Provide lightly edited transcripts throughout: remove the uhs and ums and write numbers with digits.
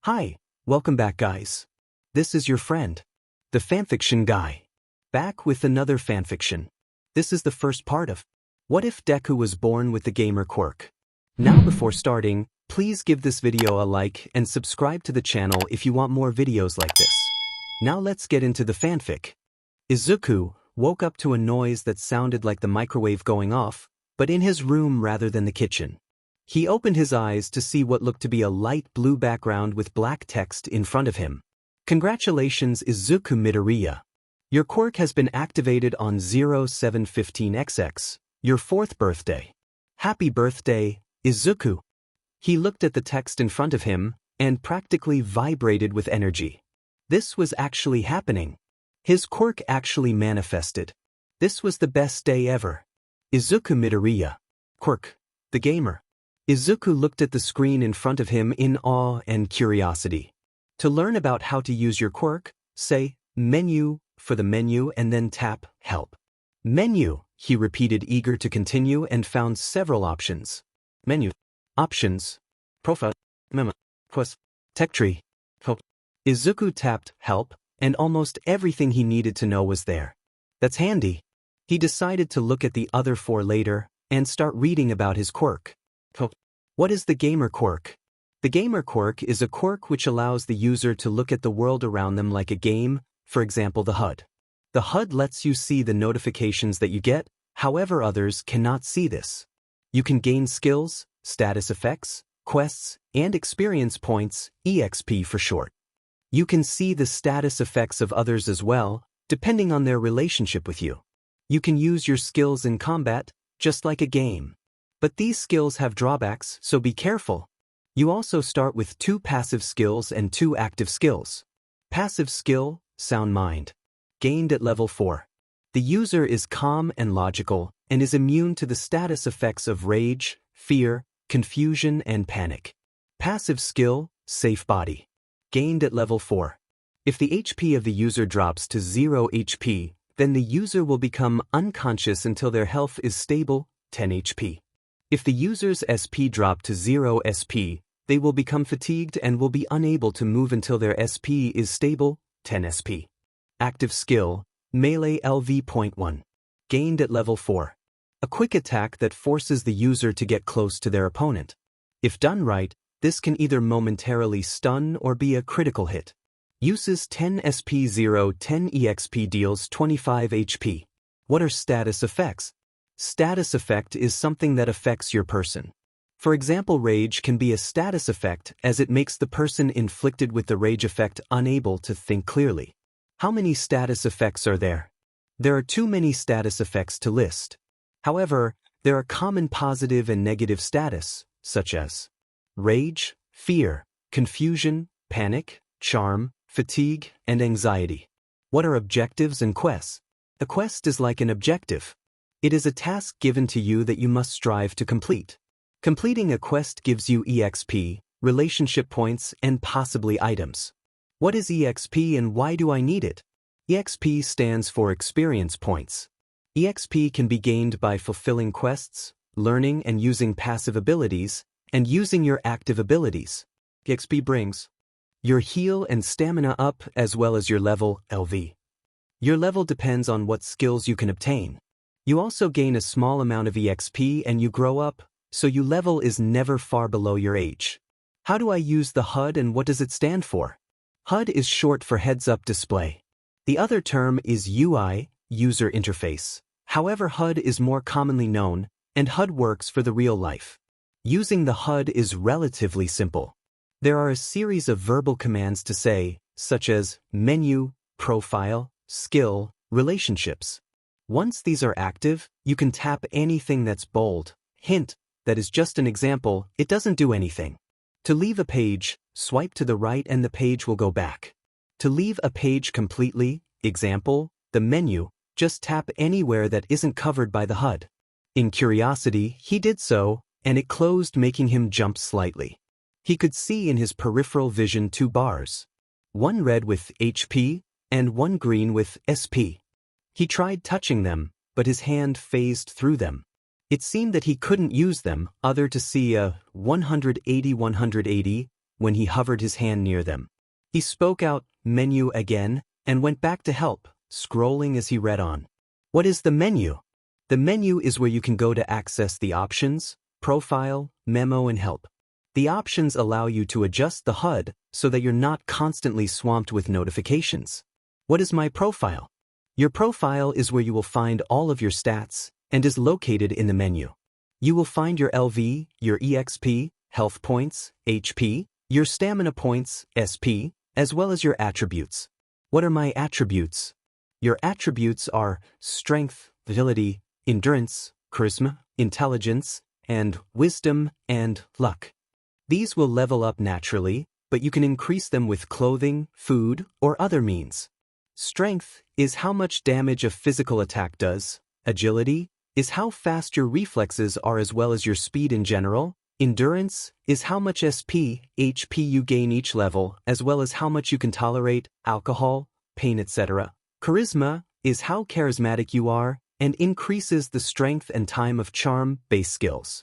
Hi, welcome back guys. This is your friend, the fanfiction guy, back with another fanfiction. This is the first part of What If Deku Was Born with the Gamer Quirk. Now before starting, please give this video a like and subscribe to the channel if you want more videos like this. Now let's get into the fanfic. Izuku woke up to a noise that sounded like the microwave going off, but in his room rather than the kitchen. He opened his eyes to see what looked to be a light blue background with black text in front of him. Congratulations Izuku Midoriya. Your quirk has been activated on 0715XX, your 4th birthday. Happy birthday, Izuku. He looked at the text in front of him and practically vibrated with energy. This was actually happening. His quirk actually manifested. This was the best day ever. Izuku Midoriya. Quirk, the gamer. Izuku looked at the screen in front of him in awe and curiosity. To learn about how to use your quirk, say, menu, for the menu and then tap, help. Menu, he repeated eager to continue and found several options. Menu. Options. Profile. Memo. Quest. Tech tree. Help. Izuku tapped, help, and almost everything he needed to know was there. That's handy. He decided to look at the other 4 later and start reading about his quirk. What is the gamer quirk? The gamer quirk is a quirk which allows the user to look at the world around them like a game, for example the HUD. The HUD lets you see the notifications that you get, however others cannot see this. You can gain skills, status effects, quests, and experience points, EXP for short. You can see the status effects of others as well, depending on their relationship with you. You can use your skills in combat, just like a game. But these skills have drawbacks, so be careful. You also start with 2 passive skills and 2 active skills. Passive skill, Sound Mind. Gained at level 4. The user is calm and logical, and is immune to the status effects of rage, fear, confusion, and panic. Passive skill, Safe Body. Gained at level 4. If the HP of the user drops to 0 HP, then the user will become unconscious until their health is stable, 10 HP. If the user's SP drop to 0 SP, they will become fatigued and will be unable to move until their SP is stable, 10 SP. Active skill, Melee LV.1. Gained at level 4. A quick attack that forces the user to get close to their opponent. If done right, this can either momentarily stun or be a critical hit. Uses 10 SP 0 10 EXP deals 25 HP. What are status effects? Status effect is something that affects your person. For example, rage can be a status effect as it makes the person inflicted with the rage effect unable to think clearly. How many status effects are there? There are too many status effects to list. However, there are common positive and negative status, such as rage, fear, confusion, panic, charm, fatigue, and anxiety. What are objectives and quests? A quest is like an objective. It is a task given to you that you must strive to complete. Completing a quest gives you EXP, relationship points, and possibly items. What is EXP and why do I need it? EXP stands for experience points. EXP can be gained by fulfilling quests, learning and using passive abilities, and using your active abilities. EXP brings your heal and stamina up as well as your level, LV. Your level depends on what skills you can obtain. You also gain a small amount of EXP and you grow up, so your level is never far below your age. How do I use the HUD and what does it stand for? HUD is short for heads-up display. The other term is UI, user interface. However, HUD is more commonly known, and HUD works for the real life. Using the HUD is relatively simple. There are a series of verbal commands to say, such as menu, profile, skill, relationships. Once these are active, you can tap anything that's bold. Hint, that is just an example, it doesn't do anything. To leave a page, swipe to the right and the page will go back. To leave a page completely, example, the menu, just tap anywhere that isn't covered by the HUD. In curiosity, he did so, and it closed making him jump slightly. He could see in his peripheral vision 2 bars. One red with HP, and one green with SP. He tried touching them, but his hand phased through them. It seemed that he couldn't use them, other to see a 180-180, when he hovered his hand near them. He spoke out, "Menu" again, and went back to help, scrolling as he read on. What is the menu? The menu is where you can go to access the options, profile, memo, and help. The options allow you to adjust the HUD so that you're not constantly swamped with notifications. What is my profile? Your profile is where you will find all of your stats and is located in the menu. You will find your LV, your EXP, health points, HP, your stamina points, SP, as well as your attributes. What are my attributes? Your attributes are strength, agility, endurance, charisma, intelligence, and wisdom and luck. These will level up naturally, but you can increase them with clothing, food, or other means. Strength is how much damage a physical attack does. Agility is how fast your reflexes are as well as your speed in general. Endurance is how much SP, HP you gain each level, as well as how much you can tolerate alcohol, pain, etc. Charisma is how charismatic you are and increases the strength and time of charm-based skills.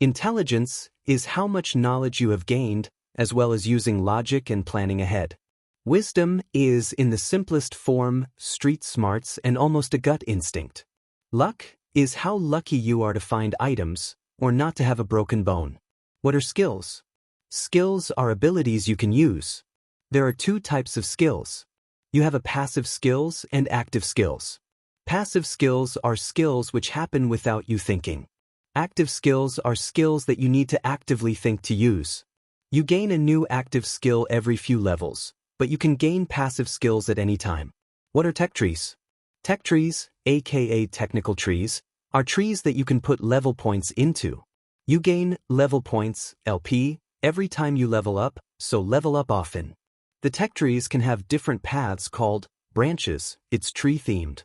Intelligence is how much knowledge you have gained, as well as using logic and planning ahead. Wisdom is, in the simplest form, street smarts and almost a gut instinct. Luck is how lucky you are to find items, or not to have a broken bone. What are skills? Skills are abilities you can use. There are two types of skills. You have a passive skills and active skills. Passive skills are skills which happen without you thinking. Active skills are skills that you need to actively think to use. You gain a new active skill every few levels, but you can gain passive skills at any time. What are tech trees? Tech trees, aka technical trees, are trees that you can put level points into. You gain level points, LP, every time you level up, so level up often. The tech trees can have different paths called branches. It's tree-themed.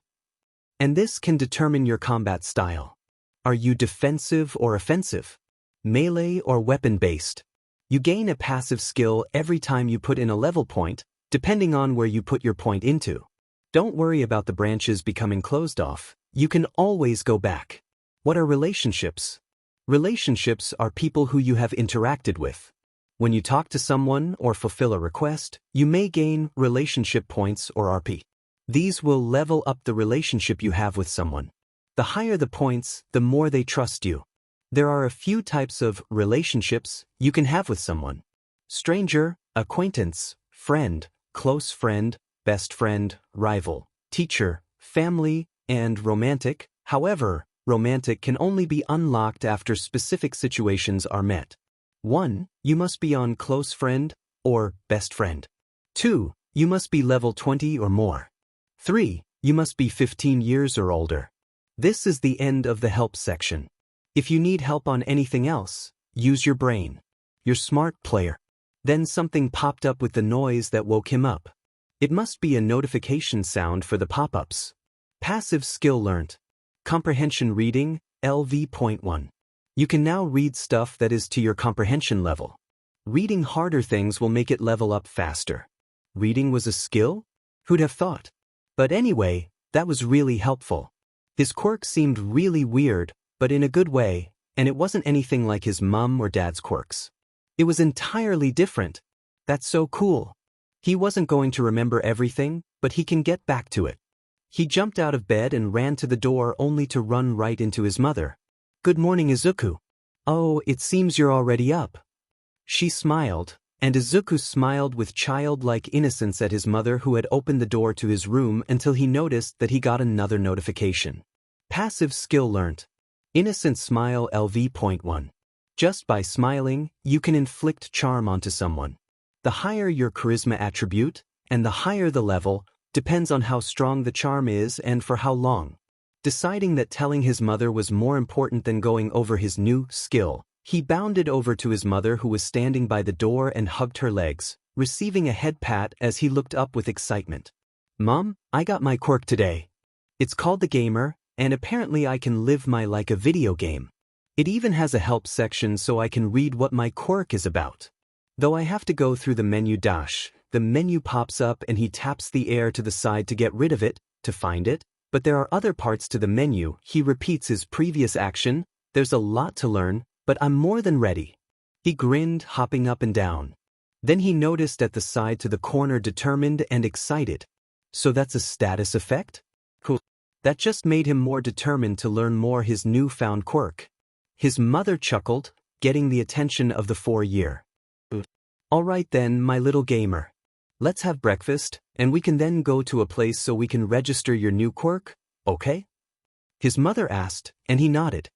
And this can determine your combat style. Are you defensive or offensive? Melee or weapon-based? You gain a passive skill every time you put in a level point, depending on where you put your point into. Don't worry about the branches becoming closed off. You can always go back. What are relationships? Relationships are people who you have interacted with. When you talk to someone or fulfill a request, you may gain relationship points or RP. These will level up the relationship you have with someone. The higher the points, the more they trust you. There are a few types of relationships you can have with someone. Stranger, acquaintance, friend, close friend, best friend, rival, teacher, family, and romantic. However, romantic can only be unlocked after specific situations are met. 1. You must be on close friend or best friend. 2. You must be level 20 or more. 3. You must be 15 years or older. This is the end of the help section. If you need help on anything else, use your brain. You're smart player. Then something popped up with the noise that woke him up. It must be a notification sound for the pop-ups. Passive skill learnt. Comprehension reading, LV.1. You can now read stuff that is to your comprehension level. Reading harder things will make it level up faster. Reading was a skill? Who'd have thought? But anyway, that was really helpful. His quirk seemed really weird, but in a good way, and it wasn't anything like his mum or dad's quirks. It was entirely different. That's so cool. He wasn't going to remember everything, but he can get back to it. He jumped out of bed and ran to the door only to run right into his mother. "Good morning, Izuku." "Oh, it seems you're already up." She smiled, and Izuku smiled with childlike innocence at his mother who had opened the door to his room until he noticed that he got another notification. Passive skill learnt. Innocent smile LV.1. Just by smiling, you can inflict charm onto someone. The higher your charisma attribute, and the higher the level, depends on how strong the charm is and for how long. Deciding that telling his mother was more important than going over his new skill, he bounded over to his mother who was standing by the door and hugged her legs, receiving a head pat as he looked up with excitement. "Mom, I got my quirk today. It's called the Gamer, and apparently I can live my like a video game. It even has a help section so I can read what my quirk is about. Though I have to go through the menu dash, the menu pops up and he taps the air to the side to get rid of it, to find it, but there are other parts to the menu. He repeats his previous action. There's a lot to learn, but I'm more than ready." He grinned, hopping up and down. Then he noticed at the side to the corner determined and excited. So that's a status effect? Cool. That just made him more determined to learn more his newfound quirk. His mother chuckled, getting the attention of the 4-year. Alright then, my little gamer. Let's have breakfast, and we can then go to a place so we can register your new quirk, okay? His mother asked, and he nodded.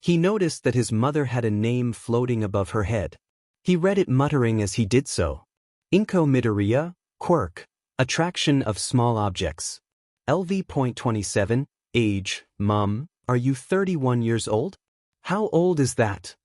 He noticed that his mother had a name floating above her head. He read it muttering as he did so. Izuku Midoriya, Quirk, Attraction of Small Objects. LV.27, Age, Mom, are you 31 years old? How old is that?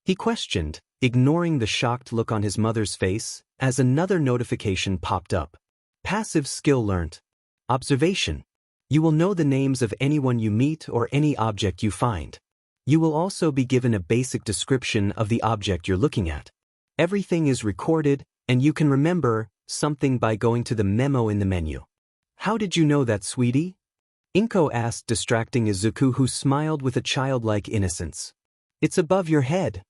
He questioned, ignoring the shocked look on his mother's face, as another notification popped up. Passive skill learnt. Observation. You will know the names of anyone you meet or any object you find. You will also be given a basic description of the object you're looking at. Everything is recorded, and you can remember something by going to the memo in the menu. How did you know that, sweetie? Inko asked, distracting Izuku, who smiled with a childlike innocence. It's above your head,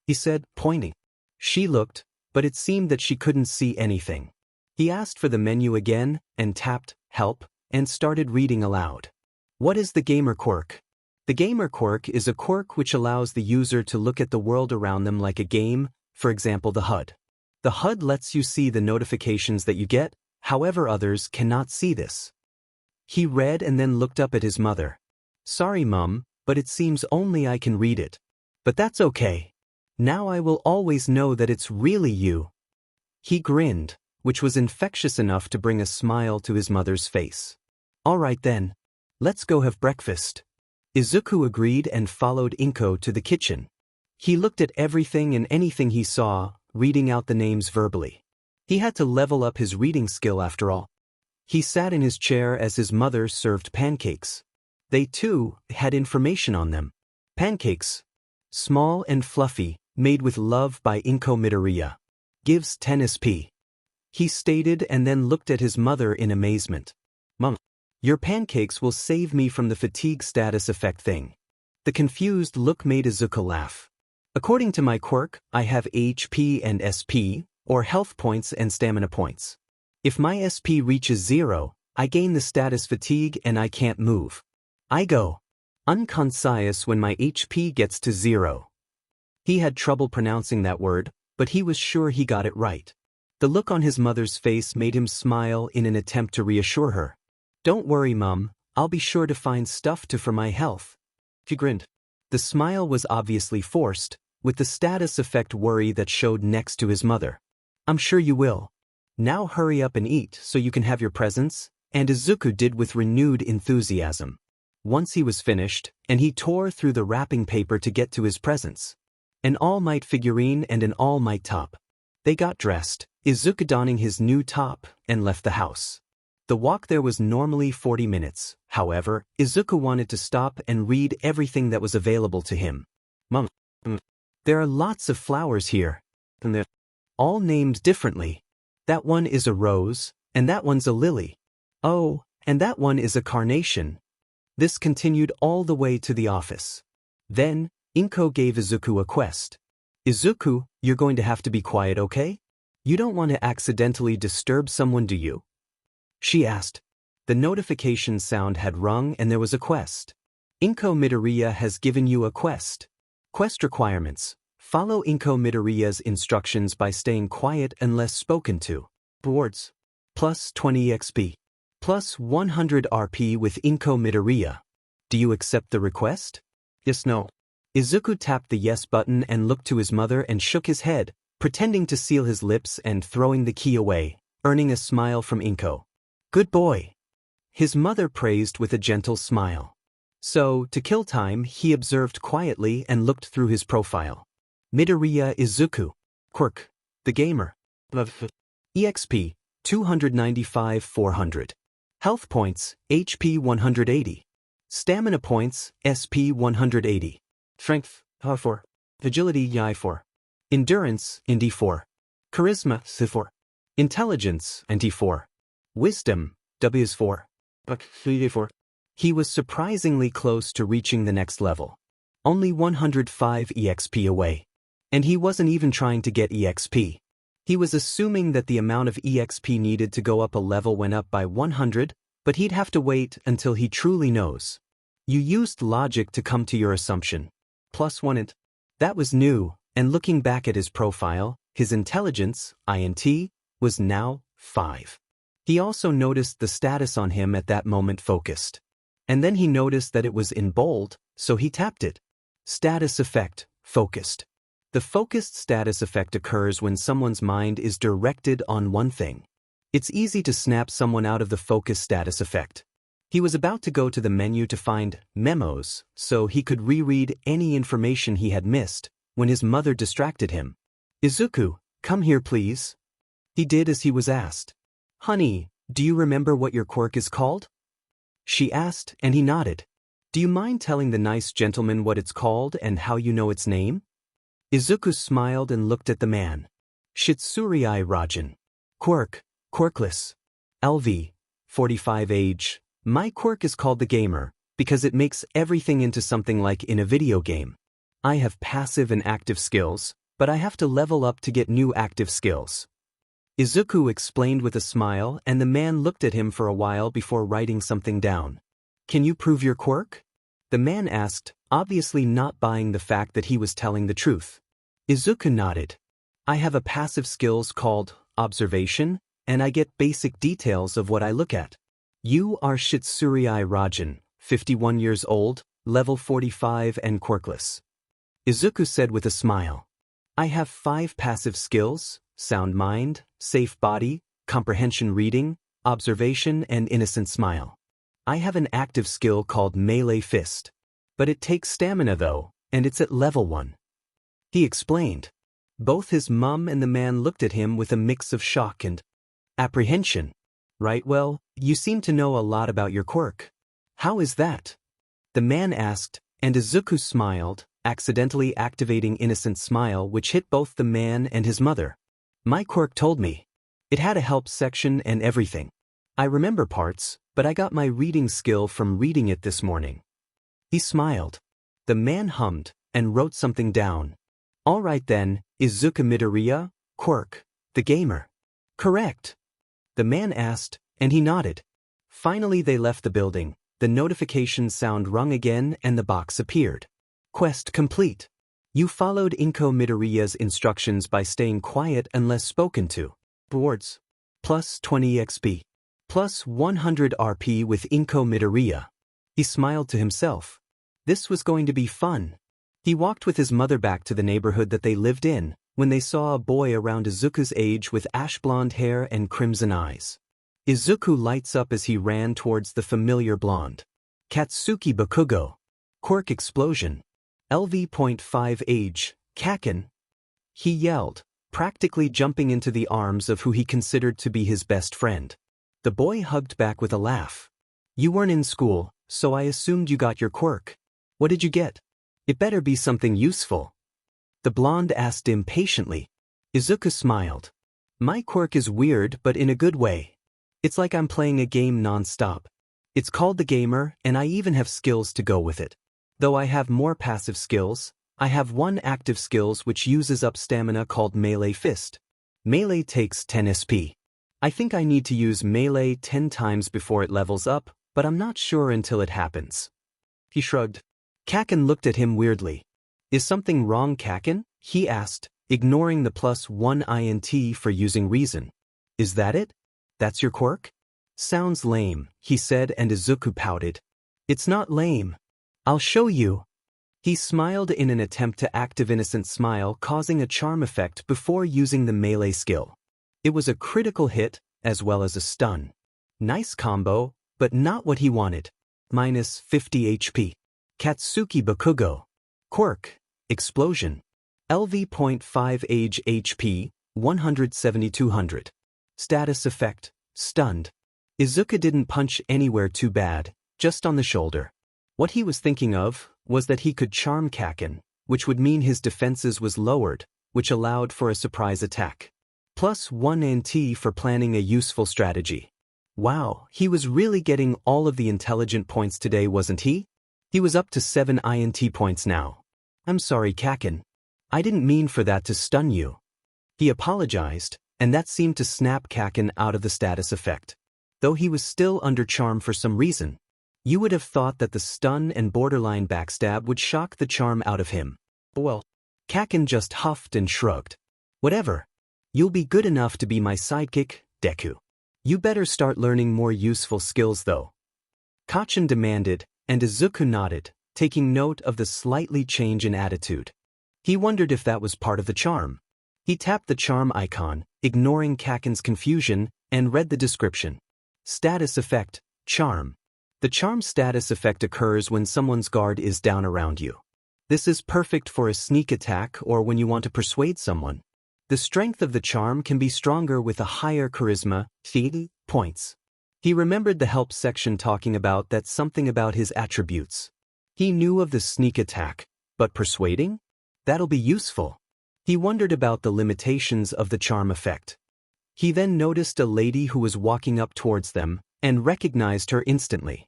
he said, pointing. She looked, but it seemed that she couldn't see anything. He asked for the menu again, and tapped Help, and started reading aloud. What is the gamer quirk? The gamer quirk is a quirk which allows the user to look at the world around them like a game, for example the HUD. The HUD lets you see the notifications that you get, however others cannot see this. He read and then looked up at his mother. Sorry, Mum, but it seems only I can read it. But that's okay. Now I will always know that it's really you. He grinned, which was infectious enough to bring a smile to his mother's face. All right then. Let's go have breakfast. Izuku agreed and followed Inko to the kitchen. He looked at everything and anything he saw, reading out the names verbally. He had to level up his reading skill after all. He sat in his chair as his mother served pancakes. They too had information on them. Pancakes. Small and fluffy, made with love by Izuku Midoriya. Gives 10 SP. He stated and then looked at his mother in amazement. Mom, your pancakes will save me from the fatigue status effect thing. The confused look made Izuku laugh. According to my quirk, I have HP and SP, or health points and stamina points. If my SP reaches 0, I gain the status fatigue and I can't move. I go unconscious when my HP gets to 0. He had trouble pronouncing that word, but he was sure he got it right. The look on his mother's face made him smile in an attempt to reassure her. Don't worry, Mum, I'll be sure to find stuff for my health. He grinned. The smile was obviously forced, with the status effect worry that showed next to his mother. I'm sure you will. Now hurry up and eat so you can have your presents, and Izuku did with renewed enthusiasm. Once he was finished, and he tore through the wrapping paper to get to his presents. An All Might figurine and an All Might top. They got dressed, Izuku donning his new top, and left the house. The walk there was normally 40 minutes, however, Izuku wanted to stop and read everything that was available to him. Mom, there are lots of flowers here. And they're all named differently. That one is a rose, and that one's a lily. Oh, and that one is a carnation. This continued all the way to the office. Then, Inko gave Izuku a quest. Izuku, you're going to have to be quiet, okay? You don't want to accidentally disturb someone, do you? She asked. The notification sound had rung and there was a quest. Izuku Midoriya has given you a quest. Quest requirements. Follow Izuku Midoriya's instructions by staying quiet unless spoken to. Rewards. Plus 20 XP. Plus 100 RP with Izuku Midoriya. Do you accept the request? Yes, no. Izuku tapped the yes button and looked to his mother and shook his head, pretending to seal his lips and throwing the key away, earning a smile from Izuku. Good boy. His mother praised with a gentle smile. So, to kill time, he observed quietly and looked through his profile. Midoriya Izuku. Quirk. The gamer. EXP. 295 400. Health points, HP 180. Stamina points, SP 180. Strength, 4. Agility, I4. Endurance, ND4. Charisma, C4. Intelligence, NT4. Wisdom, Ws4. C4. He was surprisingly close to reaching the next level. Only 105 EXP away. And he wasn't even trying to get EXP. He was assuming that the amount of EXP needed to go up a level went up by 100, but he'd have to wait until he truly knows. You used logic to come to your assumption. +1 int. That was new, and looking back at his profile, his intelligence, INT, was now 5. He also noticed the status on him at that moment focused. And then he noticed that it was in bold, so he tapped it. Status effect, focused. The focused status effect occurs when someone's mind is directed on one thing. It's easy to snap someone out of the focus status effect. He was about to go to the menu to find memos, so he could reread any information he had missed, when his mother distracted him. Izuku, come here please. He did as he was asked. Honey, do you remember what your quirk is called? She asked, and he nodded. Do you mind telling the nice gentleman what it's called and how you know its name? Izuku smiled and looked at the man. Shitsurei Rajan. Quirk, quirkless. LV, 45 age. My quirk is called the gamer, because it makes everything into something like in a video game. I have passive and active skills, but I have to level up to get new active skills. Izuku explained with a smile, and the man looked at him for a while before writing something down. Can you prove your quirk? The man asked, obviously not buying the fact that he was telling the truth. Izuku nodded. I have a passive skills called observation, and I get basic details of what I look at. You are Shitsurei Rajan, 51 years old, level 45 and quirkless. Izuku said with a smile. I have 5 passive skills, sound mind, safe body, comprehension reading, observation and innocent smile. I have an active skill called melee fist. But it takes stamina though, and it's at level 1. He explained. Both his mum and the man looked at him with a mix of shock and apprehension. Right, well, you seem to know a lot about your quirk. How is that? The man asked, and Izuku smiled, accidentally activating innocent smile which hit both the man and his mother. My quirk told me. It had a help section and everything. I remember parts, but I got my reading skill from reading it this morning. He smiled. The man hummed and wrote something down. All right then, Izuku Midoriya, quirk, the gamer. Correct. The man asked, and he nodded. Finally they left the building, the notification sound rung again and the box appeared. Quest complete. You followed Izuku Midoriya's instructions by staying quiet unless spoken to. Rewards. Plus 20 XP. Plus 100 RP with Izuku Midoriya. He smiled to himself. This was going to be fun. He walked with his mother back to the neighborhood that they lived in, when they saw a boy around Izuku's age with ash blonde hair and crimson eyes. Izuku lights up as he ran towards the familiar blonde. Katsuki Bakugo. Quirk explosion. LV.5 age, Kaken. He yelled, practically jumping into the arms of who he considered to be his best friend. The boy hugged back with a laugh. You weren't in school, so I assumed you got your quirk. What did you get? It better be something useful. The blonde asked impatiently. Izuku smiled. My quirk is weird but in a good way. It's like I'm playing a game non-stop. It's called the gamer and I even have skills to go with it. Though I have more passive skills, I have one active skills which uses up stamina called melee fist. Melee takes 10 SP. I think I need to use melee 10 times before it levels up, but I'm not sure until it happens. He shrugged. Kaken looked at him weirdly. Is something wrong, Kaken? He asked, ignoring the +1 INT for using reason. Is that it? That's your quirk? Sounds lame, he said, and Izuku pouted. It's not lame. I'll show you. He smiled in an attempt to active innocent smile, causing a charm effect before using the melee skill. It was a critical hit, as well as a stun. Nice combo, but not what he wanted. Minus 50 HP. Katsuki Bakugo. Quirk. Explosion. LV.5 age HP, 170-200. Status effect. Stunned. Izuku didn't punch anywhere too bad, just on the shoulder. What he was thinking of was that he could charm Kaken, which would mean his defenses was lowered, which allowed for a surprise attack. +1 NT for planning a useful strategy. Wow, he was really getting all of the intelligent points today, wasn't he? He was up to 7 INT points now. I'm sorry, Kaken. I didn't mean for that to stun you. He apologized, and that seemed to snap Kakin out of the status effect. Though he was still under charm for some reason. You would have thought that the stun and borderline backstab would shock the charm out of him. Well, Kakin just huffed and shrugged. Whatever. You'll be good enough to be my sidekick, Deku. You better start learning more useful skills though. Kacchan demanded, and Izuku nodded, taking note of the slightly change in attitude. He wondered if that was part of the charm. He tapped the charm icon, ignoring Kakin's confusion, and read the description. Status effect, charm. The charm status effect occurs when someone's guard is down around you. This is perfect for a sneak attack or when you want to persuade someone. The strength of the charm can be stronger with a higher charisma, points. He remembered the help section talking about that something about his attributes. He knew of the sneak attack, but persuading? That'll be useful. He wondered about the limitations of the charm effect. He then noticed a lady who was walking up towards them, and recognized her instantly.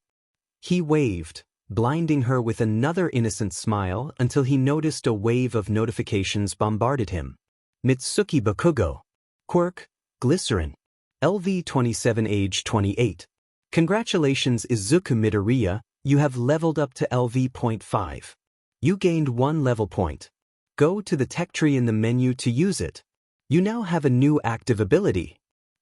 He waved, blinding her with another innocent smile until he noticed a wave of notifications bombarded him. Mitsuki Bakugo. Quirk, Glycerin. LV27 age 28. Congratulations Izuku Midoriya, you have leveled up to LV.5. You gained 1 level point. Go to the tech tree in the menu to use it. You now have a new active ability.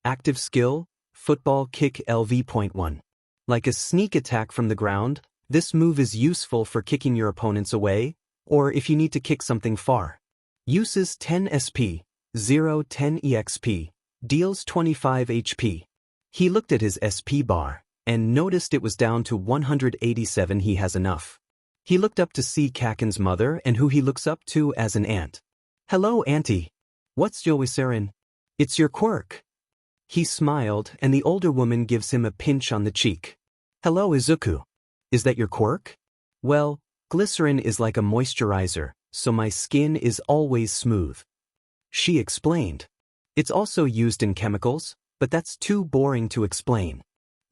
Active skill, football kick LV.1. Like a sneak attack from the ground, this move is useful for kicking your opponents away, or if you need to kick something far. Uses 10 SP, 10 EXP, deals 25 HP. He looked at his SP bar, and noticed it was down to 187. He has enough. He looked up to see Kakin's mother and who he looks up to as an aunt. Hello auntie. What's Yoiserin? It's your Quirk. He smiled and the older woman gives him a pinch on the cheek. Hello Izuku. Is that your Quirk? Well, glycerin is like a moisturizer, so my skin is always smooth. She explained. It's also used in chemicals, but that's too boring to explain.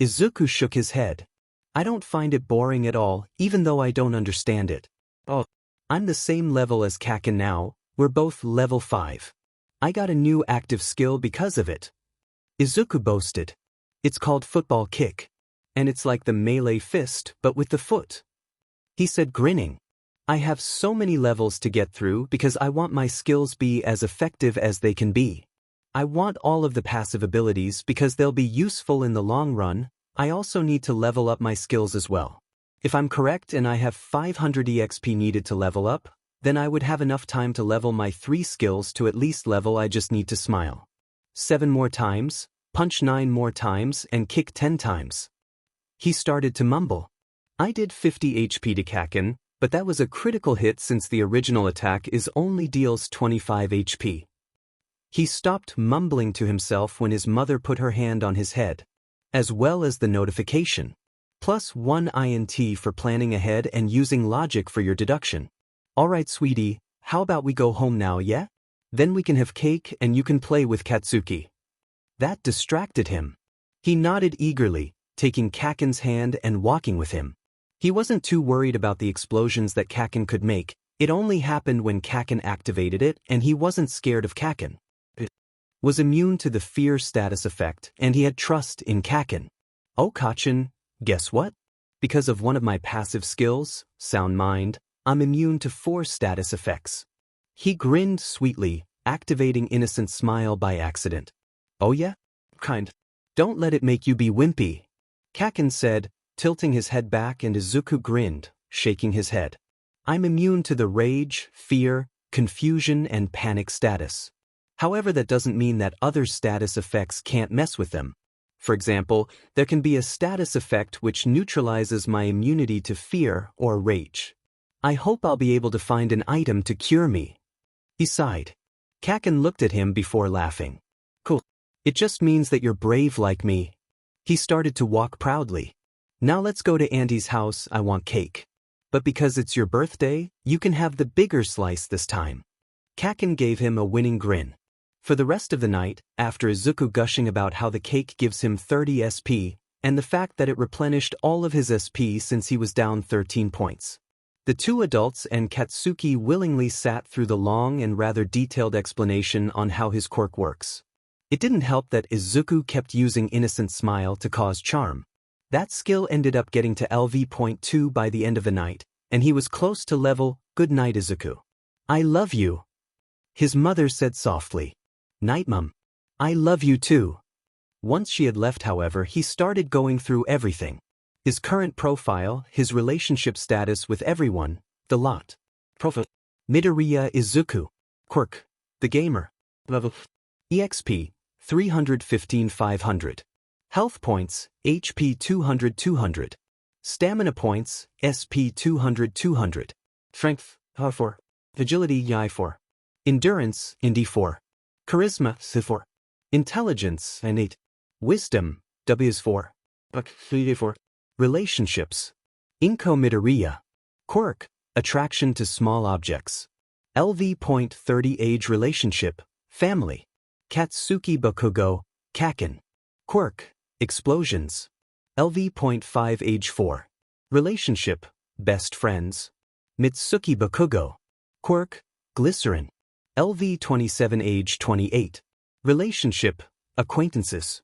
Izuku shook his head. I don't find it boring at all, even though I don't understand it. Oh, I'm the same level as Kakin now, we're both level 5. I got a new active skill because of it. Izuku boasted. It's called football kick. And it's like the melee fist, but with the foot. He said grinning. I have so many levels to get through because I want my skills be as effective as they can be. I want all of the passive abilities because they'll be useful in the long run. I also need to level up my skills as well. If I'm correct and I have 500 EXP needed to level up, then I would have enough time to level my 3 skills to at least level I just need to smile. 7 more times, punch 9 more times, and kick 10 times. He started to mumble. I did 50 HP to Kakin, but that was a critical hit since the original attack only deals 25 HP. He stopped mumbling to himself when his mother put her hand on his head, as well as the notification. +1 INT for planning ahead and using logic for your deduction. Alright sweetie, how about we go home now, yeah? Then we can have cake and you can play with Katsuki. That distracted him. He nodded eagerly, taking Kakin's hand and walking with him. He wasn't too worried about the explosions that Kakin could make. It only happened when Kakin activated it and he wasn't scared of Kakin. It was immune to the fear status effect and he had trust in Kakin. Oh Kacchan, guess what? Because of one of my passive skills, Sound Mind, I'm immune to 4 status effects. He grinned sweetly, activating Innocent Smile by accident. Oh yeah? Kind. Don't let it make you be wimpy. Kakin said, tilting his head back, and Izuku grinned, shaking his head. I'm immune to the rage, fear, confusion, and panic status. However, that doesn't mean that other status effects can't mess with them. For example, there can be a status effect which neutralizes my immunity to fear or rage. I hope I'll be able to find an item to cure me. He sighed. Kakin looked at him before laughing. Cool. It just means that you're brave like me. He started to walk proudly. Now let's go to Auntie's house, I want cake. But because it's your birthday, you can have the bigger slice this time. Kakin gave him a winning grin. For the rest of the night, after Izuku gushing about how the cake gives him 30 SP, and the fact that it replenished all of his SP since he was down 13 points. The two adults and Katsuki willingly sat through the long and rather detailed explanation on how his quirk works. It didn't help that Izuku kept using Innocent Smile to cause charm. That skill ended up getting to LV.2 by the end of the night, and he was close to level, "Good night, Izuku. I love you." His mother said softly, "Night, Mum. I love you too." Once she had left, however, he started going through everything. His current profile, his relationship status with everyone, the lot. Profile. Midoriya Izuku. Quirk. The gamer. Level. EXP. 315,500. Health points, HP 200. Stamina points, SP 200. Strength, 4. Agility, Y4. Endurance, ND4. Charisma, C4. Intelligence, N8. Wisdom, W4. 4. Relationships. Inko Midoriya. Quirk, attraction to small objects. LV.30 age relationship, family. Katsuki Bakugo, Kaken. Quirk, explosions. LV.5 age 4. Relationship, best friends. Mitsuki Bakugo. Quirk, glycerin. LV27 age 28. Relationship, acquaintances.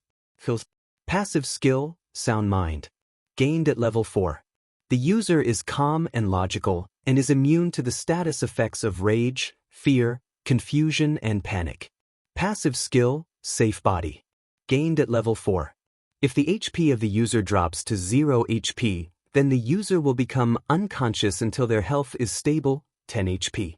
Passive skill, sound mind. Gained at level 4. The user is calm and logical and is immune to the status effects of rage, fear, confusion, and panic. Passive skill, safe body. Gained at level 4. If the HP of the user drops to 0 HP, then the user will become unconscious until their health is stable, 10 HP.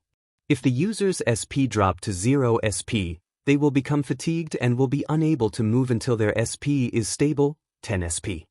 If the user's SP drop to 0 SP, they will become fatigued and will be unable to move until their SP is stable, 10 SP.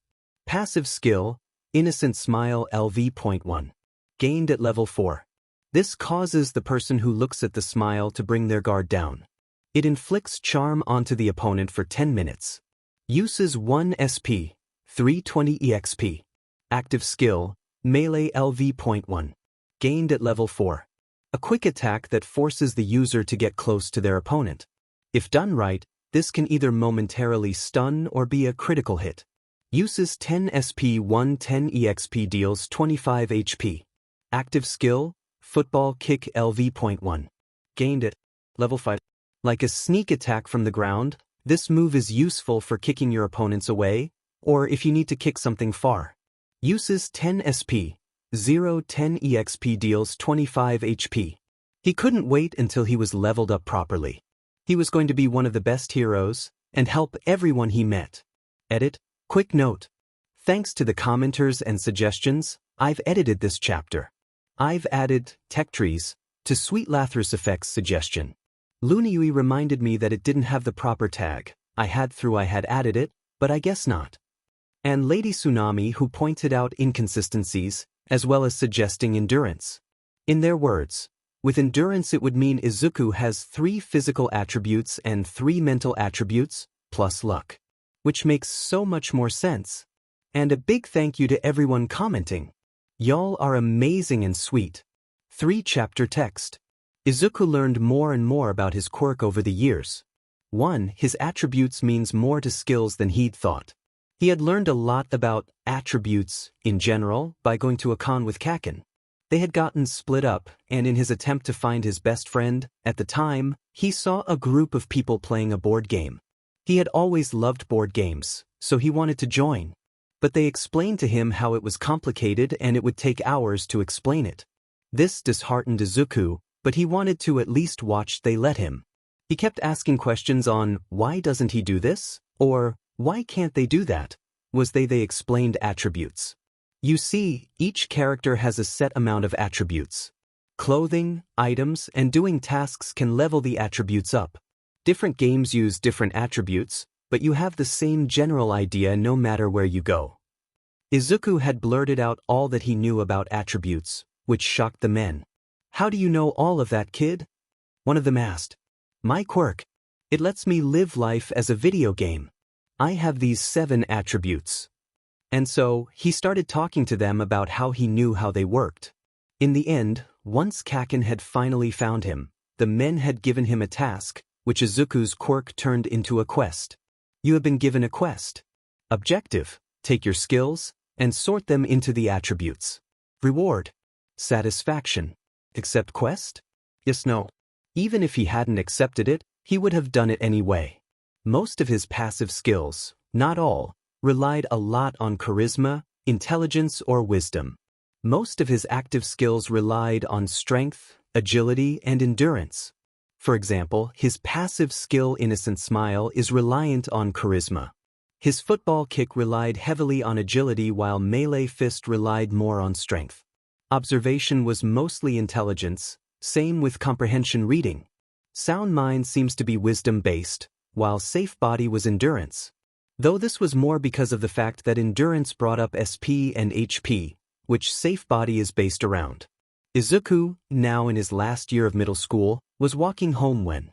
Passive skill, Innocent Smile LV.1. Gained at level 4. This causes the person who looks at the smile to bring their guard down. It inflicts charm onto the opponent for 10 minutes. Uses 1 SP, 320 EXP. Active skill, Melee LV.1. Gained at level 4. A quick attack that forces the user to get close to their opponent. If done right, this can either momentarily stun or be a critical hit. Uses 10 SP 110 EXP, deals 25 HP. Active skill, Football Kick LV.1. Gained at level 5. Like a sneak attack from the ground, this move is useful for kicking your opponents away, or if you need to kick something far. Uses 10 SP, 010 EXP, deals 25 HP. He couldn't wait until he was leveled up properly. He was going to be one of the best heroes, and help everyone he met. Edit. Quick note. Thanks to the commenters and suggestions, I've edited this chapter. I've added tech trees to Sweet Lathras Effects suggestion. Luniyui reminded me that it didn't have the proper tag. I had added it, but I guess not. And Lady Tsunami, who pointed out inconsistencies, as well as suggesting endurance. In their words, with endurance it would mean Izuku has 3 physical attributes and 3 mental attributes, plus luck. Which makes so much more sense. And a big thank you to everyone commenting. Y'all are amazing and sweet. 3-chapter text. Izuku learned more and more about his quirk over the years. 1. His attributes means more to skills than he'd thought. He had learned a lot about attributes, in general, by going to a con with Kaken. They had gotten split up, and in his attempt to find his best friend, at the time, he saw a group of people playing a board game. He had always loved board games, so he wanted to join. But they explained to him how it was complicated and it would take hours to explain it. This disheartened Izuku, but he wanted to at least watch. They let him. He kept asking questions on, why doesn't he do this? Or, why can't they do that? They explained attributes. You see, each character has a set amount of attributes. Clothing, items, and doing tasks can level the attributes up. Different games use different attributes, but you have the same general idea no matter where you go. Izuku had blurted out all that he knew about attributes, which shocked the men. How do you know all of that, kid? One of them asked. My quirk. It lets me live life as a video game. I have these 7 attributes. And so, he started talking to them about how he knew how they worked. In the end, once Kaken had finally found him, the men had given him a task, which Izuku's quirk turned into a quest. You have been given a quest. Objective: take your skills and sort them into the attributes. Reward: Satisfaction. Accept quest? Yes, no. Even if he hadn't accepted it, he would have done it anyway. Most of his passive skills, not all, relied a lot on charisma, intelligence, or wisdom. Most of his active skills relied on strength, agility, and endurance. For example, his passive skill Innocent Smile is reliant on charisma. His football kick relied heavily on agility while melee fist relied more on strength. Observation was mostly intelligence, same with comprehension reading. Sound Mind seems to be wisdom-based, while Safe Body was endurance. Though this was more because of the fact that endurance brought up SP and HP, which Safe Body is based around. Izuku, now in his last year of middle school, was walking home when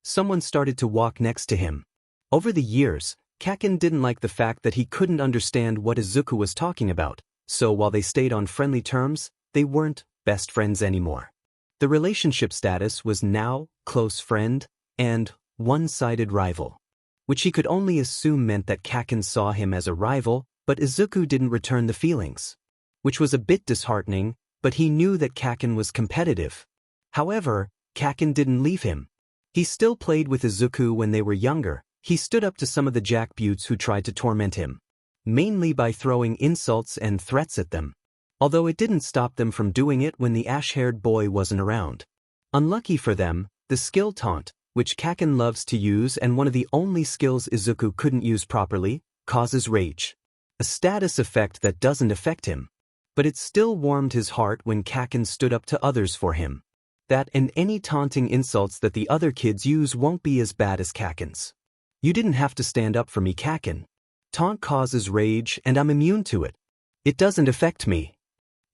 someone started to walk next to him. Over the years, Kaken didn't like the fact that he couldn't understand what Izuku was talking about, so while they stayed on friendly terms, they weren't best friends anymore. The relationship status was now close friend and one-sided rival, which he could only assume meant that Kaken saw him as a rival, but Izuku didn't return the feelings, which was a bit disheartening, but he knew that Kaken was competitive. However, Kaken didn't leave him. He still played with Izuku when they were younger. He stood up to some of the jackbuts who tried to torment him, mainly by throwing insults and threats at them. Although it didn't stop them from doing it when the ash-haired boy wasn't around. Unlucky for them, the skill Taunt, which Kaken loves to use and one of the only skills Izuku couldn't use properly, causes rage. A status effect that doesn't affect him. But it still warmed his heart when Kaken stood up to others for him. That and any taunting insults that the other kids use won't be as bad as Kaken's. You didn't have to stand up for me, Kaken. Taunt causes rage and I'm immune to it. It doesn't affect me.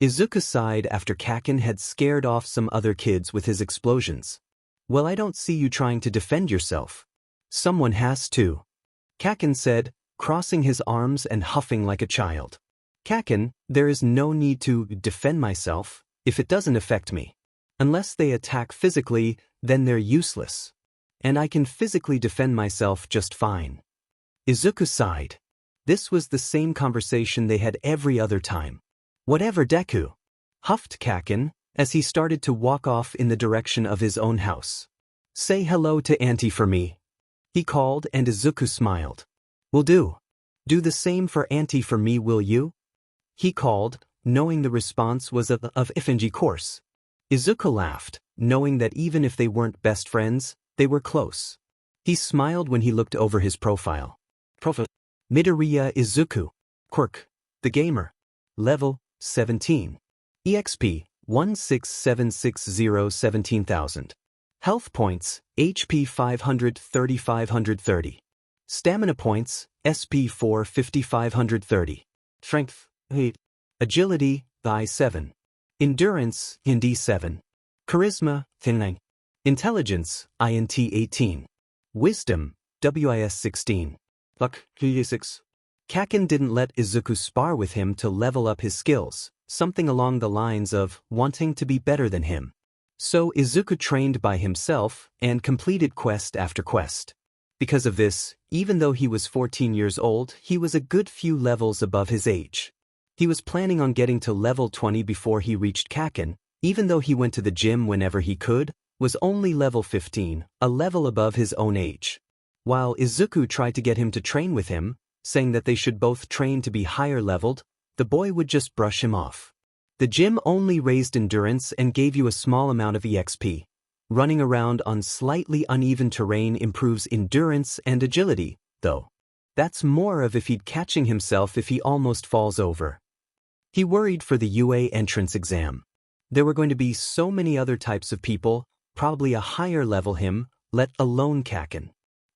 Izuku sighed after Kaken had scared off some other kids with his explosions. Well, I don't see you trying to defend yourself. Someone has to. Kaken said, crossing his arms and huffing like a child. Kaken, there is no need to defend myself if it doesn't affect me. Unless they attack physically, then they're useless. And I can physically defend myself just fine. Izuku sighed. This was the same conversation they had every other time. Whatever, Deku, huffed Kaken as he started to walk off in the direction of his own house. Say hello to Auntie for me, he called, and Izuku smiled. Will do. Do the same for Auntie for me, will you? He called, knowing the response was of Ifenji course. Izuku laughed, knowing that even if they weren't best friends, they were close. He smiled when he looked over his profile. Midoriya Izuku. Quirk. The Gamer. Level 17. EXP 16760 17,000. Health points, HP 530 530. Stamina points, SP 450 530. Strength, 8. Agility, I7. Endurance, IND 7. Charisma, 9. Intelligence, INT 18. Wisdom, WIS 16. Luck, 6. Kaken didn't let Izuku spar with him to level up his skills, something along the lines of wanting to be better than him. So Izuku trained by himself and completed quest after quest. Because of this, even though he was 14 years old, he was a good few levels above his age. He was planning on getting to level 20 before he reached Kaken, even though he went to the gym whenever he could, was only level 15, a level above his own age. While Izuku tried to get him to train with him, saying that they should both train to be higher leveled, the boy would just brush him off. The gym only raised endurance and gave you a small amount of EXP. Running around on slightly uneven terrain improves endurance and agility, though. That's more of if he'd catching himself if he almost falls over. He worried for the UA entrance exam. There were going to be so many other types of people, probably a higher level him, let alone Kaken.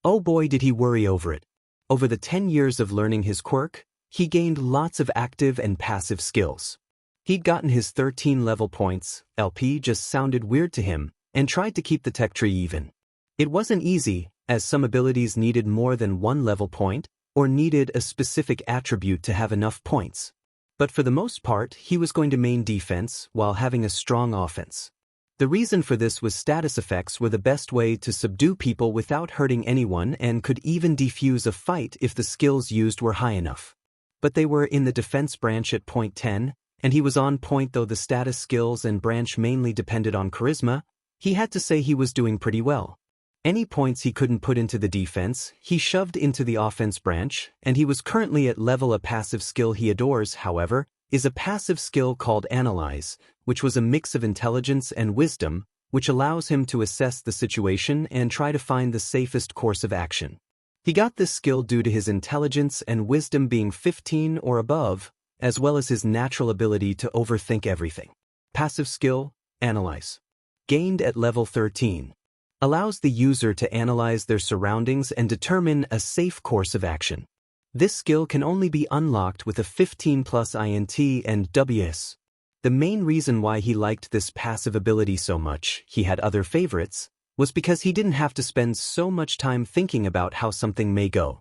Oh boy, did he worry over it. Over the 10 years of learning his quirk, he gained lots of active and passive skills. He'd gotten his 13 level points, LP just sounded weird to him, and tried to keep the tech tree even. It wasn't easy, as some abilities needed more than one level point, or needed a specific attribute to have enough points. But for the most part, he was going to main defense while having a strong offense. The reason for this was status effects were the best way to subdue people without hurting anyone and could even defuse a fight if the skills used were high enough. But they were in the defense branch at point 10, and he was on point though the status skills and branch mainly depended on charisma. He had to say he was doing pretty well. Any points he couldn't put into the defense, he shoved into the offense branch, and he was currently at level. A passive skill he adores, however, is a passive skill called Analyze, which was a mix of intelligence and wisdom, which allows him to assess the situation and try to find the safest course of action. He got this skill due to his intelligence and wisdom being 15 or above, as well as his natural ability to overthink everything. Passive skill, Analyze. Gained at level 13. Allows the user to analyze their surroundings and determine a safe course of action. This skill can only be unlocked with a 15+ INT and WS. The main reason why he liked this passive ability so much, he had other favorites, was because he didn't have to spend so much time thinking about how something may go.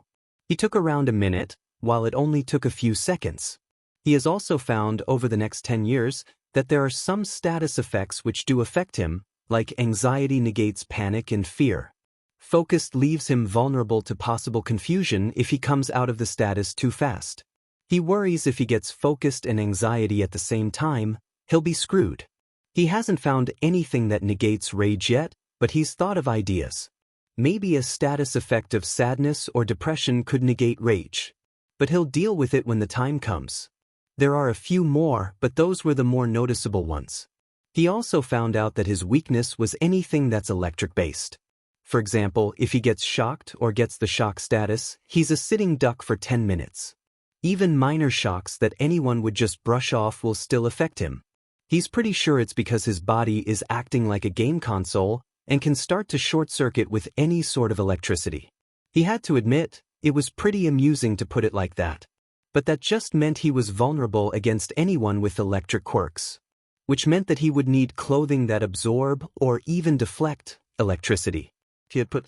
He took around a minute, while it only took a few seconds. He has also found over the next 10 years that there are some status effects which do affect him, like anxiety negates panic and fear. Focused leaves him vulnerable to possible confusion if he comes out of the status too fast. He worries if he gets focused and anxiety at the same time, he'll be screwed. He hasn't found anything that negates rage yet, but he's thought of ideas. Maybe a status effect of sadness or depression could negate rage. But he'll deal with it when the time comes. There are a few more, but those were the more noticeable ones. He also found out that his weakness was anything that's electric-based. For example, if he gets shocked or gets the shock status, he's a sitting duck for 10 minutes. Even minor shocks that anyone would just brush off will still affect him. He's pretty sure it's because his body is acting like a game console and can start to short-circuit with any sort of electricity. He had to admit, it was pretty amusing to put it like that. But that just meant he was vulnerable against anyone with electric quirks, which meant that he would need clothing that absorb or even deflect electricity. He had put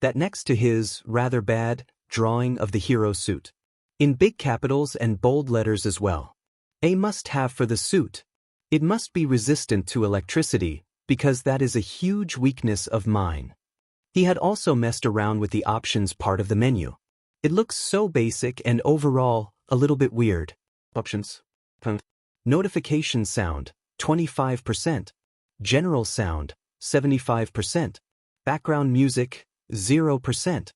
that next to his rather bad drawing of the hero suit, in big capitals and bold letters as well. A must-have for the suit. It must be resistant to electricity, because that is a huge weakness of mine. He had also messed around with the options part of the menu. It looks so basic and overall a little bit weird. Options. Notification sound, 25%. General sound, 75%. Background music, 0%.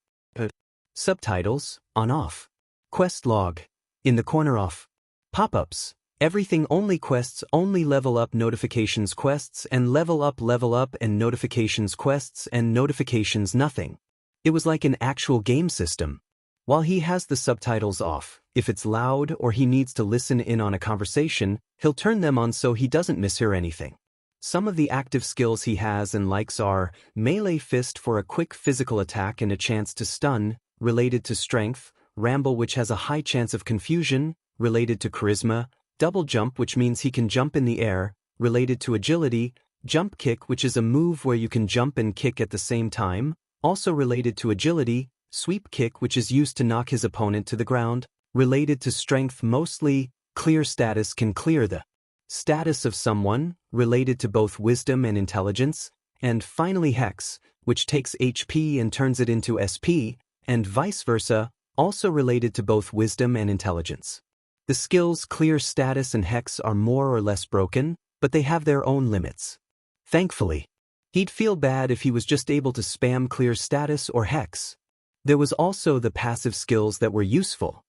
Subtitles, on-off. Quest log, in the corner off. Pop-ups, everything only quests only level up notifications quests and level up and notifications quests and notifications nothing. It was like an actual game system. While he has the subtitles off, if it's loud or he needs to listen in on a conversation, he'll turn them on so he doesn't mishear anything. Some of the active skills he has and likes are melee fist for a quick physical attack and a chance to stun, related to strength, ramble which has a high chance of confusion, related to charisma, double jump which means he can jump in the air, related to agility, jump kick which is a move where you can jump and kick at the same time, also related to agility, sweep kick which is used to knock his opponent to the ground, related to strength mostly, clear status can clear the status of someone, related to both wisdom and intelligence, and finally hex, which takes HP and turns it into SP, and vice versa, also related to both wisdom and intelligence. The skills clear status and hex are more or less broken, but they have their own limits. Thankfully, he'd feel bad if he was just able to spam clear status or hex. There was also the passive skills that were useful.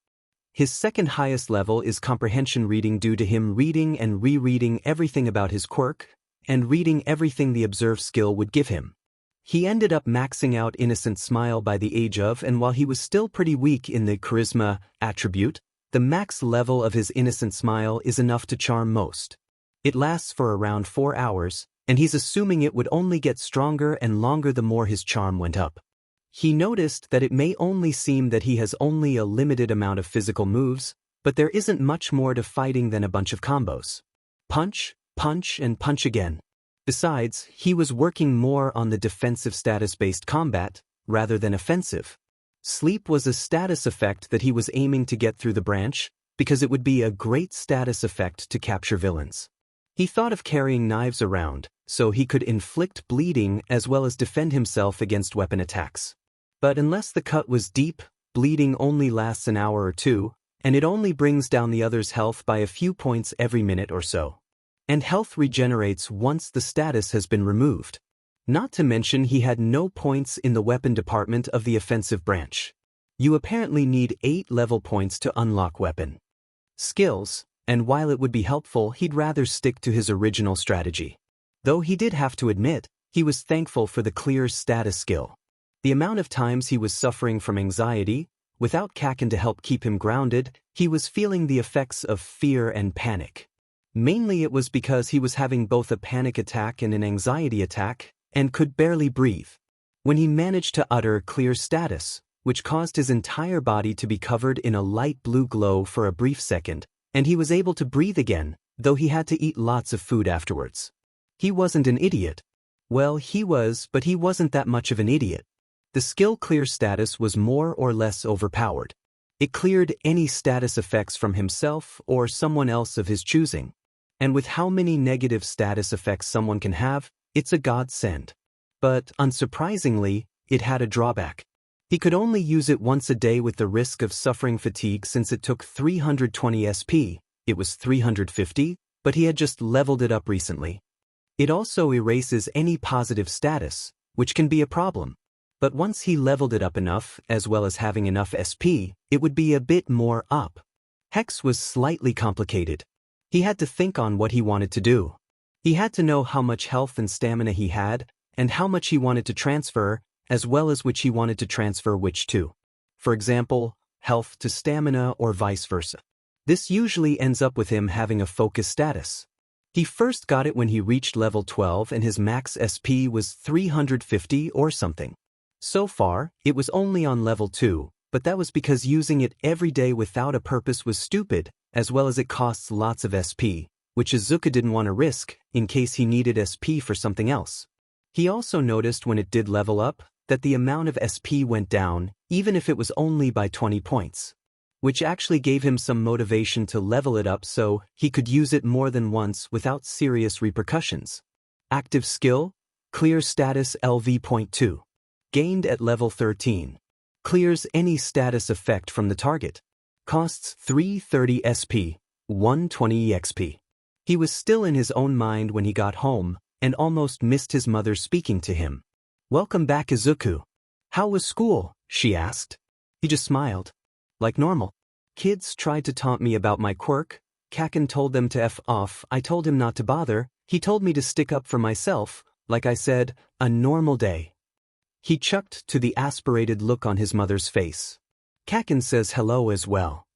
His second highest level is comprehension reading due to him reading and rereading everything about his quirk, and reading everything the observe skill would give him. He ended up maxing out innocent smile by the age of, and while he was still pretty weak in the charisma attribute, the max level of his innocent smile is enough to charm most. It lasts for around 4 hours, and he's assuming it would only get stronger and longer the more his charm went up. He noticed that it may only seem that he has only a limited amount of physical moves, but there isn't much more to fighting than a bunch of combos. Punch, punch, and punch again. Besides, he was working more on the defensive status-based combat, rather than offensive. Sleep was a status effect that he was aiming to get through the branch, because it would be a great status effect to capture villains. He thought of carrying knives around, so he could inflict bleeding as well as defend himself against weapon attacks. But unless the cut was deep, bleeding only lasts an hour or two, and it only brings down the other's health by a few points every minute or so. And health regenerates once the status has been removed. Not to mention he had no points in the weapon department of the offensive branch. You apparently need 8 level points to unlock weapon skills, and while it would be helpful, he'd rather stick to his original strategy. Though he did have to admit, he was thankful for the clear status skill. The amount of times he was suffering from anxiety, without Kaken to help keep him grounded, he was feeling the effects of fear and panic. Mainly it was because he was having both a panic attack and an anxiety attack, and could barely breathe. When he managed to utter clear status, which caused his entire body to be covered in a light blue glow for a brief second, and he was able to breathe again, though he had to eat lots of food afterwards. He wasn't an idiot. Well, he was, but he wasn't that much of an idiot. The skill clear status was more or less overpowered. It cleared any status effects from himself or someone else of his choosing. And with how many negative status effects someone can have, it's a godsend. But, unsurprisingly, it had a drawback. He could only use it once a day with the risk of suffering fatigue since it took 320 SP, it was 350, but he had just leveled it up recently. It also erases any positive status, which can be a problem. But once he leveled it up enough, as well as having enough SP, it would be a bit more up. Hex was slightly complicated. He had to think on what he wanted to do. He had to know how much health and stamina he had, and how much he wanted to transfer, as well as which he wanted to transfer which to. For example, health to stamina or vice versa. This usually ends up with him having a focus status. He first got it when he reached level 12 and his max SP was 350 or something. So far, it was only on level 2, but that was because using it every day without a purpose was stupid, as well as it costs lots of SP, which Izuku didn't want to risk in case he needed SP for something else. He also noticed when it did level up that the amount of SP went down, even if it was only by 20 points, which actually gave him some motivation to level it up so he could use it more than once without serious repercussions. Active skill, clear status LV.2. Gained at level 13. Clears any status effect from the target. Costs 330 SP, 120 EXP. He was still in his own mind when he got home, and almost missed his mother speaking to him. "Welcome back, Izuku. How was school?" she asked. He just smiled. "Like normal. Kids tried to taunt me about my quirk. Kaken told them to F off. I told him not to bother. He told me to stick up for myself. Like I said, a normal day." He chucked to the aspirated look on his mother's face. "Kaken says hello as well."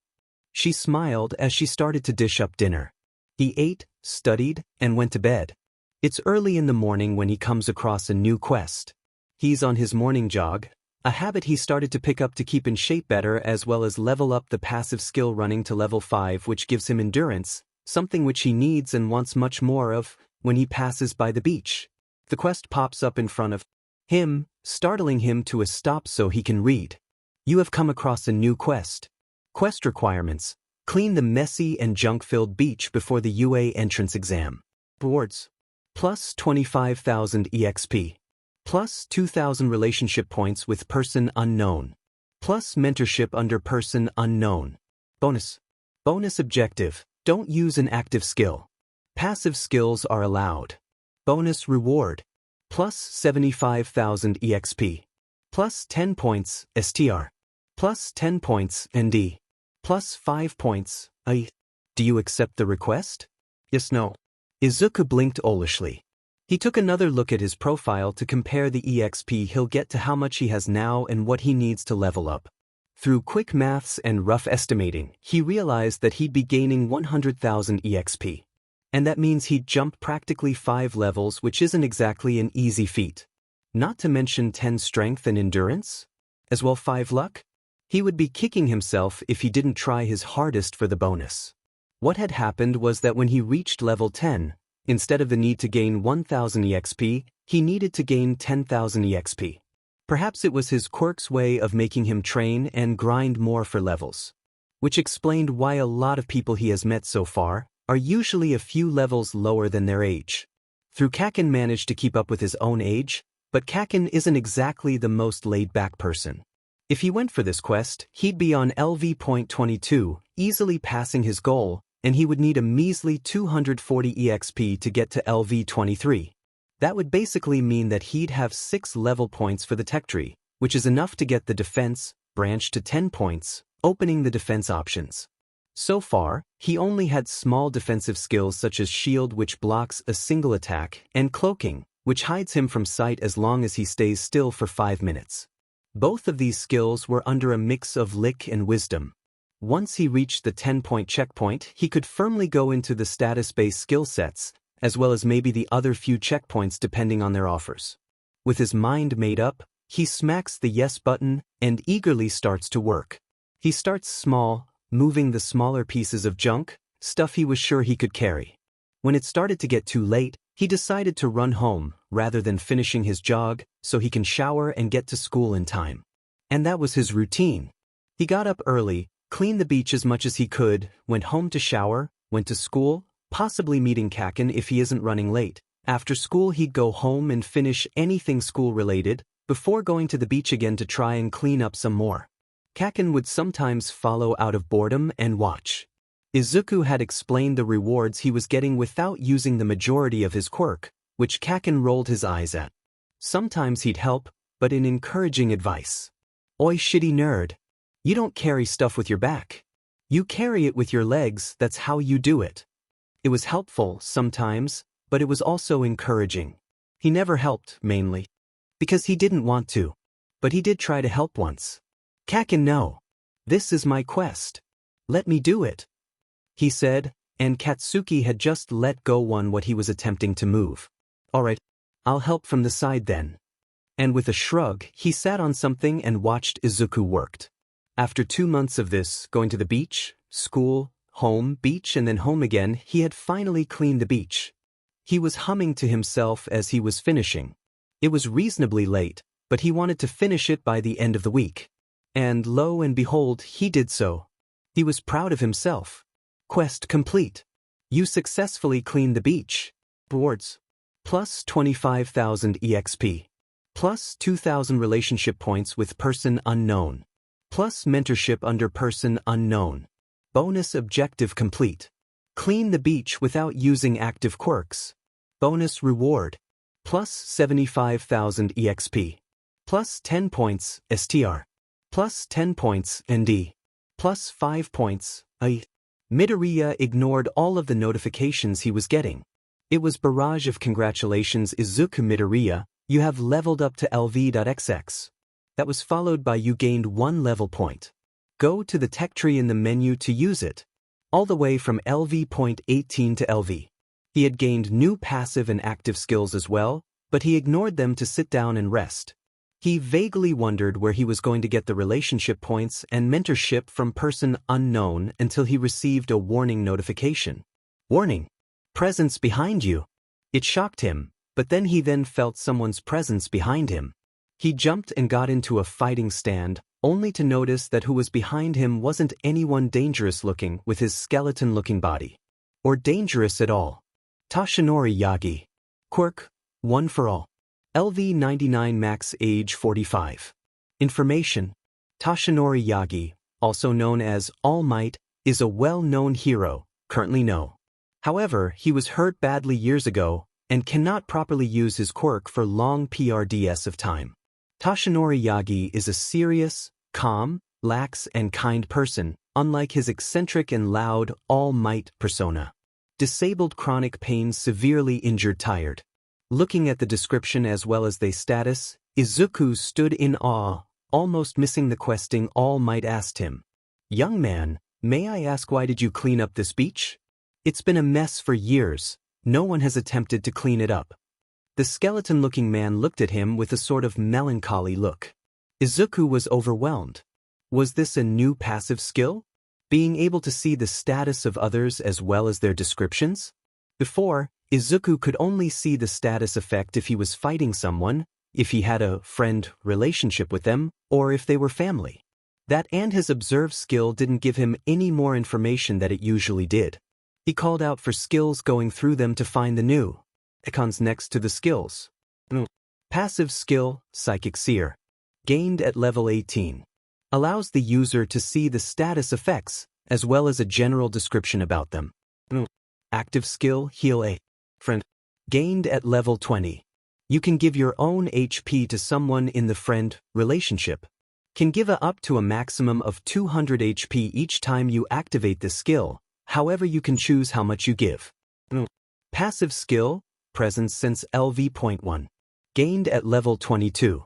She smiled as she started to dish up dinner. He ate, studied, and went to bed. It's early in the morning when he comes across a new quest. He's on his morning jog, a habit he started to pick up to keep in shape better as well as level up the passive skill running to level 5, which gives him endurance, something which he needs and wants much more of when he passes by the beach. The quest pops up in front of him, startling him to a stop so he can read. "You have come across a new quest. Quest requirements: clean the messy and junk-filled beach before the UA entrance exam. Rewards: plus 25,000 EXP. Plus 2,000 relationship points with person unknown. Plus mentorship under person unknown. Bonus. Bonus objective: don't use an active skill. Passive skills are allowed. Bonus reward: plus 75,000 EXP. Plus 10 points STR. Plus 10 points ND. Plus 5 points I. Do you accept the request? Yes, no. Izuku blinked owlishly. He took another look at his profile to compare the EXP he'll get to how much he has now and what he needs to level up. Through quick maths and rough estimating, he realized that he'd be gaining 100,000 EXP. And that means he'd jump practically 5 levels, which isn't exactly an easy feat. Not to mention 10 strength and endurance? As well 5 luck? He would be kicking himself if he didn't try his hardest for the bonus. What had happened was that when he reached level 10, instead of the need to gain 1,000 EXP, he needed to gain 10,000 EXP. Perhaps it was his quirk's way of making him train and grind more for levels. Which explained why a lot of people he has met so far are usually a few levels lower than their age. Through Kaken managed to keep up with his own age, but Kaken isn't exactly the most laid-back person. If he went for this quest, he'd be on LV.22, easily passing his goal, and he would need a measly 240 EXP to get to LV23. That would basically mean that he'd have 6 level points for the tech tree, which is enough to get the defense branch to 10 points, opening the defense options. So far, he only had small defensive skills such as shield, which blocks a single attack, and cloaking, which hides him from sight as long as he stays still for 5 minutes. Both of these skills were under a mix of lick and wisdom. Once he reached the 10-point checkpoint, he could firmly go into the status-based skill sets, as well as maybe the other few checkpoints depending on their offers. With his mind made up, he smacks the yes button and eagerly starts to work. He starts small, moving the smaller pieces of junk, stuff he was sure he could carry. When it started to get too late, he decided to run home rather than finishing his jog so he can shower and get to school in time. And that was his routine. He got up early, cleaned the beach as much as he could, went home to shower, went to school, possibly meeting Kaken if he isn't running late. After school he'd go home and finish anything school-related, before going to the beach again to try and clean up some more. Kaken would sometimes follow out of boredom and watch. Izuku had explained the rewards he was getting without using the majority of his quirk, which Kaken rolled his eyes at. Sometimes he'd help, but in encouraging advice. Oi shitty nerd. You don't carry stuff with your back. You carry it with your legs, that's how you do it. It was helpful sometimes, but it was also encouraging. He never helped, mainly because he didn't want to. But he did try to help once. Kaken, no. This is my quest. Let me do it, he said, and Katsuki had just let go what he was attempting to move. Alright, I'll help from the side then. And with a shrug, he sat on something and watched Izuku worked. After 2 months of this, going to the beach, school, home, beach and then home again, he had finally cleaned the beach. He was humming to himself as he was finishing. It was reasonably late, but he wanted to finish it by the end of the week. And lo and behold, he did so. He was proud of himself. Quest complete. You successfully cleaned the beach. Rewards. Plus 25,000 EXP. Plus 2,000 relationship points with person unknown. Plus mentorship under person unknown. Bonus objective complete. Clean the beach without using active quirks. Bonus reward. Plus 75,000 EXP. Plus 10 points STR. Plus 10 points ND. Plus 5 points AI. Midoriya ignored all of the notifications he was getting. It was barrage of congratulations Izuku Midoriya, you have leveled up to LV.XX. That was followed by you gained 1 level point. Go to the tech tree in the menu to use it. All the way from LV.18 to LV. He had gained new passive and active skills as well, but he ignored them to sit down and rest. He vaguely wondered where he was going to get the relationship points and mentorship from person unknown until he received a warning notification. Warning. Presence behind you. It shocked him, but then he felt someone's presence behind him. He jumped and got into a fighting stand, only to notice that who was behind him wasn't anyone dangerous looking with his skeleton-looking body. Or dangerous at all. Toshinori Yagi. Quirk, one for all. LV 99 max age 45. Information. Toshinori Yagi, also known as All Might, is a well-known hero, currently no. However, he was hurt badly years ago and cannot properly use his quirk for long PRDS of time. Toshinori Yagi is a serious, calm, lax and kind person, unlike his eccentric and loud All Might persona. Disabled, chronic pain, severely injured, tired. Looking at the description as well as the status, Izuku stood in awe, almost missing the questing All Might asked him. Young man, may I ask why did you clean up this beach? It's been a mess for years. No one has attempted to clean it up. The skeleton-looking man looked at him with a sort of melancholy look. Izuku was overwhelmed. Was this a new passive skill? Being able to see the status of others as well as their descriptions? Before, Izuku could only see the status effect if he was fighting someone, if he had a friend relationship with them, or if they were family. That and his observe skill didn't give him any more information that it usually did. He called out for skills, going through them to find the new icons next to the skills. Passive skill, Psychic Seer. Gained at level 18. Allows the user to see the status effects, as well as a general description about them. Active skill, heal a friend. Gained at level 20. You can give your own HP to someone in the friend relationship. Can give up to a maximum of 200 HP each time you activate this skill, however you can choose how much you give. Passive skill, presence sense LV.1. Gained at level 22.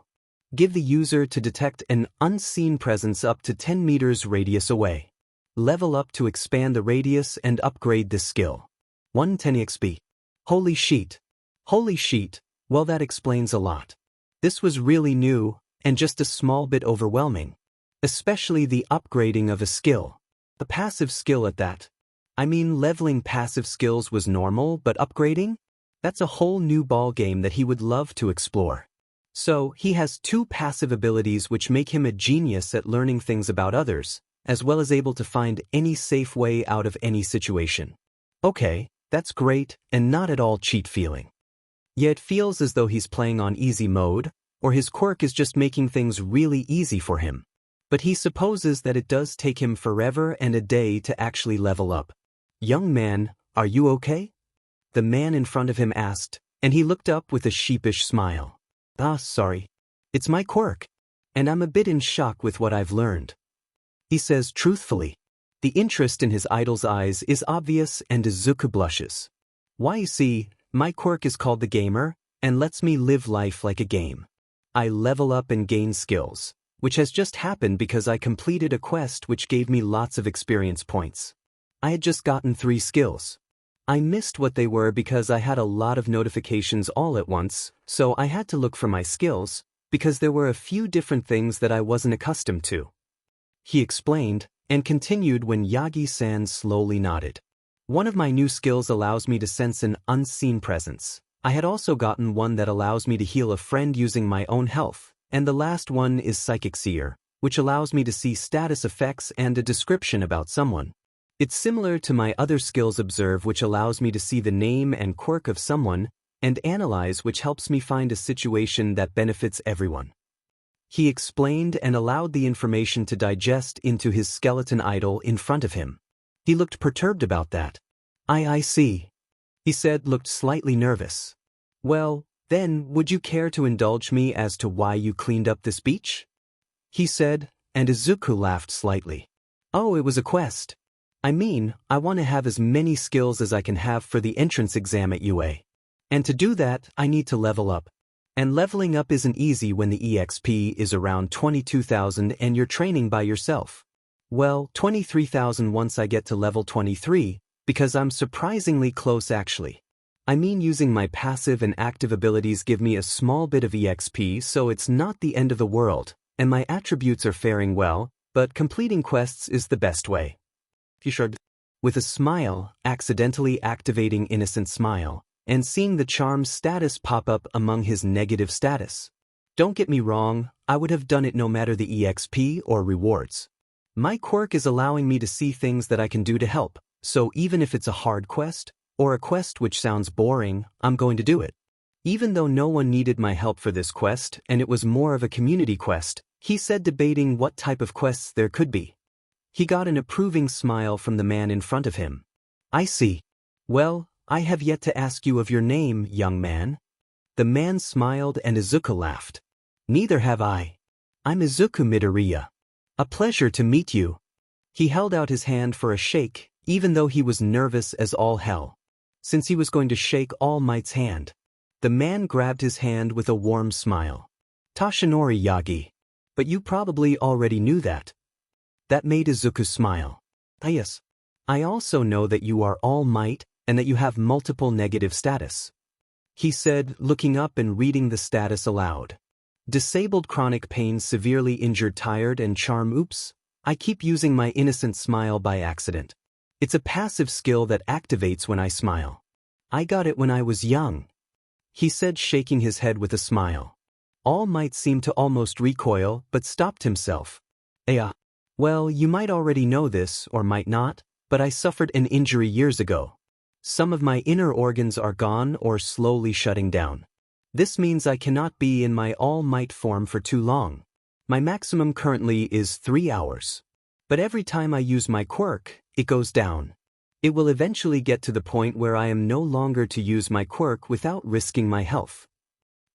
Give the user to detect an unseen presence up to 10 meters radius away. Level up to expand the radius and upgrade this skill. 110 XP. Holy sheet. Holy sheet, well that explains a lot. This was really new, and just a small bit overwhelming. Especially the upgrading of a skill. A passive skill at that. I mean, leveling passive skills was normal, but upgrading? That's a whole new ballgame that he would love to explore. So, he has 2 passive abilities which make him a genius at learning things about others, as well as able to find any safe way out of any situation. Okay, that's great, and not at all cheat feeling. Yet it feels as though he's playing on easy mode, or his quirk is just making things really easy for him. But he supposes that it does take him forever and a day to actually level up. Young man, are you okay? The man in front of him asked, and he looked up with a sheepish smile. Sorry. It's my quirk. And I'm a bit in shock with what I've learned. He says truthfully. The interest in his idol's eyes is obvious and Izuku blushes. Why, you see, my quirk is called the Gamer, and lets me live life like a game. I level up and gain skills, which has just happened because I completed a quest which gave me lots of experience points. I had just gotten 3 skills. I missed what they were because I had a lot of notifications all at once, so I had to look for my skills, because there were a few different things that I wasn't accustomed to. He explained, and continued when Yagi-san slowly nodded. One of my new skills allows me to sense an unseen presence. I had also gotten one that allows me to heal a friend using my own health, and the last one is Psychic Seer, which allows me to see status effects and a description about someone. It's similar to my other skills Observe, which allows me to see the name and quirk of someone, and Analyze, which helps me find a situation that benefits everyone. He explained and allowed the information to digest into his skeleton idol in front of him. He looked perturbed about that. I see. He said, looked slightly nervous. Well, then, would you care to indulge me as to why you cleaned up this beach? He said, and Izuku laughed slightly. Oh, it was a quest. I mean, I want to have as many skills as I can have for the entrance exam at UA. And to do that, I need to level up. And leveling up isn't easy when the EXP is around 22,000 and you're training by yourself. Well, 23,000 once I get to level 23, because I'm surprisingly close actually. I mean, using my passive and active abilities give me a small bit of EXP, so it's not the end of the world, and my attributes are faring well, but completing quests is the best way. He shrugged. With a smile, accidentally activating Innocent Smile, and seeing the charm status pop up among his negative status. Don't get me wrong, I would have done it no matter the EXP or rewards. My quirk is allowing me to see things that I can do to help, so even if it's a hard quest, or a quest which sounds boring, I'm going to do it. Even though no one needed my help for this quest, and it was more of a community quest, he said, debating what type of quests there could be. He got an approving smile from the man in front of him. I see. Well, I have yet to ask you of your name, young man. The man smiled and Izuku laughed. Neither have I. I'm Izuku Midoriya. A pleasure to meet you. He held out his hand for a shake, even though he was nervous as all hell. Since he was going to shake All Might's hand. The man grabbed his hand with a warm smile. Toshinori Yagi. But you probably already knew that. That made Izuku smile. Yes. I also know that you are All Might, and that you have multiple negative status. He said, looking up and reading the status aloud. Disabled, chronic pain, severely injured, tired, and charm. Oops, I keep using my Innocent Smile by accident. It's a passive skill that activates when I smile. I got it when I was young. He said, shaking his head with a smile. All Might seemed to almost recoil, but stopped himself. Well, you might already know this, or might not, but I suffered an injury years ago. Some of my inner organs are gone or slowly shutting down. This means I cannot be in my All Might form for too long. My maximum currently is 3 hours. But every time I use my quirk, it goes down. It will eventually get to the point where I am no longer to use my quirk without risking my health.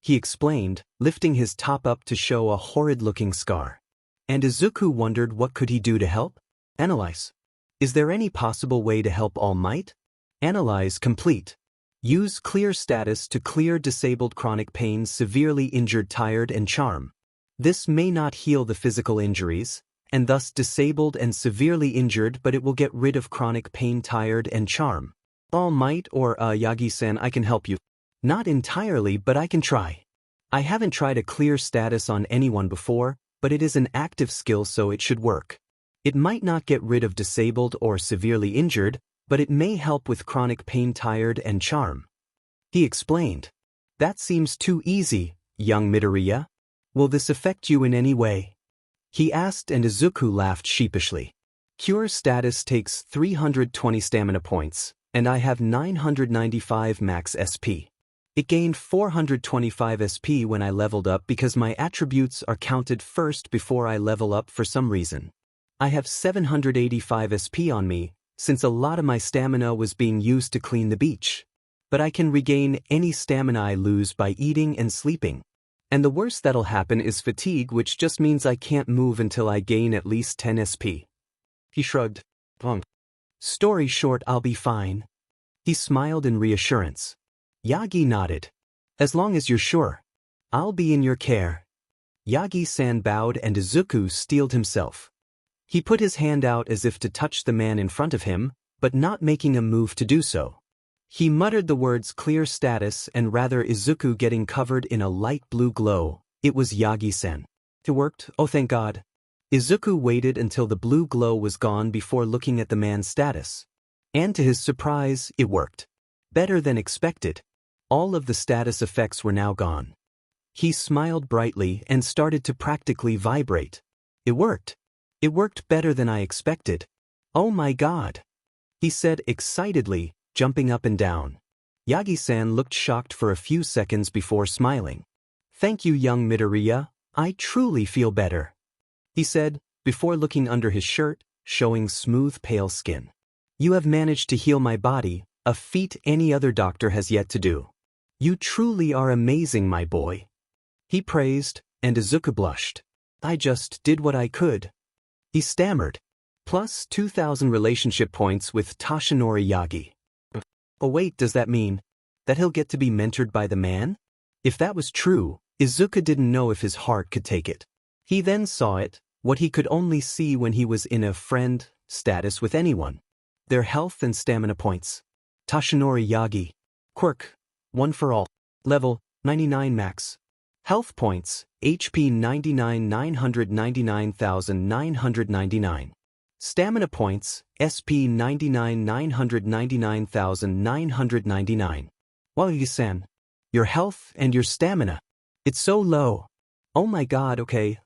He explained, lifting his top up to show a horrid-looking scar. And Izuku wondered what could he do to help? Analyze. Is there any possible way to help All Might? Analyze complete. Use clear status to clear disabled chronic pain, severely injured, tired, and charm. This may not heal the physical injuries, and thus disabled and severely injured, but it will get rid of chronic pain, tired, and charm. All Might or Yagi-san, I can help you. Not entirely, but I can try. I haven't tried a clear status on anyone before, but it is an active skill, so it should work. It might not get rid of disabled or severely injured, but it may help with chronic pain, tired, and charm. He explained. That seems too easy, young Midoriya. Will this affect you in any way? He asked, and Izuku laughed sheepishly. Cure status takes 320 stamina points, and I have 995 max SP. It gained 425 SP when I leveled up because my attributes are counted first before I level up for some reason. I have 785 SP on me, since a lot of my stamina was being used to clean the beach. But I can regain any stamina I lose by eating and sleeping. And the worst that'll happen is fatigue, which just means I can't move until I gain at least 10 SP. He shrugged. Story short, I'll be fine. He smiled in reassurance. Yagi nodded. As long as you're sure. I'll be in your care. Yagi-san bowed, and Izuku steeled himself. He put his hand out as if to touch the man in front of him, but not making a move to do so. He muttered the words clear status, and rather Izuku getting covered in a light blue glow. It was Yagi-san. It worked, oh thank God. Izuku waited until the blue glow was gone before looking at the man's status. And to his surprise, it worked. Better than expected. All of the status effects were now gone. He smiled brightly and started to practically vibrate. It worked. It worked better than I expected. Oh my God! He said excitedly, jumping up and down. Yagi-san looked shocked for a few seconds before smiling. Thank you, young Midoriya, I truly feel better. He said, before looking under his shirt, showing smooth pale skin. You have managed to heal my body, a feat any other doctor has yet to do. You truly are amazing, my boy. He praised, and Izuku blushed. I just did what I could. He stammered. Plus 2,000 relationship points with Toshinori Yagi. Oh wait, does that mean that he'll get to be mentored by the man? If that was true, Izuku didn't know if his heart could take it. He then saw it, what he could only see when he was in a friend status with anyone. Their health and stamina points. Toshinori Yagi. Quirk. 1 for all. Level, 99 max. Health points, HP 99 999,999. Stamina points, SP 99 999,999. Yagi-san. Your health and your stamina. It's so low. Oh my God, okay,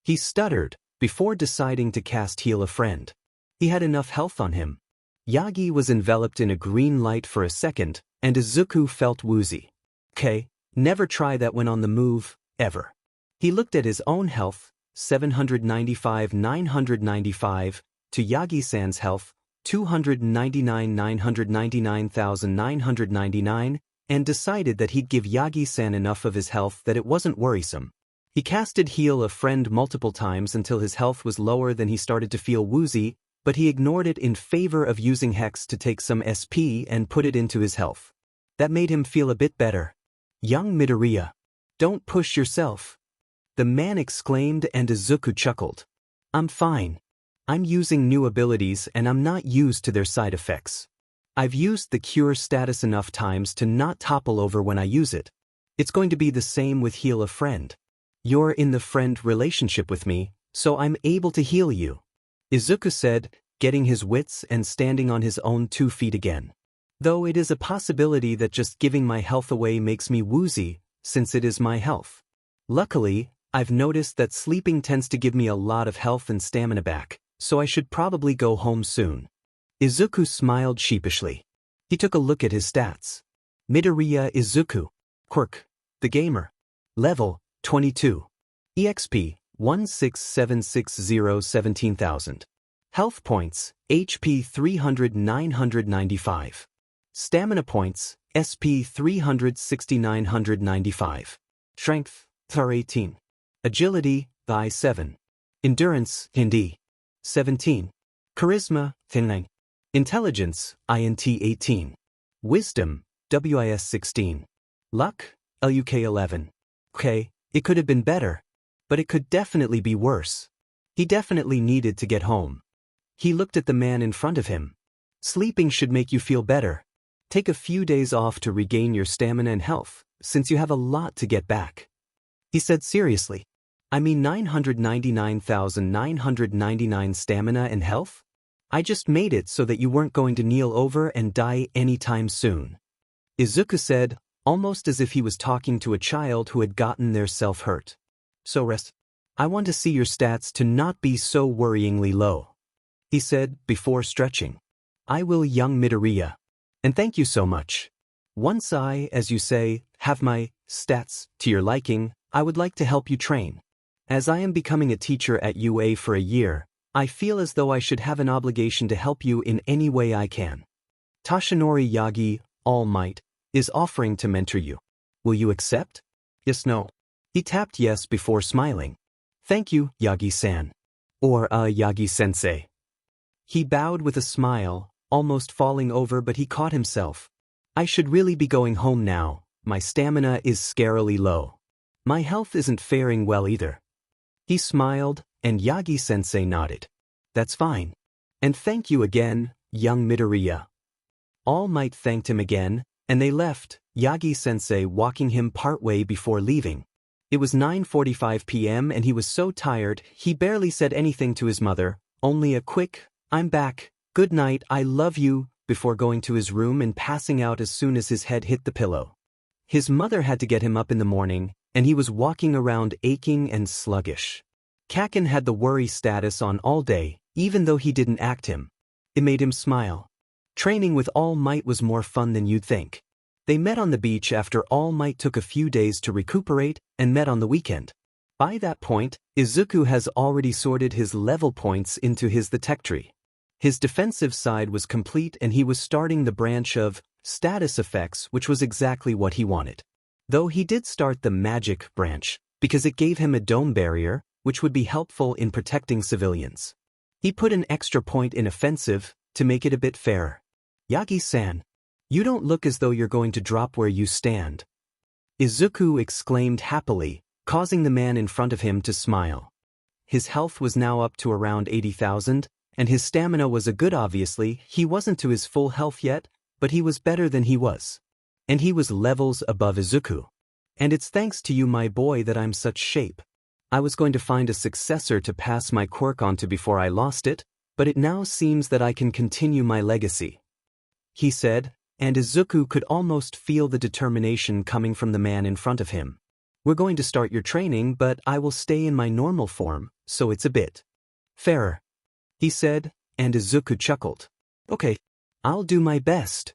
He stuttered, before deciding to cast Heal a Friend. He had enough health on him. Yagi was enveloped in a green light for a second, and Izuku felt woozy. Okay, never try that when on the move, ever. He looked at his own health, 795 995, to Yagi-san's health, 299 999,999, and decided that he'd give Yagi-san enough of his health that it wasn't worrisome. He casted Heal a Friend multiple times until his health was lower than he started to feel woozy, but he ignored it in favor of using Hex to take some SP and put it into his health. That made him feel a bit better. Young Midoriya. Don't push yourself. The man exclaimed, and Izuku chuckled. I'm fine. I'm using new abilities and I'm not used to their side effects. I've used the cure status enough times to not topple over when I use it. It's going to be the same with Heal a Friend. You're in the friend relationship with me, so I'm able to heal you. Izuku said, getting his wits and standing on his own 2 feet again. Though it is a possibility that just giving my health away makes me woozy, since it is my health. Luckily, I've noticed that sleeping tends to give me a lot of health and stamina back, so I should probably go home soon. Izuku smiled sheepishly. He took a look at his stats. Midoriya Izuku. Quirk. The Gamer. Level, 22. EXP, 16760 17,000. Health points, HP 300 995. Stamina points, SP 360 995. Strength, THR 18. Agility, I 7. Endurance, IND 17. Charisma, THIN 9. Intelligence, INT 18. Wisdom, WIS 16. Luck, LUK 11. Okay, it could have been better, but it could definitely be worse. He definitely needed to get home. He looked at the man in front of him. Sleeping should make you feel better. Take a few days off to regain your stamina and health, since you have a lot to get back. He said seriously. I mean 999,999 stamina and health? I just made it so that you weren't going to kneel over and die anytime soon. Izuku said, almost as if he was talking to a child who had gotten their self hurt. So rest. I want to see your stats to not be so worryingly low. He said, before stretching. I will, young Midoriya. And thank you so much. Once I, as you say, have my stats to your liking, I would like to help you train. As I am becoming a teacher at UA for a year, I feel as though I should have an obligation to help you in any way I can. Tashinori Yagi, All Might, is offering to mentor you. Will you accept? Yes, no. He tapped yes before smiling. Thank you, Yagi-san. Or, Yagi-sensei. He bowed with a smile, almost falling over, but he caught himself. I should really be going home now. My stamina is scarily low. My health isn't faring well either. He smiled, and Yagi-sensei nodded. That's fine. And thank you again, young Midoriya. All Might thanked him again, and they left, Yagi-sensei walking him partway before leaving. It was 9:45 p.m. and he was so tired, he barely said anything to his mother, only a quick, I'm back, good night, I love you, before going to his room and passing out as soon as his head hit the pillow. His mother had to get him up in the morning, and he was walking around aching and sluggish. Kaken had the worry status on all day, even though he didn't act him. It made him smile. Training with All Might was more fun than you'd think. They met on the beach after All Might took a few days to recuperate, and met on the weekend. By that point, Izuku has already sorted his level points into the tech tree. His defensive side was complete and he was starting the branch of status effects, which was exactly what he wanted. Though he did start the magic branch, because it gave him a dome barrier, which would be helpful in protecting civilians. He put an extra point in offensive, to make it a bit fairer. Yagi-san, you don't look as though you're going to drop where you stand. Izuku exclaimed happily, causing the man in front of him to smile. His health was now up to around 80,000, and his stamina was a good. Obviously, he wasn't to his full health yet, but he was better than he was. And he was levels above Izuku. And it's thanks to you, my boy, that I'm such shape. I was going to find a successor to pass my quirk onto before I lost it, but it now seems that I can continue my legacy. He said, and Izuku could almost feel the determination coming from the man in front of him. We're going to start your training, but I will stay in my normal form, so it's a bit fairer. He said, and Izuku chuckled. Okay, I'll do my best.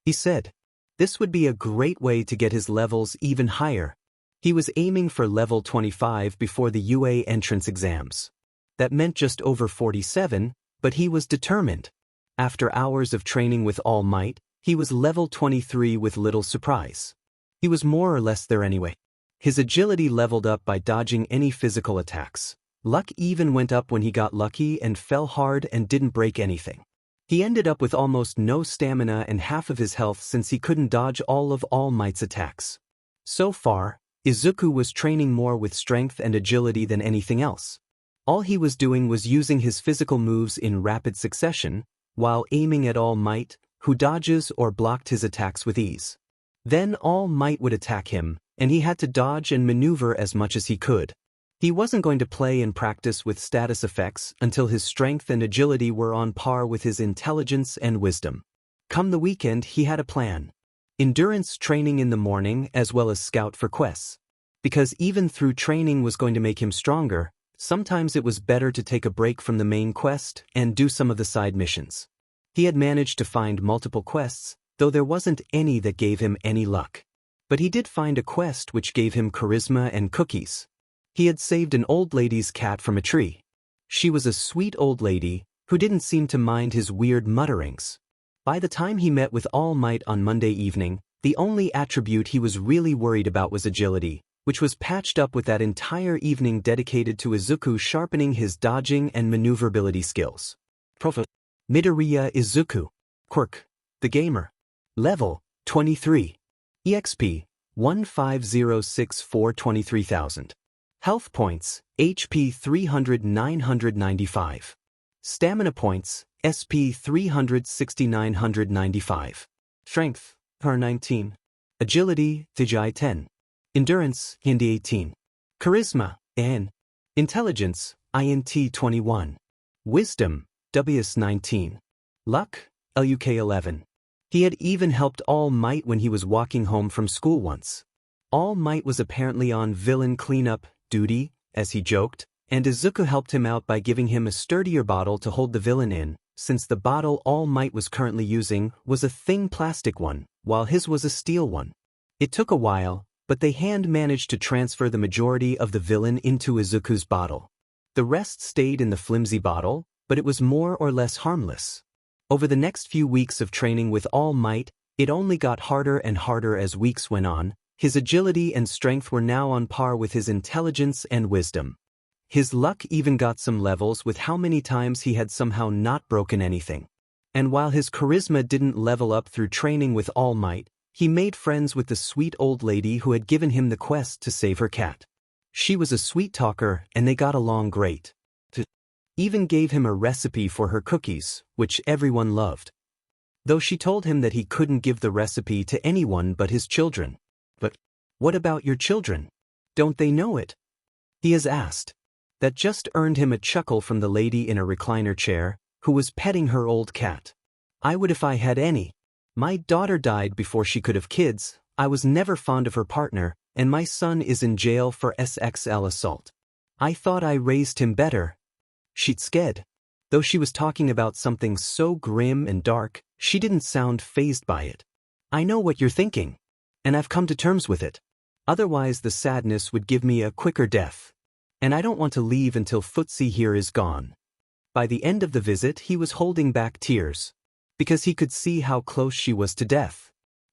He said. This would be a great way to get his levels even higher. He was aiming for level 25 before the UA entrance exams. That meant just over 47, but he was determined. After hours of training with All Might, he was level 23 with little surprise. He was more or less there anyway. His agility leveled up by dodging any physical attacks. Luck even went up when he got lucky and fell hard and didn't break anything. He ended up with almost no stamina and half of his health since he couldn't dodge all of All Might's attacks. So far, Izuku was training more with strength and agility than anything else. All he was doing was using his physical moves in rapid succession, while aiming at All Might, who dodges or blocked his attacks with ease. Then All Might would attack him, and he had to dodge and maneuver as much as he could. He wasn't going to play and practice with status effects until his strength and agility were on par with his intelligence and wisdom. Come the weekend, he had a plan. Endurance training in the morning as well as scout for quests. Because even though training was going to make him stronger, sometimes it was better to take a break from the main quest and do some of the side missions. He had managed to find multiple quests, though there wasn't any that gave him any luck. But he did find a quest which gave him charisma and cookies. He had saved an old lady's cat from a tree. She was a sweet old lady who didn't seem to mind his weird mutterings. By the time he met with All Might on Monday evening, the only attribute he was really worried about was agility, which was patched up with that entire evening dedicated to Izuku sharpening his dodging and maneuverability skills. Prof. Midoriya Izuku. Quirk. The Gamer. Level 23. EXP 15064 23,000. Health points, HP 300 995. Stamina points, SP 360 995. Strength, R19. Agility, TGI 10. Endurance, IND 18. Charisma, N. Intelligence, INT 21. Wisdom, WS 19. Luck, LUK 11. He had even helped All Might when he was walking home from school once. All Might was apparently on villain cleanup duty, as he joked, and Izuku helped him out by giving him a sturdier bottle to hold the villain in, since the bottle All Might was currently using was a thin plastic one, while his was a steel one. It took a while, but they managed to transfer the majority of the villain into Izuku's bottle. The rest stayed in the flimsy bottle, but it was more or less harmless. Over the next few weeks of training with All Might, it only got harder and harder as weeks went on. His agility and strength were now on par with his intelligence and wisdom. His luck even got some levels with how many times he had somehow not broken anything. And while his charisma didn't level up through training with All Might, he made friends with the sweet old lady who had given him the quest to save her cat. She was a sweet talker and they got along great. Even gave him a recipe for her cookies, which everyone loved. Though she told him that he couldn't give the recipe to anyone but his children. But what about your children? Don't they know it? He has asked. That just earned him a chuckle from the lady in a recliner chair, who was petting her old cat. I would if I had any. My daughter died before she could have kids, I was never fond of her partner, and my son is in jail for SXL assault. I thought I raised him better. She's scared. Though she was talking about something so grim and dark, she didn't sound fazed by it. I know what you're thinking. And I've come to terms with it. Otherwise the sadness would give me a quicker death. And I don't want to leave until Footsie here is gone. By the end of the visit he was holding back tears. Because he could see how close she was to death.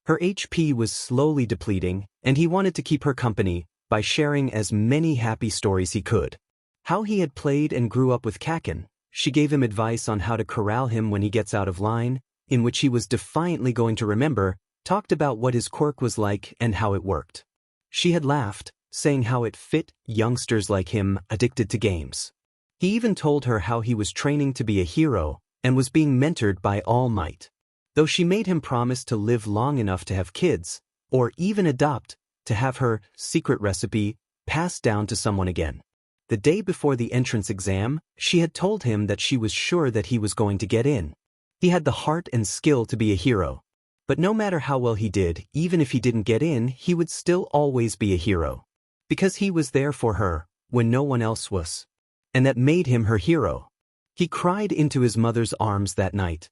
Her HP was slowly depleting, and he wanted to keep her company by sharing as many happy stories he could. How he had played and grew up with Kaken, she gave him advice on how to corral him when he gets out of line, in which he was defiantly going to remember, talked about what his quirk was like and how it worked. She had laughed, saying how it fit youngsters like him addicted to games. He even told her how he was training to be a hero and was being mentored by All Might. Though she made him promise to live long enough to have kids, or even adopt, to have her secret recipe passed down to someone again. The day before the entrance exam, she had told him that she was sure that he was going to get in. He had the heart and skill to be a hero. But no matter how well he did, even if he didn't get in, he would still always be a hero. Because he was there for her, when no one else was. And that made him her hero. He cried into his mother's arms that night.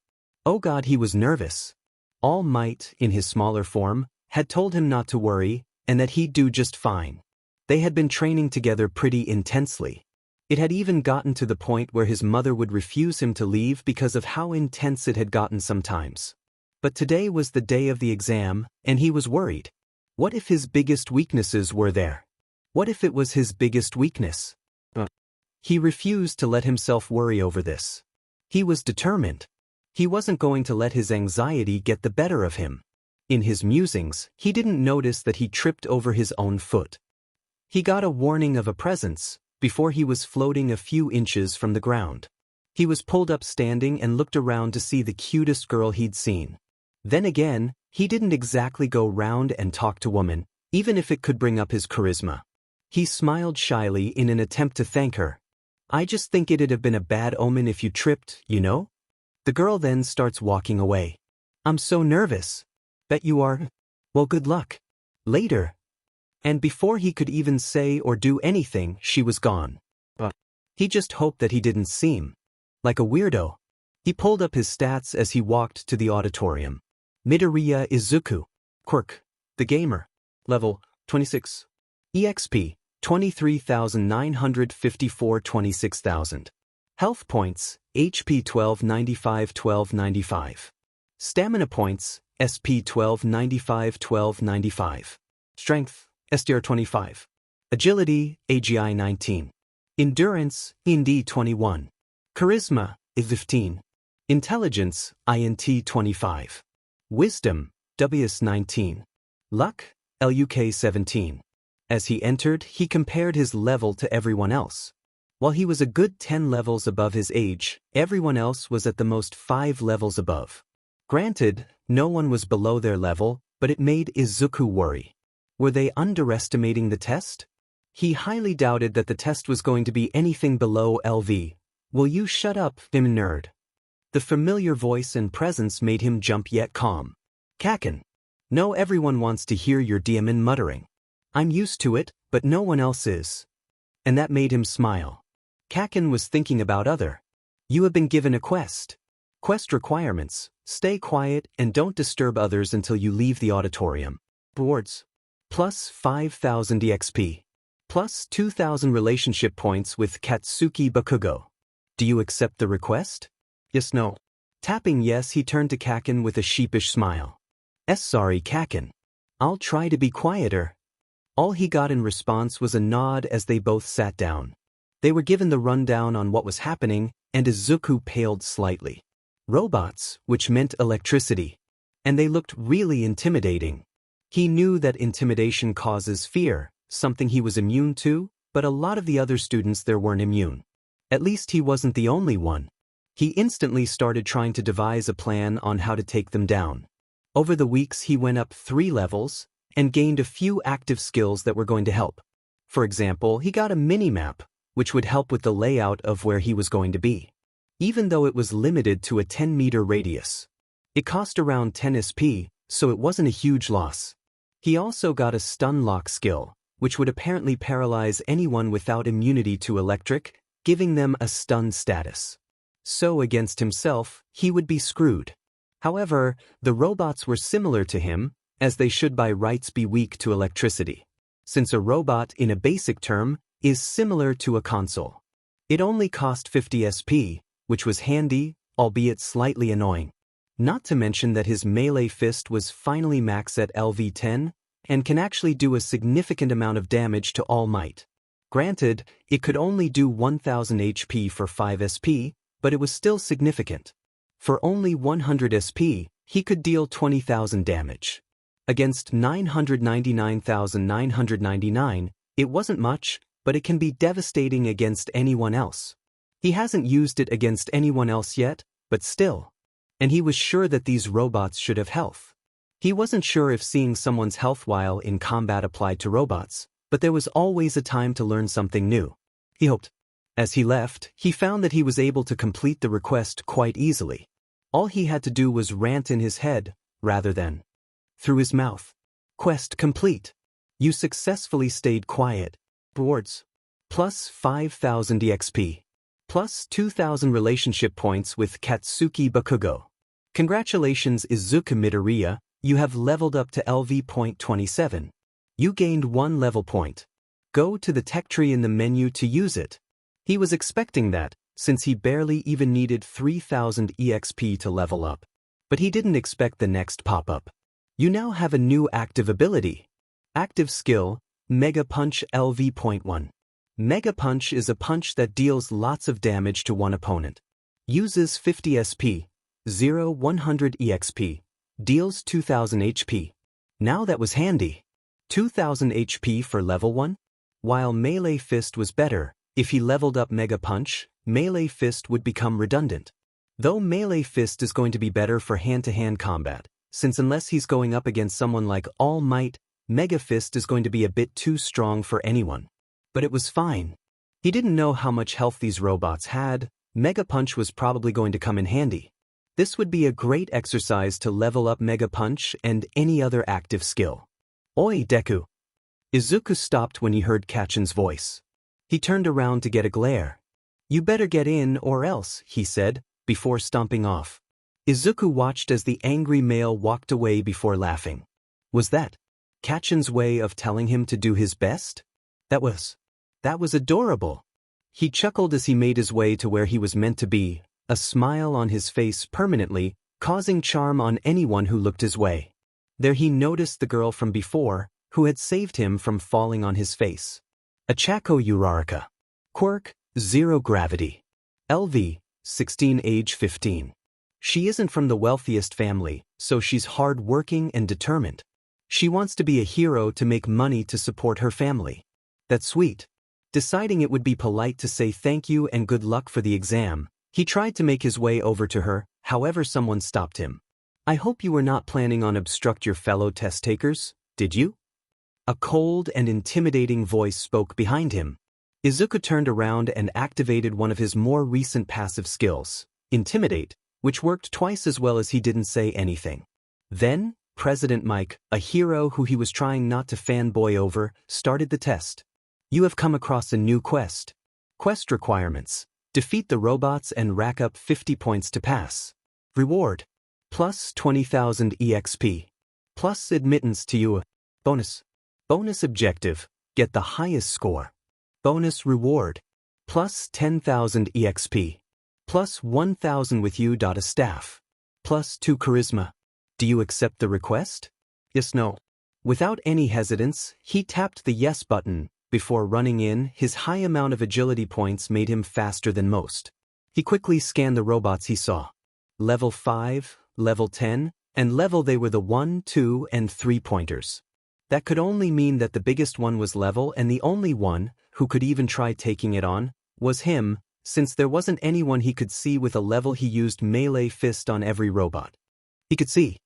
Oh God, he was nervous. All Might, in his smaller form, had told him not to worry, and that he'd do just fine. They had been training together pretty intensely. It had even gotten to the point where his mother would refuse him to leave because of how intense it had gotten sometimes. But today was the day of the exam, and he was worried. What if his biggest weaknesses were there? What if it was his biggest weakness? He refused to let himself worry over this. He was determined. He wasn't going to let his anxiety get the better of him. In his musings, he didn't notice that he tripped over his own foot. He got a warning of a presence before he was floating a few inches from the ground. He was pulled up standing and looked around to see the cutest girl he'd seen. Then again, he didn't exactly go round and talk to women, even if it could bring up his charisma. He smiled shyly in an attempt to thank her. I just think it'd have been a bad omen if you tripped, you know? The girl then starts walking away. I'm so nervous. Bet you are. Well, good luck. Later. And before he could even say or do anything, she was gone. He just hoped that he didn't seem like a weirdo. He pulled up his stats as he walked to the auditorium. Midoriya Izuku. Quirk. The Gamer. Level 26. EXP 23,954 26,000. Health points, HP 1295 1295. Stamina points, SP 1295 1295. Strength, STR 25. Agility, AGI 19. Endurance, IND 21. Charisma, I 15. Intelligence, INT 25. Wisdom, WS 19. Luck, LUK 17. As he entered, he compared his level to everyone else. While he was a good 10 levels above his age, everyone else was at the most 5 levels above. Granted, no one was below their level, but it made Izuku worry. Were they underestimating the test? He highly doubted that the test was going to be anything below LV. Will you shut up, nerd? The familiar voice and presence made him jump yet calm. Kaken. No, everyone wants to hear your demon muttering. I'm used to it, but no one else is. And that made him smile. Kaken was thinking about other. You have been given a quest. Quest requirements: stay quiet and don't disturb others until you leave the auditorium. Rewards: plus 5,000 EXP. Plus 2,000 relationship points with Katsuki Bakugo. Do you accept the request? Yes, no. Tapping yes, he turned to Kaken with a sheepish smile. Sorry, Kaken. I'll try to be quieter. All he got in response was a nod as they both sat down. They were given the rundown on what was happening, and Izuku paled slightly. Robots, which meant electricity. And they looked really intimidating. He knew that intimidation causes fear, something he was immune to, but a lot of the other students there weren't immune. At least he wasn't the only one. He instantly started trying to devise a plan on how to take them down. Over the weeks he went up 3 levels, and gained a few active skills that were going to help. For example, he got a mini-map, which would help with the layout of where he was going to be. Even though it was limited to a 10-meter radius. It cost around 10 SP, so it wasn't a huge loss. He also got a stun lock skill, which would apparently paralyze anyone without immunity to electric, giving them a stun status. So against himself, he would be screwed. However, the robots were similar to him, as they should by rights be weak to electricity. Since a robot, in a basic term, is similar to a console. It only cost 50 SP, which was handy, albeit slightly annoying. Not to mention that his melee fist was finally max at LV10, and can actually do a significant amount of damage to All Might. Granted, it could only do 1000 HP for 5 SP, but it was still significant. For only 100 SP, he could deal 20,000 damage. Against 999,999, it wasn't much, but it can be devastating against anyone else. He hasn't used it against anyone else yet, but still. And he was sure that these robots should have health. He wasn't sure if seeing someone's health while in combat applied to robots, but there was always a time to learn something new. He hoped. As he left, he found that he was able to complete the request quite easily. All he had to do was rant in his head, rather than through his mouth. Quest complete. You successfully stayed quiet. Rewards: plus 5,000 EXP. Plus 2,000 relationship points with Katsuki Bakugo. Congratulations, Izuku Midoriya, you have leveled up to LV.27. You gained 1 level point. Go to the tech tree in the menu to use it. He was expecting that, since he barely even needed 3,000 EXP to level up. But he didn't expect the next pop-up. You now have a new active ability. Active skill, Mega Punch LV.1. Mega Punch is a punch that deals lots of damage to one opponent. Uses 50 SP, 100 EXP, deals 2000 HP. Now that was handy. 2000 HP for level 1? While Melee Fist was better, if he leveled up Mega Punch, Melee Fist would become redundant. Though Melee Fist is going to be better for hand-to-hand combat, since unless he's going up against someone like All Might, Mega Fist is going to be a bit too strong for anyone. But it was fine. He didn't know how much health these robots had. Mega Punch was probably going to come in handy. This would be a great exercise to level up Mega Punch and any other active skill. Oi, Deku. Izuku stopped when he heard Kaken's voice. He turned around to get a glare. You better get in or else, he said, before stomping off. Izuku watched as the angry male walked away before laughing. Was that Kaken's way of telling him to do his best? That was adorable. He chuckled as he made his way to where he was meant to be, a smile on his face permanently, causing charm on anyone who looked his way. There he noticed the girl from before, who had saved him from falling on his face. Achako Uraraka. Quirk, 0 gravity. LV, 16 age 15. She isn't from the wealthiest family, so she's hard-working and determined. She wants to be a hero to make money to support her family. That's sweet. Deciding it would be polite to say thank you and good luck for the exam, he tried to make his way over to her, however someone stopped him. I hope you were not planning on obstruct your fellow test takers, did you? A cold and intimidating voice spoke behind him. Izuku turned around and activated one of his more recent passive skills, Intimidate, which worked twice as well as he didn't say anything. Then, President Mike, a hero who he was trying not to fanboy over, started the test. You have come across a new quest. Quest requirements. Defeat the robots and rack up 50 points to pass. Reward. Plus 20,000 EXP. Plus admittance to you. Bonus. Bonus objective. Get the highest score. Bonus reward. Plus 10,000 EXP. Plus 1,000 with you. A staff. Plus 2 charisma. Do you accept the request? Yes, no. Without any hesitance, he tapped the yes button. Before running in, his high amount of agility points made him faster than most. He quickly scanned the robots he saw. Level 5, level 10, and level they were the 1, 2, and 3 pointers. That could only mean that the biggest one was level and the only one, who could even try taking it on, was him, since there wasn't anyone he could see with a level. He used melee fist on every robot. He could see.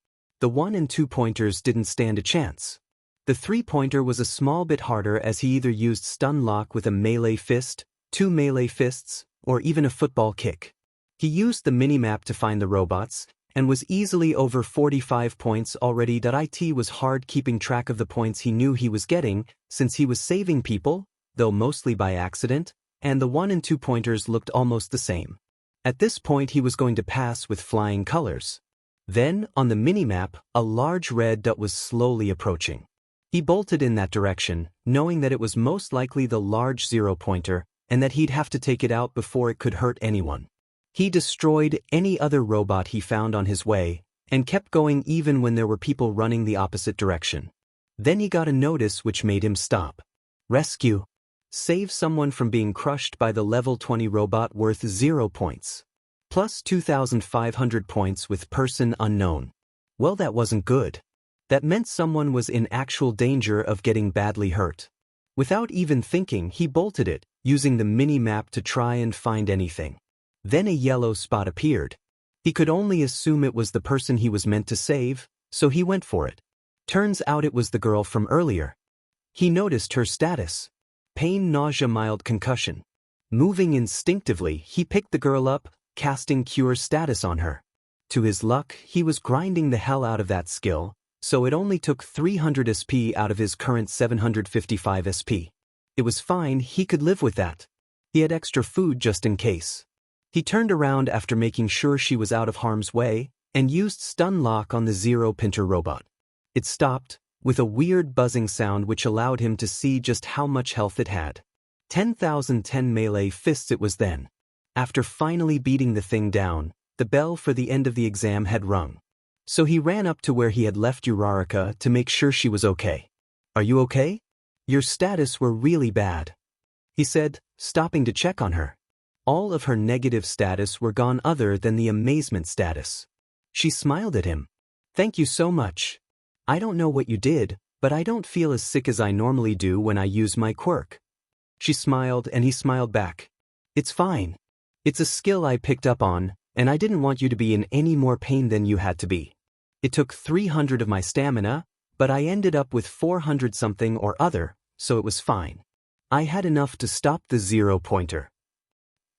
The 1 and 2 pointers didn't stand a chance. The 3-pointer was a small bit harder as he either used stun lock with a melee fist, 2 melee fists, or even a football kick. He used the minimap to find the robots, and was easily over 45 points already. It was hard keeping track of the points he knew he was getting, since he was saving people, though mostly by accident, and the 1 and 2 pointers looked almost the same. At this point he was going to pass with flying colors. Then, on the minimap, a large red dot was slowly approaching. He bolted in that direction, knowing that it was most likely the large 0-pointer, and that he'd have to take it out before it could hurt anyone. He destroyed any other robot he found on his way, and kept going even when there were people running the opposite direction. Then he got a notice which made him stop. Rescue. Save someone from being crushed by the level 20 robot worth 0 points. Plus 2,500 points with person unknown. Well, that wasn't good. That meant someone was in actual danger of getting badly hurt. Without even thinking, he bolted it, using the mini-map to try and find anything. Then a yellow spot appeared. He could only assume it was the person he was meant to save, so he went for it. Turns out it was the girl from earlier. He noticed her status. Pain, nausea, mild concussion. Moving instinctively, he picked the girl up, casting cure status on her. To his luck, he was grinding the hell out of that skill, so it only took 300 SP out of his current 755 SP. It was fine, he could live with that. He had extra food just in case. He turned around after making sure she was out of harm's way, and used stun lock on the 0-pointer robot. It stopped, with a weird buzzing sound which allowed him to see just how much health it had. 10,010 melee fists it was then. After finally beating the thing down, the bell for the end of the exam had rung. So he ran up to where he had left Uraraka to make sure she was okay. Are you okay? Your status were really bad, he said, stopping to check on her. All of her negative status were gone other than the amazement status. She smiled at him. Thank you so much. I don't know what you did, but I don't feel as sick as I normally do when I use my quirk. She smiled and he smiled back. It's fine. It's a skill I picked up on, and I didn't want you to be in any more pain than you had to be. It took 300 of my stamina, but I ended up with 400 something or other, so it was fine. I had enough to stop the 0-pointer.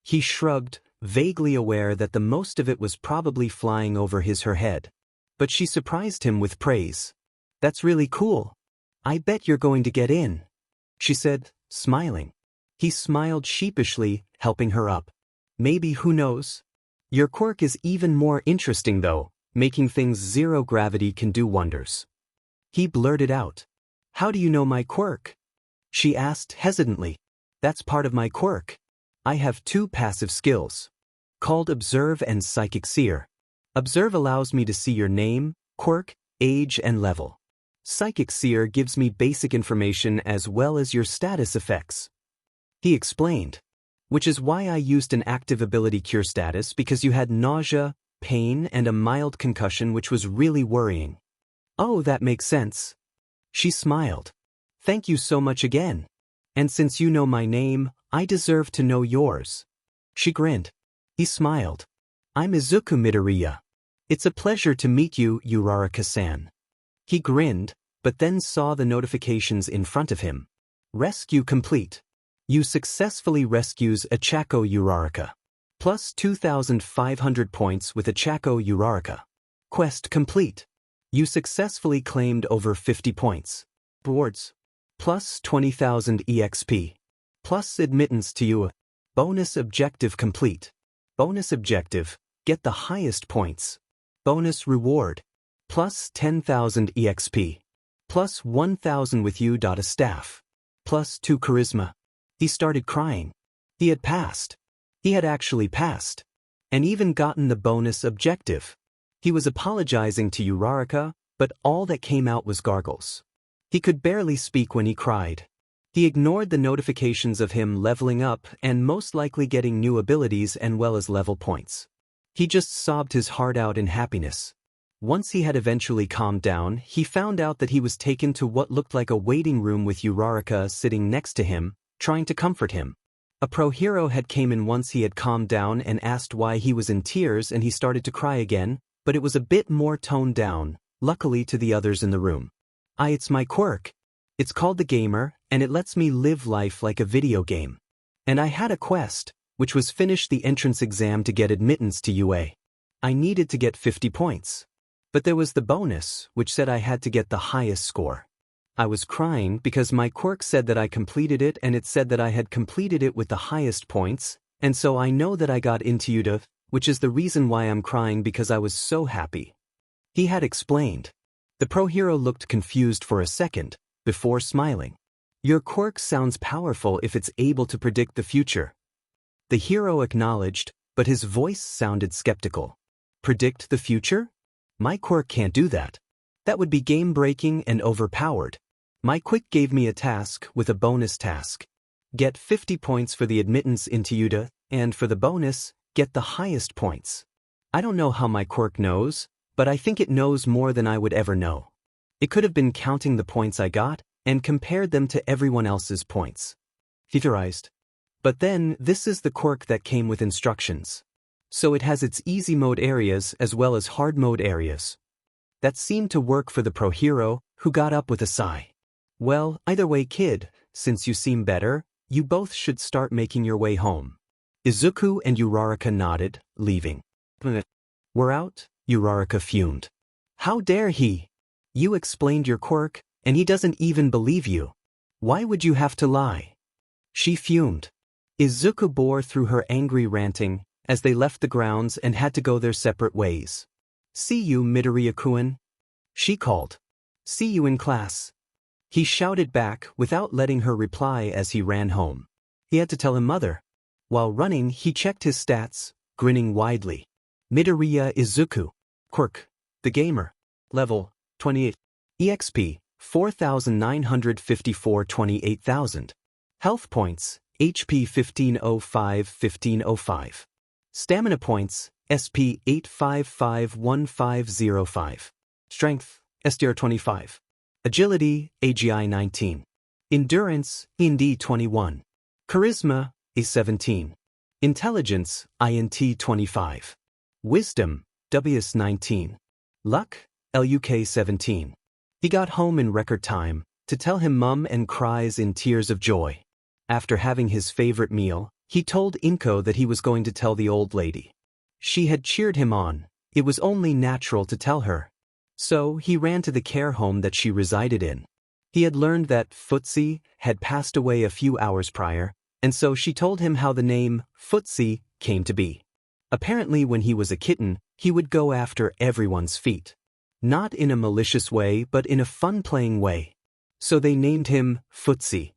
He shrugged, vaguely aware that the most of it was probably flying over her head. But she surprised him with praise. That's really cool. I bet you're going to get in, she said, smiling. He smiled sheepishly, helping her up. Maybe, who knows? Your quirk is even more interesting though, making things 0 gravity can do wonders. He blurted out. How do you know my quirk? She asked hesitantly. That's part of my quirk. I have two passive skills, called Observe and Psychic Seer. Observe allows me to see your name, quirk, age and level. Psychic Seer gives me basic information as well as your status effects. He explained. Which is why I used an active ability cure status, because you had nausea, pain and a mild concussion, which was really worrying. Oh, that makes sense. She smiled. Thank you so much again. And since you know my name, I deserve to know yours. She grinned. He smiled. I'm Izuku Midoriya. It's a pleasure to meet you, Uraraka-san. He grinned, but then saw the notifications in front of him. Rescue complete. You successfully rescues Ichako Uraraka. Plus 2,500 points with Ichako Uraraka. Quest complete. You successfully claimed over 50 points. Rewards. Plus 20,000 EXP. Plus admittance to you. Bonus objective complete. Bonus objective, get the highest points. Bonus reward. Plus 10,000 EXP. Plus 1,000 with you. A staff. Plus 2 charisma. He started crying. He had passed. He had actually passed. And even gotten the bonus objective. He was apologizing to Uraraka, but all that came out was gargles. He could barely speak when he cried. He ignored the notifications of him leveling up and most likely getting new abilities and well as level points. He just sobbed his heart out in happiness. Once he had eventually calmed down, he found out that he was taken to what looked like a waiting room with Uraraka sitting next to him, trying to comfort him. A pro hero had came in once he had calmed down and asked why he was in tears, and he started to cry again, but it was a bit more toned down, luckily to the others in the room. It's my quirk. It's called the Gamer, and it lets me live life like a video game. And I had a quest, which was finish the entrance exam to get admittance to UA. I needed to get 50 points. But there was the bonus, which said I had to get the highest score. I was crying because my quirk said that I completed it, and it said that I had completed it with the highest points, and so I know that I got into UTA, which is the reason why I'm crying, because I was so happy. He had explained. The pro hero looked confused for a second, before smiling. Your quirk sounds powerful if it's able to predict the future. The hero acknowledged, but his voice sounded skeptical. Predict the future? My quirk can't do that. That would be game-breaking and overpowered. My quirk gave me a task with a bonus task. Get 50 points for the admittance into UTA, and for the bonus, get the highest points. I don't know how my quirk knows, but I think it knows more than I would ever know. It could have been counting the points I got, and compared them to everyone else's points. He theorized. But then, this is the quirk that came with instructions. So it has its easy mode areas as well as hard mode areas. That seemed to work for the pro hero, who got up with a sigh. Well, either way, kid, since you seem better, you both should start making your way home. Izuku and Uraraka nodded, leaving. We're out? Uraraka fumed. How dare he? You explained your quirk, and he doesn't even believe you. Why would you have to lie? She fumed. Izuku bore through her angry ranting, as they left the grounds and had to go their separate ways. See you, Midoriya-kun. She called. See you in class. He shouted back without letting her reply as he ran home. He had to tell him mother. While running, he checked his stats, grinning widely. Midoriya Izuku. Quirk. The Gamer. Level 28. EXP 4,954 28,000. Health points HP 1505 Stamina points SP 8551505. Strength STR 25. Agility AGI 19. Endurance IND 21. Charisma A 17. Intelligence INT 25. Wisdom WS 19. Luck LUK 17. He got home in record time to tell him mum and cries in tears of joy. After having his favorite meal, he told Inko that he was going to tell the old lady. She had cheered him on. It was only natural to tell her. So he ran to the care home that she resided in. He had learned that Footsie had passed away a few hours prior, and so she told him how the name Footsie came to be. Apparently when he was a kitten, he would go after everyone's feet. Not in a malicious way, but in a fun-playing way. So they named him Footsie.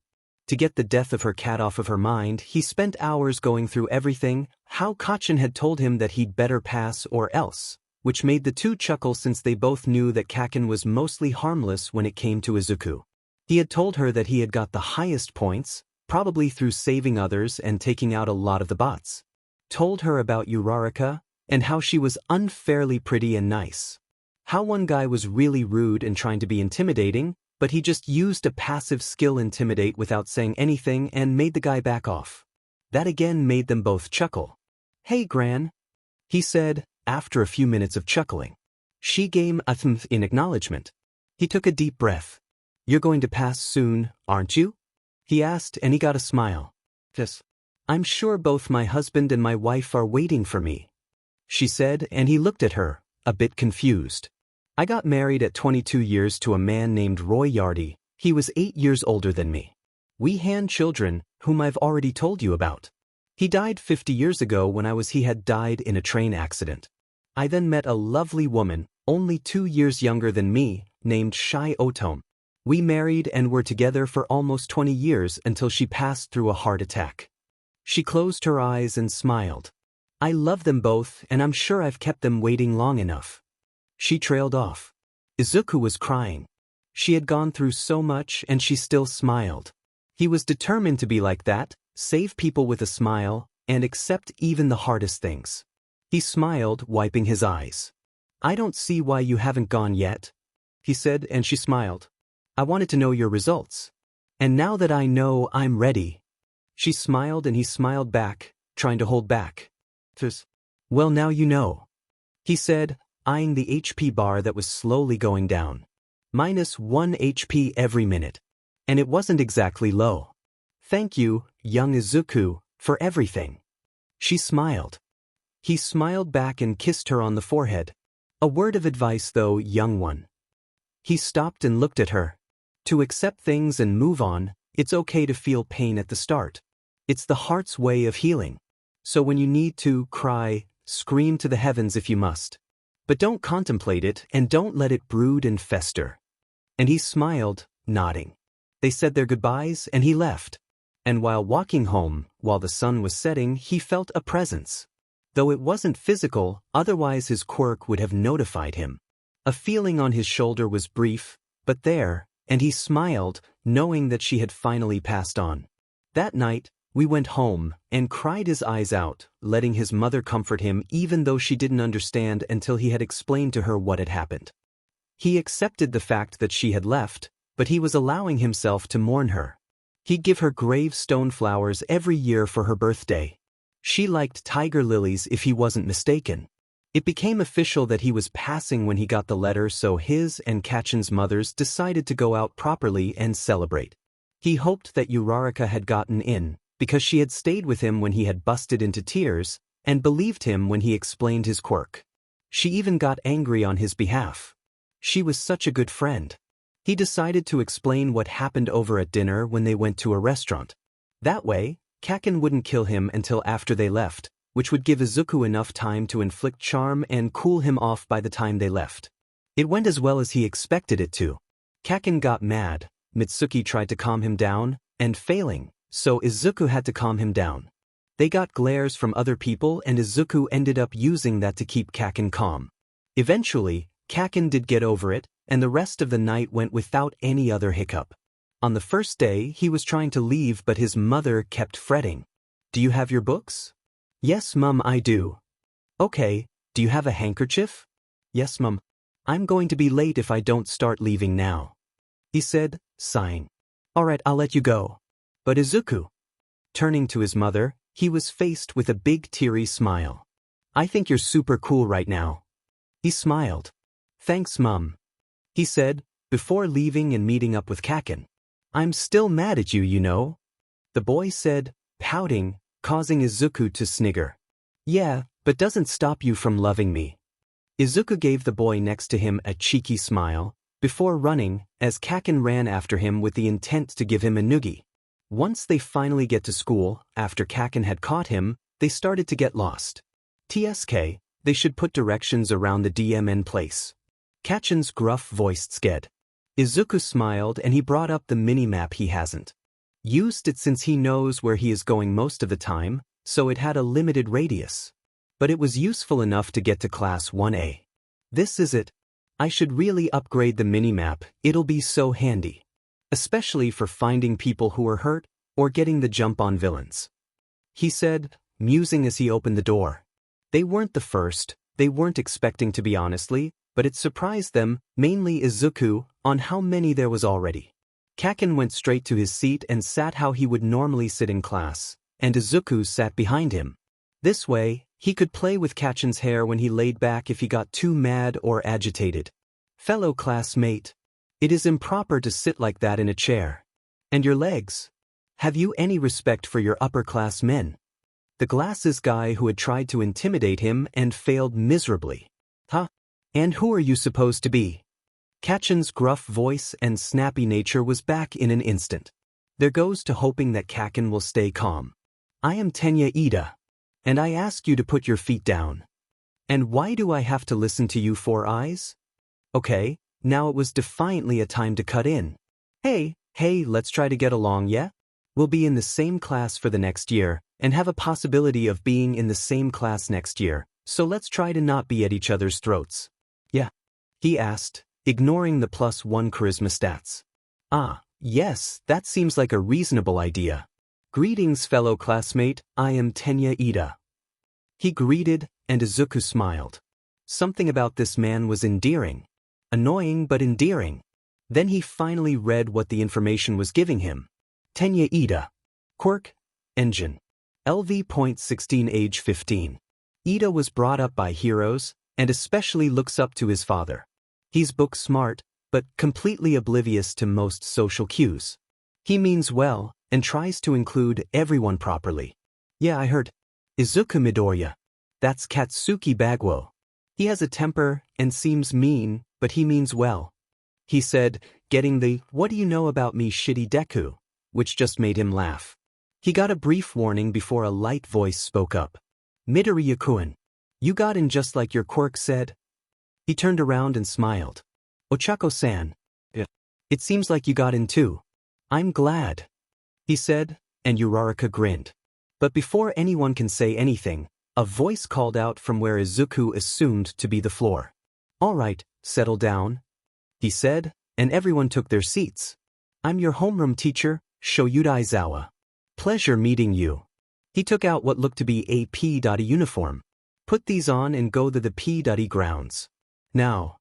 To get the death of her cat off of her mind, he spent hours going through everything, how Kacchan had told him that he'd better pass or else, which made the two chuckle since they both knew that Kacchan was mostly harmless when it came to Izuku. He had told her that he had got the highest points, probably through saving others and taking out a lot of the bots. Told her about Uraraka, and how she was unfairly pretty and nice. How one guy was really rude and trying to be intimidating, but he just used a passive skill intimidate without saying anything and made the guy back off. That again made them both chuckle. "Hey Gran," he said, after a few minutes of chuckling. She gave a thumbs in acknowledgement. He took a deep breath. "You're going to pass soon, aren't you?" he asked, and he got a smile. "Yes. I'm sure both my husband and my wife are waiting for me," she said, and he looked at her, a bit confused. "I got married at 22 years to a man named Roy Yardy. He was 8 years older than me. We had children, whom I've already told you about. He died 50 years ago when he had died in a train accident. I then met a lovely woman, only 2 years younger than me, named Shai Otome. We married and were together for almost 20 years until she passed through a heart attack." She closed her eyes and smiled. "I love them both, and I'm sure I've kept them waiting long enough." She trailed off. Izuku was crying. She had gone through so much and she still smiled. He was determined to be like that, save people with a smile, and accept even the hardest things. He smiled, wiping his eyes. "I don't see why you haven't gone yet," he said, and she smiled. "I wanted to know your results. And now that I know, I'm ready." She smiled and he smiled back, trying to hold back. "Well, now you know," he said, eyeing the HP bar that was slowly going down. -1 HP every minute. And it wasn't exactly low. "Thank you, young Izuku, for everything." She smiled. He smiled back and kissed her on the forehead. "A word of advice though, young one." He stopped and looked at her. "To accept things and move on, it's okay to feel pain at the start. It's the heart's way of healing. So when you need to cry, scream to the heavens if you must. But don't contemplate it and don't let it brood and fester." And he smiled, nodding. They said their goodbyes and he left. And while walking home, while the sun was setting, he felt a presence. Though it wasn't physical, otherwise his quirk would have notified him. A feeling on his shoulder was brief, but there, and he smiled, knowing that she had finally passed on. That night, we went home and cried his eyes out, letting his mother comfort him even though she didn't understand until he had explained to her what had happened. He accepted the fact that she had left, but he was allowing himself to mourn her. He'd give her gravestone flowers every year for her birthday. She liked tiger lilies if he wasn't mistaken. It became official that he was passing when he got the letter, so his and Kacchan's mothers decided to go out properly and celebrate. He hoped that Uraraka had gotten in, because she had stayed with him when he had busted into tears, and believed him when he explained his quirk. She even got angry on his behalf. She was such a good friend. He decided to explain what happened over at dinner when they went to a restaurant. That way, Kacchan wouldn't kill him until after they left, which would give Izuku enough time to inflict charm and cool him off by the time they left. It went as well as he expected it to. Kacchan got mad, Mitsuki tried to calm him down, and failing, so Izuku had to calm him down. They got glares from other people and Izuku ended up using that to keep Kacchan calm. Eventually, Kacchan did get over it, and the rest of the night went without any other hiccup. On the first day, he was trying to leave but his mother kept fretting. "Do you have your books?" "Yes, Mum, I do." "Okay, do you have a handkerchief?" "Yes, Mum. I'm going to be late if I don't start leaving now," he said, sighing. "All right, I'll let you go." "But Izuku." Turning to his mother, he was faced with a big teary smile. "I think you're super cool right now." He smiled. "Thanks, Mum," he said, before leaving and meeting up with Kacchan. "I'm still mad at you, you know," the boy said, pouting, causing Izuku to snigger. "Yeah, but doesn't stop you from loving me." Izuku gave the boy next to him a cheeky smile, before running, as Kacchan ran after him with the intent to give him a noogie. Once they finally get to school, after Kacchan had caught him, they started to get lost. "TSK, they should put directions around the DMN place." Kacchan's gruff voice said. Izuku smiled and he brought up the mini-map he hasn't. Used it since he knows where he is going most of the time, so it had a limited radius. But it was useful enough to get to Class 1A. This is it. I should really upgrade the minimap, it'll be so handy. Especially for finding people who are hurt, or getting the jump on villains. He said, musing as he opened the door. They weren't the first, they weren't expecting to be honestly, but it surprised them, mainly Izuku, on how many there was already. Kaken went straight to his seat and sat how he would normally sit in class, and Izuku sat behind him. This way, he could play with Kaken's hair when he laid back if he got too mad or agitated. Fellow classmate, it is improper to sit like that in a chair. And your legs? Have you any respect for your upper-class men? The glasses guy who had tried to intimidate him and failed miserably. Huh? And who are you supposed to be? Kaken's gruff voice and snappy nature was back in an instant. There goes to hoping that Kaken will stay calm. I am Tenya Ida. And I ask you to put your feet down. And why do I have to listen to you, Four Eyes? Okay, now it was defiantly a time to cut in. Hey, let's try to get along, yeah? We'll be in the same class for the next year, and have a possibility of being in the same class next year, so let's try to not be at each other's throats. Yeah? He asked, ignoring the +1 charisma stats. Ah, yes, that seems like a reasonable idea. Greetings, fellow classmate, I am Tenya Ida. He greeted, and Izuku smiled. Something about this man was endearing. Annoying but endearing. Then he finally read what the information was giving him. Tenya Ida. Quirk. Engine. LV.16 age 15. Ida was brought up by heroes, and especially looks up to his father. He's book smart, but completely oblivious to most social cues. He means well, and tries to include everyone properly. Yeah, I heard. Izuku Midoriya. That's Katsuki Bagwo. He has a temper, and seems mean, but he means well. He said, getting the, what do you know about me shitty Deku, which just made him laugh. He got a brief warning before a light voice spoke up. Midoriya-kun. You got in just like your Quirk said. He turned around and smiled. Ochako-san. Yeah. It seems like you got in too. I'm glad. He said, and Uraraka grinned. But before anyone can say anything, a voice called out from where Izuku assumed to be the floor. All right, settle down. He said, and everyone took their seats. I'm your homeroom teacher, Shoyuda Aizawa. Pleasure meeting you. He took out what looked to be a P.E uniform. Put these on and go to the P.E grounds. Now,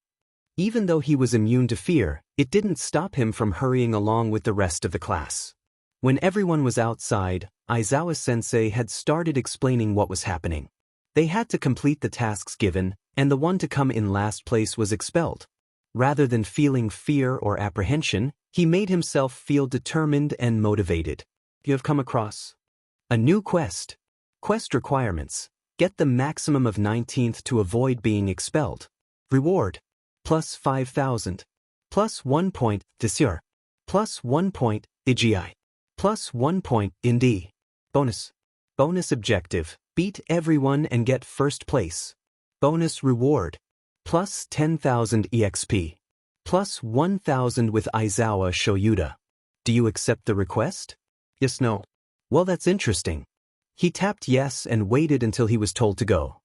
even though he was immune to fear, it didn't stop him from hurrying along with the rest of the class. When everyone was outside, Aizawa-sensei had started explaining what was happening. They had to complete the tasks given, and the one to come in last place was expelled. Rather than feeling fear or apprehension, he made himself feel determined and motivated. You have come across a new quest. Quest requirements. Get the maximum of 19th to avoid being expelled. Reward. Plus 5,000. Plus 1 point, Desir. Plus 1 point, IGI. Plus 1 point, Indi. Bonus. Bonus objective. Beat everyone and get first place. Bonus reward. Plus 10,000 EXP. Plus 1,000 with Aizawa Shoyuda. Do you accept the request? Yes, no. Well, that's interesting. He tapped yes and waited until he was told to go.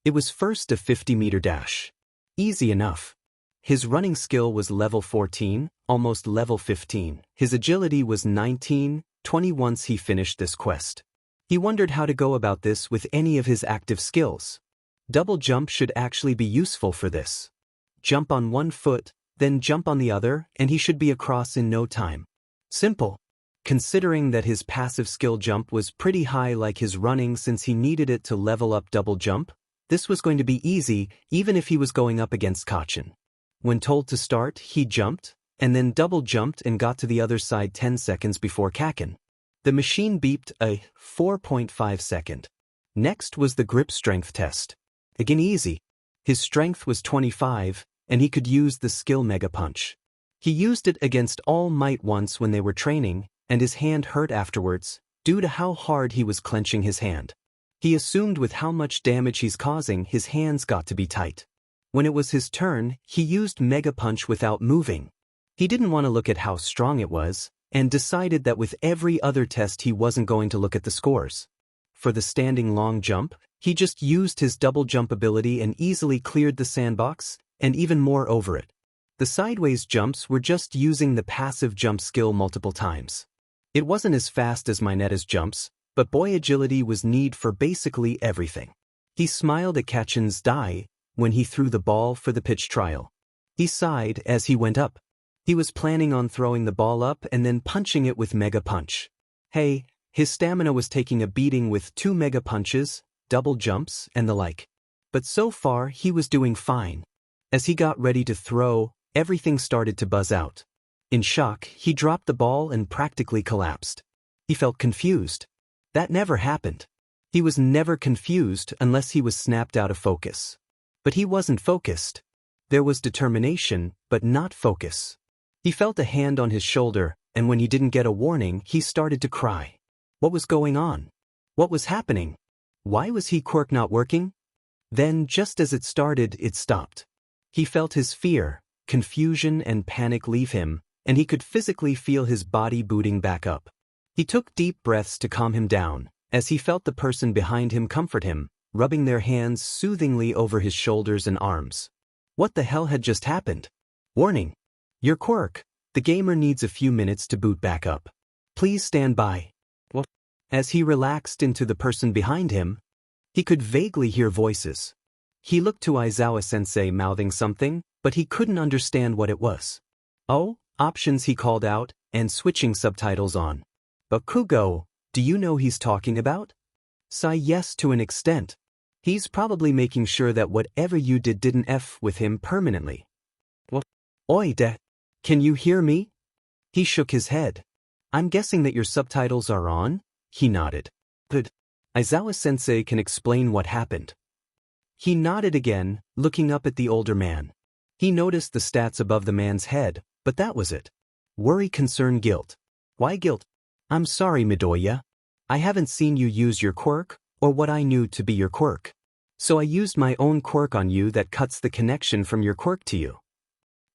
It was first a 50-meter dash. Easy enough. His running skill was level 14, almost level 15. His agility was 19, 20 once he finished this quest. He wondered how to go about this with any of his active skills. Double jump should actually be useful for this. Jump on one foot, then jump on the other, and he should be across in no time. Simple. Considering that his passive skill jump was pretty high like his running since he needed it to level up double jump, this was going to be easy even if he was going up against Kaken. When told to start, he jumped, and then double jumped and got to the other side 10 seconds before Kaken. The machine beeped a 4.5 second. Next was the grip strength test. Again easy. His strength was 25, and he could use the skill Mega Punch. He used it against All Might once when they were training, and his hand hurt afterwards, due to how hard he was clenching his hand. He assumed with how much damage he's causing, his hands got to be tight. When it was his turn, he used Mega Punch without moving. He didn't want to look at how strong it was, and decided that with every other test he wasn't going to look at the scores. For the standing long jump, he just used his double jump ability and easily cleared the sandbox, and even more over it. The sideways jumps were just using the passive jump skill multiple times. It wasn't as fast as Mineta's jumps, but boy agility was needed for basically everything. He smiled at Kachin's die when he threw the ball for the pitch trial. He sighed as he went up. He was planning on throwing the ball up and then punching it with Mega Punch. Hey, his stamina was taking a beating with 2 Mega Punches, double jumps, and the like. But so far he was doing fine. As he got ready to throw, everything started to buzz out. In shock, he dropped the ball and practically collapsed. He felt confused. That never happened. He was never confused unless he was snapped out of focus. But he wasn't focused. There was determination, but not focus. He felt a hand on his shoulder, and when he didn't get a warning, he started to cry. What was going on? What was happening? Why was Quirk not working? Then, just as it started, it stopped. He felt his fear, confusion, and panic leave him, and he could physically feel his body booting back up. He took deep breaths to calm him down, as he felt the person behind him comfort him, rubbing their hands soothingly over his shoulders and arms. What the hell had just happened? Warning! Your Quirk, the gamer needs a few minutes to boot back up. Please stand by. What? As he relaxed into the person behind him, he could vaguely hear voices. He looked to Aizawa-sensei mouthing something, but he couldn't understand what it was. Oh, options, he called out, and switching subtitles on. Bakugo, do you know he's talking about? Sigh yes to an extent. He's probably making sure that whatever you did didn't F with him permanently. What? Oi can you hear me? He shook his head. I'm guessing that your subtitles are on? He nodded. Good. Aizawa-sensei can explain what happened. He nodded again, looking up at the older man. He noticed the stats above the man's head, but that was it. Worry, concern, guilt. Why guilt? I'm sorry, Midoriya. I haven't seen you use your quirk, or what I knew to be your quirk. So I used my own quirk on you that cuts the connection from your quirk to you.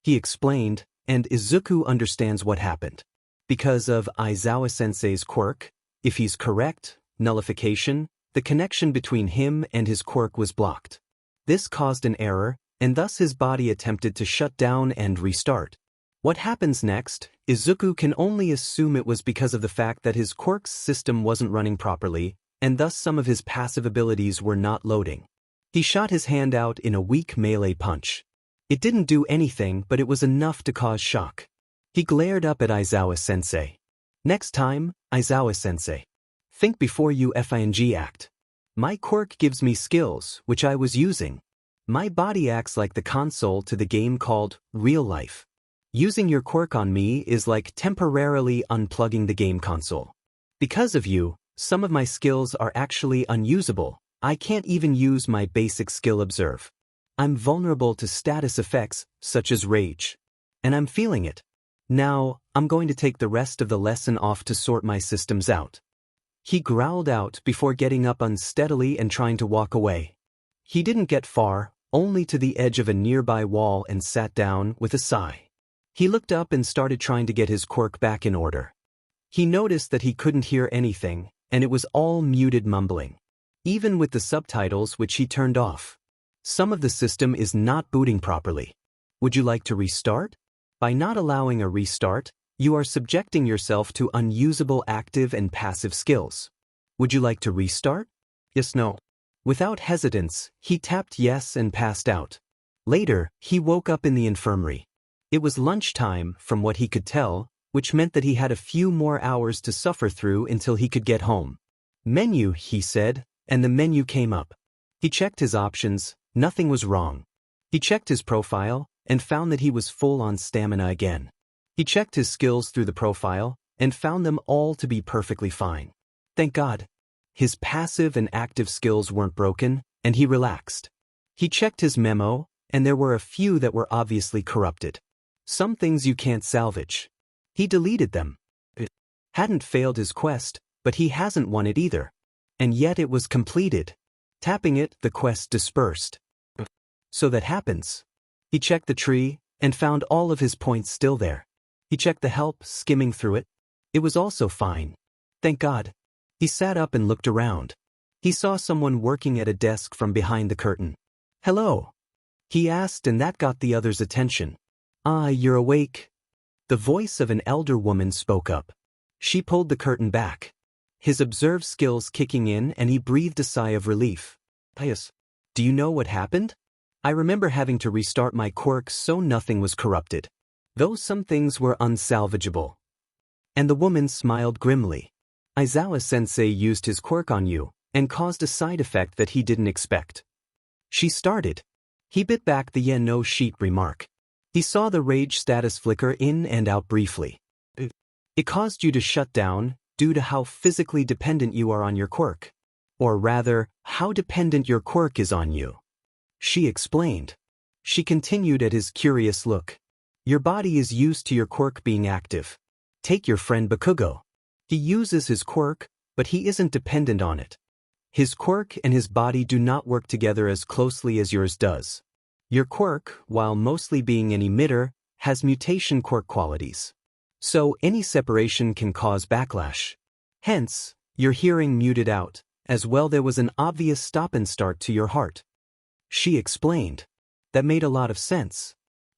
He explained, and Izuku understands what happened. Because of Aizawa-sensei's quirk, if he's correct, nullification, the connection between him and his quirk was blocked. This caused an error, and thus his body attempted to shut down and restart. What happens next, Izuku can only assume it was because of the fact that his quirk's system wasn't running properly, and thus some of his passive abilities were not loading. He shot his hand out in a weak melee punch. It didn't do anything, but it was enough to cause shock. He glared up at Aizawa-sensei. Next time, Aizawa-sensei, think before you FING act. My quirk gives me skills, which I was using. My body acts like the console to the game called real life. Using your quirk on me is like temporarily unplugging the game console. Because of you, some of my skills are actually unusable. I can't even use my basic skill observe. I'm vulnerable to status effects, such as rage. And I'm feeling it. Now, I'm going to take the rest of the lesson off to sort my systems out. He growled out before getting up unsteadily and trying to walk away. He didn't get far, only to the edge of a nearby wall, and sat down with a sigh. He looked up and started trying to get his quirk back in order. He noticed that he couldn't hear anything, and it was all muted mumbling. Even with the subtitles, which he turned off. Some of the system is not booting properly. Would you like to restart? By not allowing a restart, you are subjecting yourself to unusable active and passive skills. Would you like to restart? Yes, no. Without hesitance, he tapped yes and passed out. Later, he woke up in the infirmary. It was lunchtime, from what he could tell, which meant that he had a few more hours to suffer through until he could get home. Menu, he said, and the menu came up. He checked his options, nothing was wrong. He checked his profile, and found that he was full on stamina again. He checked his skills through the profile, and found them all to be perfectly fine. Thank God. His passive and active skills weren't broken, and he relaxed. He checked his memo, and there were a few that were obviously corrupted. Some things you can't salvage. He deleted them. It hadn't failed his quest, but he hasn't won it either. And yet it was completed. Tapping it, the quest dispersed. So that happens. He checked the tree, and found all of his points still there. He checked the help, skimming through it. It was also fine. Thank God. He sat up and looked around. He saw someone working at a desk from behind the curtain. Hello? He asked, and that got the other's attention. Ah, you're awake? The voice of an elder woman spoke up. She pulled the curtain back. His observed skills kicking in, and he breathed a sigh of relief. Pious. Do you know what happened? I remember having to restart my quirk so nothing was corrupted. Though some things were unsalvageable. And the woman smiled grimly. Izawa-sensei used his quirk on you, and caused a side effect that he didn't expect. She started. He bit back the no sheet remark. He saw the rage status flicker in and out briefly. It caused you to shut down, due to how physically dependent you are on your quirk. Or rather, how dependent your quirk is on you. She explained. She continued at his curious look. Your body is used to your quirk being active. Take your friend Bakugo. He uses his quirk, but he isn't dependent on it. His quirk and his body do not work together as closely as yours does. Your quirk, while mostly being an emitter, has mutation quirk qualities. So any separation can cause backlash. Hence, your hearing muted out, as well there was an obvious stop and start to your heart. She explained. That made a lot of sense.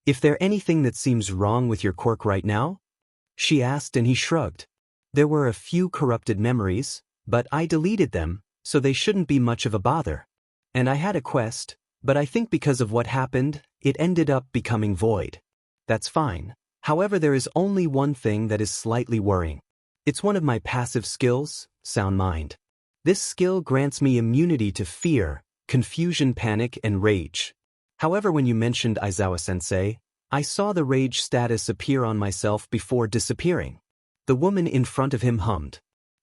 Is there anything that seems wrong with your quirk right now? She asked, and he shrugged. There were a few corrupted memories, but I deleted them, so they shouldn't be much of a bother. And I had a quest, but I think because of what happened, it ended up becoming void. That's fine. However, there is only one thing that is slightly worrying. It's one of my passive skills, Sound Mind. This skill grants me immunity to fear, confusion, panic, and rage. However, when you mentioned Izawa-sensei, I saw the rage status appear on myself before disappearing. The woman in front of him hummed.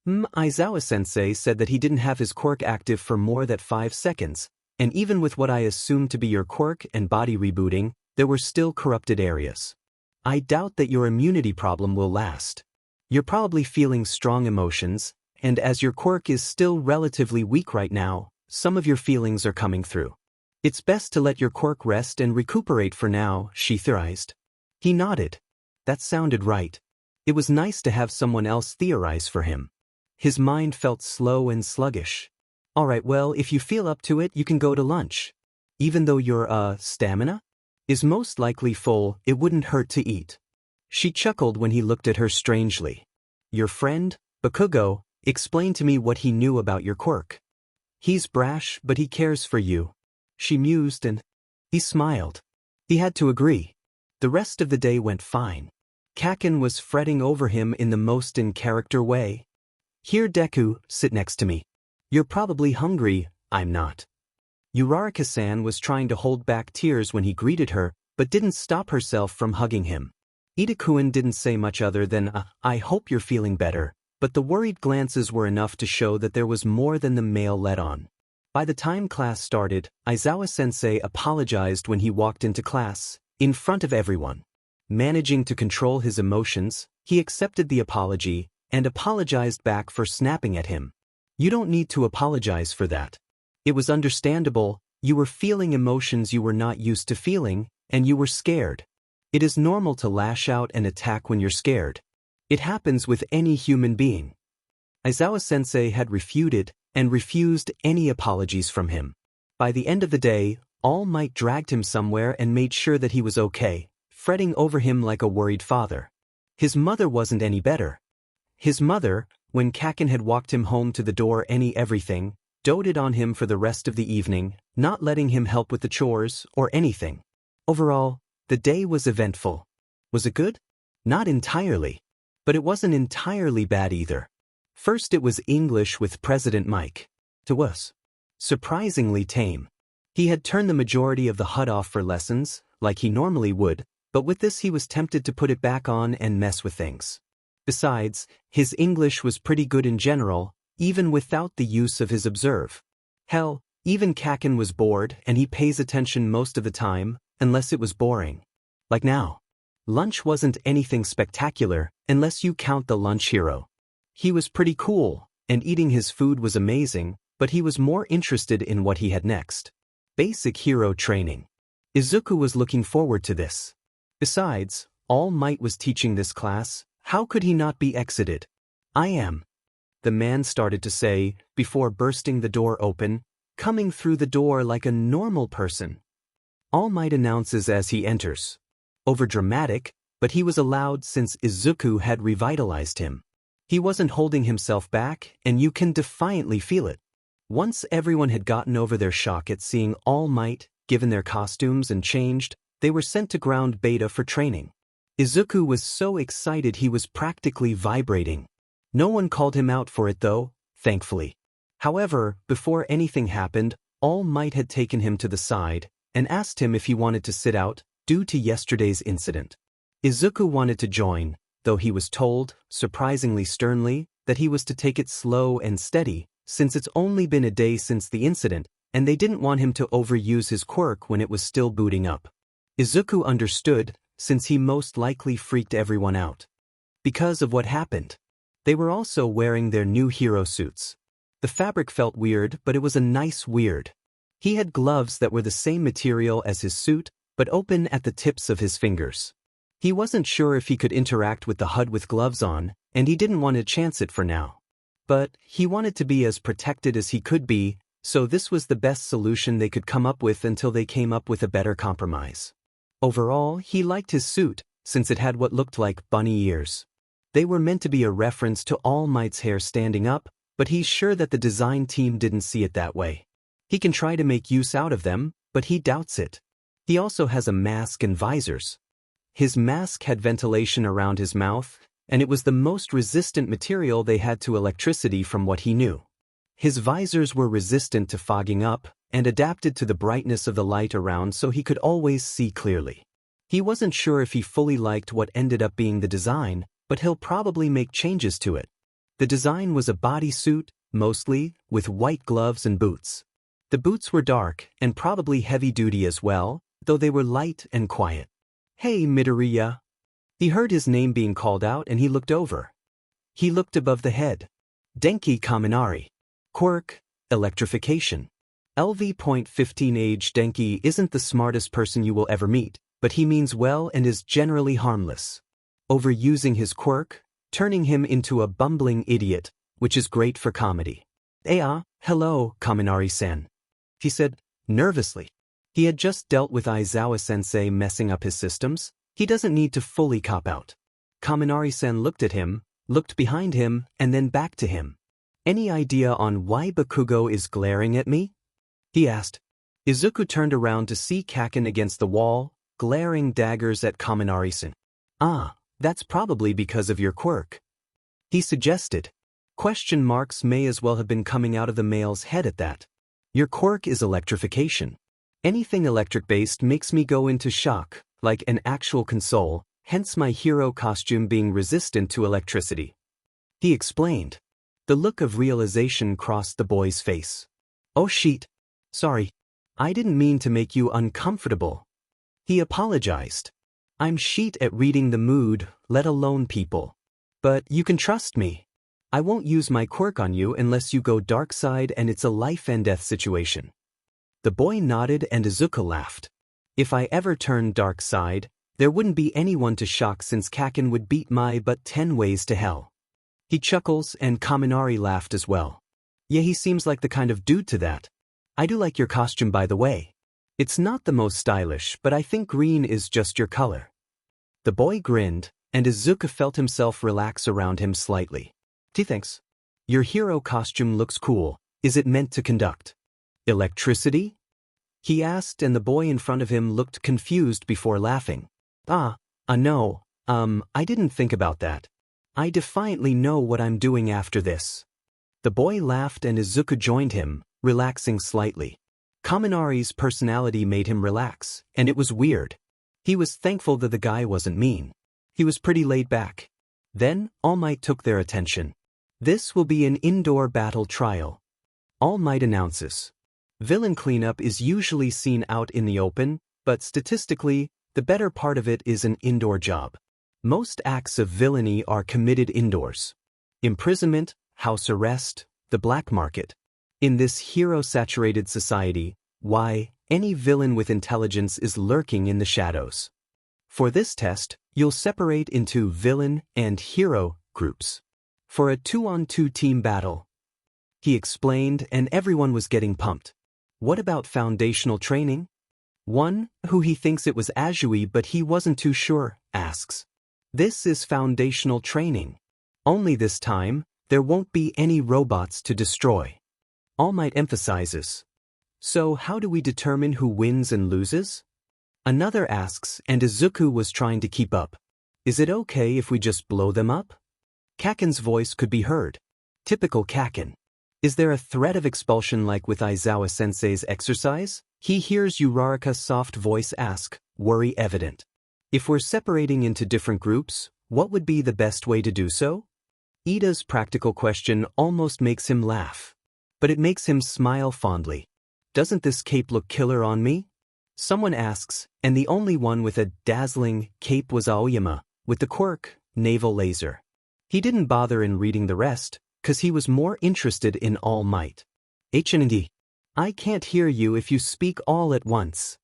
Izawa-sensei said that he didn't have his quirk active for more than 5 seconds, and even with what I assumed to be your quirk and body rebooting, there were still corrupted areas. I doubt that your immunity problem will last. You're probably feeling strong emotions, and as your quirk is still relatively weak right now, some of your feelings are coming through. It's best to let your quirk rest and recuperate for now, she theorized. He nodded. That sounded right. It was nice to have someone else theorize for him. His mind felt slow and sluggish. Alright, well, if you feel up to it, you can go to lunch. Even though your, stamina is most likely full, it wouldn't hurt to eat. She chuckled when he looked at her strangely. Your friend, Bakugo, explained to me what he knew about your quirk. He's brash, but he cares for you. She mused, and he smiled. He had to agree. The rest of the day went fine. Kaken was fretting over him in the most in-character way. Here, Deku, sit next to me. You're probably hungry, I'm not. Uraraka-san was trying to hold back tears when he greeted her, but didn't stop herself from hugging him. Ida-kun didn't say much other than, I hope you're feeling better, but the worried glances were enough to show that there was more than the male let on. By the time class started, Izawa-sensei apologized when he walked into class, in front of everyone. Managing to control his emotions, he accepted the apology, and apologized back for snapping at him. You don't need to apologize for that. It was understandable, you were feeling emotions you were not used to feeling, and you were scared. It is normal to lash out and attack when you're scared. It happens with any human being. Izawa-sensei had refuted, and refused any apologies from him. By the end of the day, All Might dragged him somewhere and made sure that he was okay, fretting over him like a worried father. His mother wasn't any better. His mother, when Kaken had walked him home to the door everything, doted on him for the rest of the evening, not letting him help with the chores or anything. Overall, the day was eventful. Was it good? Not entirely. But it wasn't entirely bad either. First it was English with President Mike. It was surprisingly tame. He had turned the majority of the HUD off for lessons, like he normally would, but with this he was tempted to put it back on and mess with things. Besides, his English was pretty good in general, even without the use of his observe. Hell, even Kaken was bored and he pays attention most of the time, unless it was boring. Like now. Lunch wasn't anything spectacular, unless you count the lunch hero. He was pretty cool, and eating his food was amazing, but he was more interested in what he had next. Basic hero training. Izuku was looking forward to this. Besides, All Might was teaching this class, How could he not be exited? I am, the man started to say, before bursting the door open, coming through the door like a normal person. All Might announces as he enters. Overdramatic, but he was allowed since Izuku had revitalized him. He wasn't holding himself back, and you can defiantly feel it. Once everyone had gotten over their shock at seeing All Might, given their costumes and changed, they were sent to ground beta for training. Izuku was so excited he was practically vibrating. No one called him out for it though, thankfully. However, before anything happened, All Might had taken him to the side and asked him if he wanted to sit out, due to yesterday's incident. Izuku wanted to join, though he was told, surprisingly sternly, that he was to take it slow and steady, since it's only been a day since the incident, and they didn't want him to overuse his quirk when it was still booting up. Izuku understood, since he most likely freaked everyone out. Because of what happened. They were also wearing their new hero suits. The fabric felt weird, but it was a nice weird. He had gloves that were the same material as his suit, but open at the tips of his fingers. He wasn't sure if he could interact with the HUD with gloves on, and he didn't want to chance it for now. But he wanted to be as protected as he could be, so this was the best solution they could come up with until they came up with a better compromise. Overall, he liked his suit, since it had what looked like bunny ears. They were meant to be a reference to All Might's hair standing up, but he's sure that the design team didn't see it that way. He can try to make use out of them, but he doubts it. He also has a mask and visors. His mask had ventilation around his mouth, and it was the most resistant material they had to electricity from what he knew. His visors were resistant to fogging up, and adapted to the brightness of the light around so he could always see clearly. He wasn't sure if he fully liked what ended up being the design, but he'll probably make changes to it. The design was a bodysuit, mostly, with white gloves and boots. The boots were dark, and probably heavy-duty as well, though they were light and quiet. "Hey, Midoriya." He heard his name being called out and he looked over. He looked above the head. Denki Kaminari. Quirk, electrification. LV.15 Age Denki isn't the smartest person you will ever meet, but he means well and is generally harmless. Overusing his quirk, turning him into a bumbling idiot, which is great for comedy. Hello, Kaminari-san," he said, nervously. He had just dealt with Aizawa-sensei messing up his systems. He doesn't need to fully cop out. Kaminari-san looked at him, looked behind him, and then back to him. "Any idea on why Bakugo is glaring at me?" he asked. Izuku turned around to see Kaken against the wall, glaring daggers at Kaminari-san. That's probably because of your quirk," he suggested. Question marks may as well have been coming out of the male's head at that. "Your quirk is electrification. Anything electric-based makes me go into shock, like an actual console, hence my hero costume being resistant to electricity," he explained. The look of realization crossed the boy's face. "Oh shit. Sorry. I didn't mean to make you uncomfortable," he apologized. "I'm shit at reading the mood, let alone people. But you can trust me. I won't use my quirk on you unless you go dark side and it's a life and death situation." The boy nodded and Izuku laughed. "If I ever turned dark side, there wouldn't be anyone to shock since Kaken would beat my butt 10 ways to hell." He chuckles and Kaminari laughed as well. "Yeah, he seems like the kind of dude to that. I do like your costume by the way. It's not the most stylish, but I think green is just your color." The boy grinned, and Izuku felt himself relax around him slightly. "Thanks. Your hero costume looks cool. Is it meant to conduct electricity?" he asked, and the boy in front of him looked confused before laughing. No, I didn't think about that. I defiantly know what I'm doing after this." The boy laughed and Izuku joined him, relaxing slightly. Kaminari's personality made him relax, and it was weird. He was thankful that the guy wasn't mean. He was pretty laid back. Then, All Might took their attention. "This will be an indoor battle trial," All Might announces. Villain cleanup is usually seen out in the open, but statistically, the better part of it is an indoor job. Most acts of villainy are committed indoors. Imprisonment, house arrest, the black market. In this hero-saturated society, any villain with intelligence is lurking in the shadows. For this test, you'll separate into villain and hero groups for a 2-on-2 team battle. He explained, and everyone was getting pumped. What about foundational training? One, who he thinks it was Azui but he wasn't too sure, asks. This is foundational training. Only this time, there won't be any robots to destroy. All Might emphasizes. So how do we determine who wins and loses? Another asks, and Izuku was trying to keep up. Is it okay if we just blow them up? Kaken's voice could be heard. Typical Kaken. Is there a threat of expulsion like with Aizawa-sensei's exercise? He hears Uraraka's soft voice ask, worry evident. If we're separating into different groups, what would be the best way to do so? Ida's practical question almost makes him laugh. But it makes him smile fondly. Doesn't this cape look killer on me? Someone asks, and the only one with a dazzling cape was Aoyama, with the quirk, naval laser. He didn't bother in reading the rest, 'cause he was more interested in All Might. HND. I can't hear you if you speak all at once.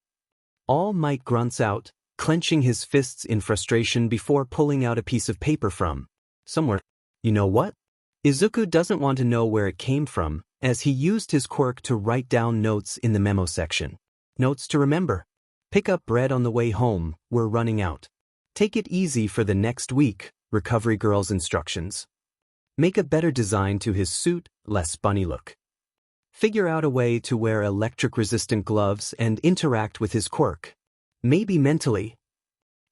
All Might grunts out, clenching his fists in frustration before pulling out a piece of paper from somewhere. You know what? Izuku doesn't want to know where it came from, as he used his quirk to write down notes in the memo section. Notes to remember. Pick up bread on the way home, we're running out. Take it easy for the next week, Recovery Girl's instructions. Make a better design to his suit, less bunny look. Figure out a way to wear electric-resistant gloves and interact with his quirk. Maybe mentally.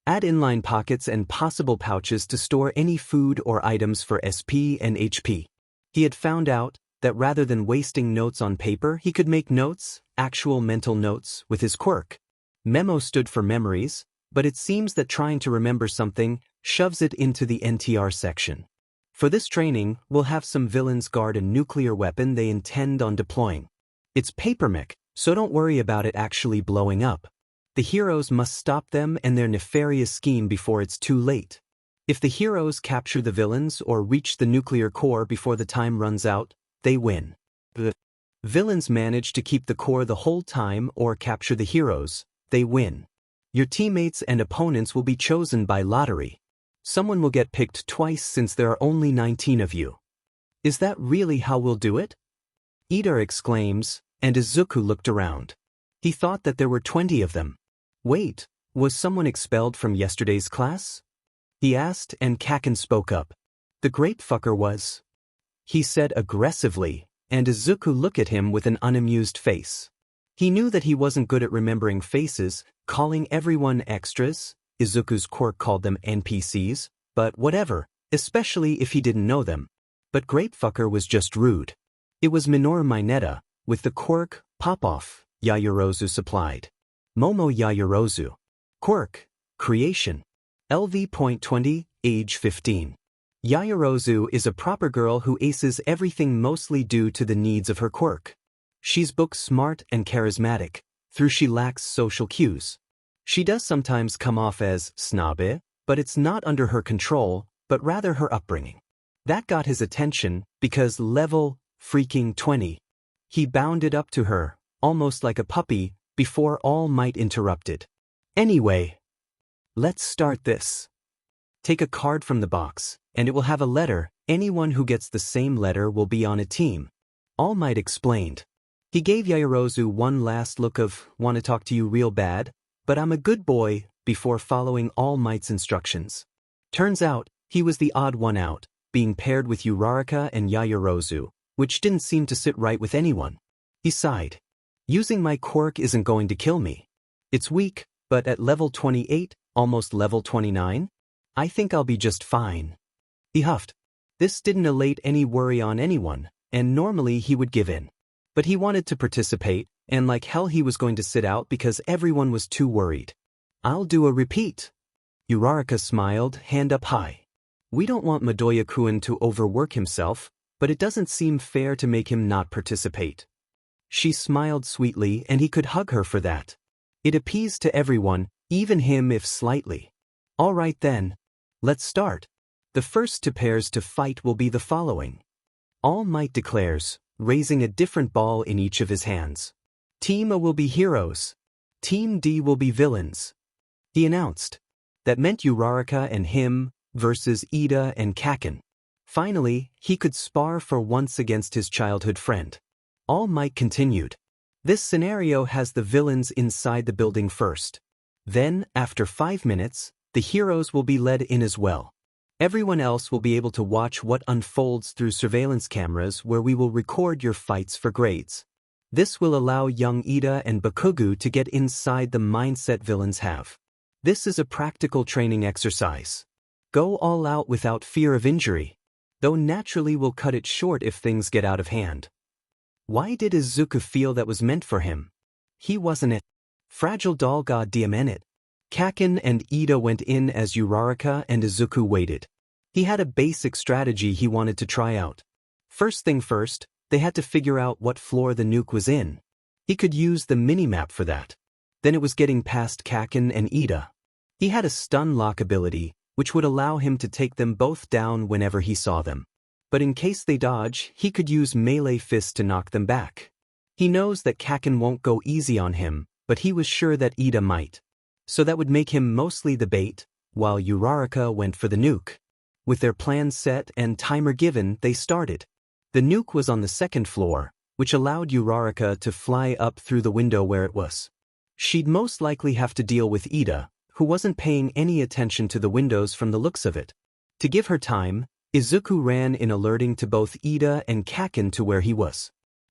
Add inline pockets and possible pouches to store any food or items for SP and HP. He had found out that rather than wasting notes on paper, he could make notes, actual mental notes, with his quirk. Memo stood for memories, but it seems that trying to remember something shoves it into the NTR section. For this training, we'll have some villains guard a nuclear weapon they intend on deploying. It's paper mech, so don't worry about it actually blowing up. The heroes must stop them and their nefarious scheme before it's too late. If the heroes capture the villains or reach the nuclear core before the time runs out, they win. The villains manage to keep the core the whole time or capture the heroes, they win. Your teammates and opponents will be chosen by lottery. Someone will get picked twice since there are only 19 of you. Is that really how we'll do it? Ida exclaims, and Izuku looked around. He thought that there were 20 of them. Wait, was someone expelled from yesterday's class? He asked, and Kaken spoke up. The great fucker was. He said aggressively, and Izuku looked at him with an unamused face. He knew that he wasn't good at remembering faces, calling everyone extras. Izuku's quirk called them NPCs, but whatever, especially if he didn't know them. But great fucker was just rude. It was Minoru Mineta, with the quirk, Pop-Off, Yayorozu supplied. Momo Yayorozu. Quirk, Creation. LV.20, age 15. Yayorozu is a proper girl who aces everything mostly due to the needs of her quirk. She's book smart and charismatic, though she lacks social cues. She does sometimes come off as snobby, but it's not under her control, but rather her upbringing. That got his attention, because level freaking 20. He bounded up to her, almost like a puppy, before All Might interrupted. Anyway, let's start this. Take a card from the box, and it will have a letter. Anyone who gets the same letter will be on a team. All Might explained. He gave Yayorozu one last look of, want to talk to you real bad, but I'm a good boy, before following All Might's instructions. Turns out, he was the odd one out, being paired with Uraraka and Yayorozu, which didn't seem to sit right with anyone. He sighed. Using my quirk isn't going to kill me. It's weak, but at level 28, almost level 29, I think I'll be just fine. He huffed. This didn't allay any worry on anyone, and normally he would give in. But he wanted to participate, and like hell he was going to sit out because everyone was too worried. I'll do a repeat. Uraraka smiled, hand up high. We don't want Midoriya-kun to overwork himself, but it doesn't seem fair to make him not participate. She smiled sweetly, and he could hug her for that. It appeased to everyone, even him if slightly. All right then. Let's start. The first two pairs to fight will be the following. All Might declares, raising a different ball in each of his hands. Team A will be heroes. Team D will be villains. He announced. That meant Uraraka and him versus Ida and Kaken. Finally, he could spar for once against his childhood friend. All Might continued. This scenario has the villains inside the building first. Then, after 5 minutes, the heroes will be led in as well. Everyone else will be able to watch what unfolds through surveillance cameras where we will record your fights for grades. This will allow young Ida and Bakugo to get inside the mindset villains have. This is a practical training exercise. Go all out without fear of injury. Though naturally we'll cut it short if things get out of hand. Why did Izuku feel that was meant for him? He wasn't it. Fragile doll god it. Kaken and Ida went in as Uraraka and Izuku waited. He had a basic strategy he wanted to try out. First thing first, they had to figure out what floor the nuke was in. He could use the minimap for that. Then it was getting past Kaken and Ida. He had a stun lock ability, which would allow him to take them both down whenever he saw them. But in case they dodge, he could use melee fists to knock them back. He knows that Kaken won't go easy on him, but he was sure that Ida might. So that would make him mostly the bait, while Uraraka went for the nuke. With their plan set and timer given, they started. The nuke was on the second floor, which allowed Uraraka to fly up through the window where it was. She'd most likely have to deal with Ida, who wasn't paying any attention to the windows from the looks of it. To give her time, Izuku ran in alerting to both Ida and Kaken to where he was.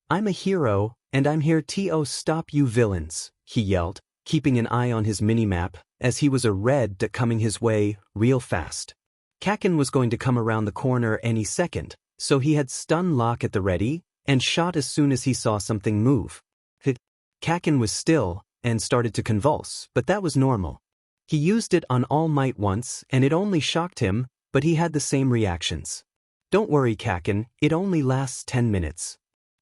"I'm a hero, and I'm here to stop you villains," he yelled, keeping an eye on his minimap, as he was a red dot coming his way, real fast. Kaken was going to come around the corner any second, so he had stun lock at the ready, and shot as soon as he saw something move. Kaken was still, and started to convulse, but that was normal. He used it on All Might once, and it only shocked him, but he had the same reactions. "Don't worry, Kaken, it only lasts 10 minutes.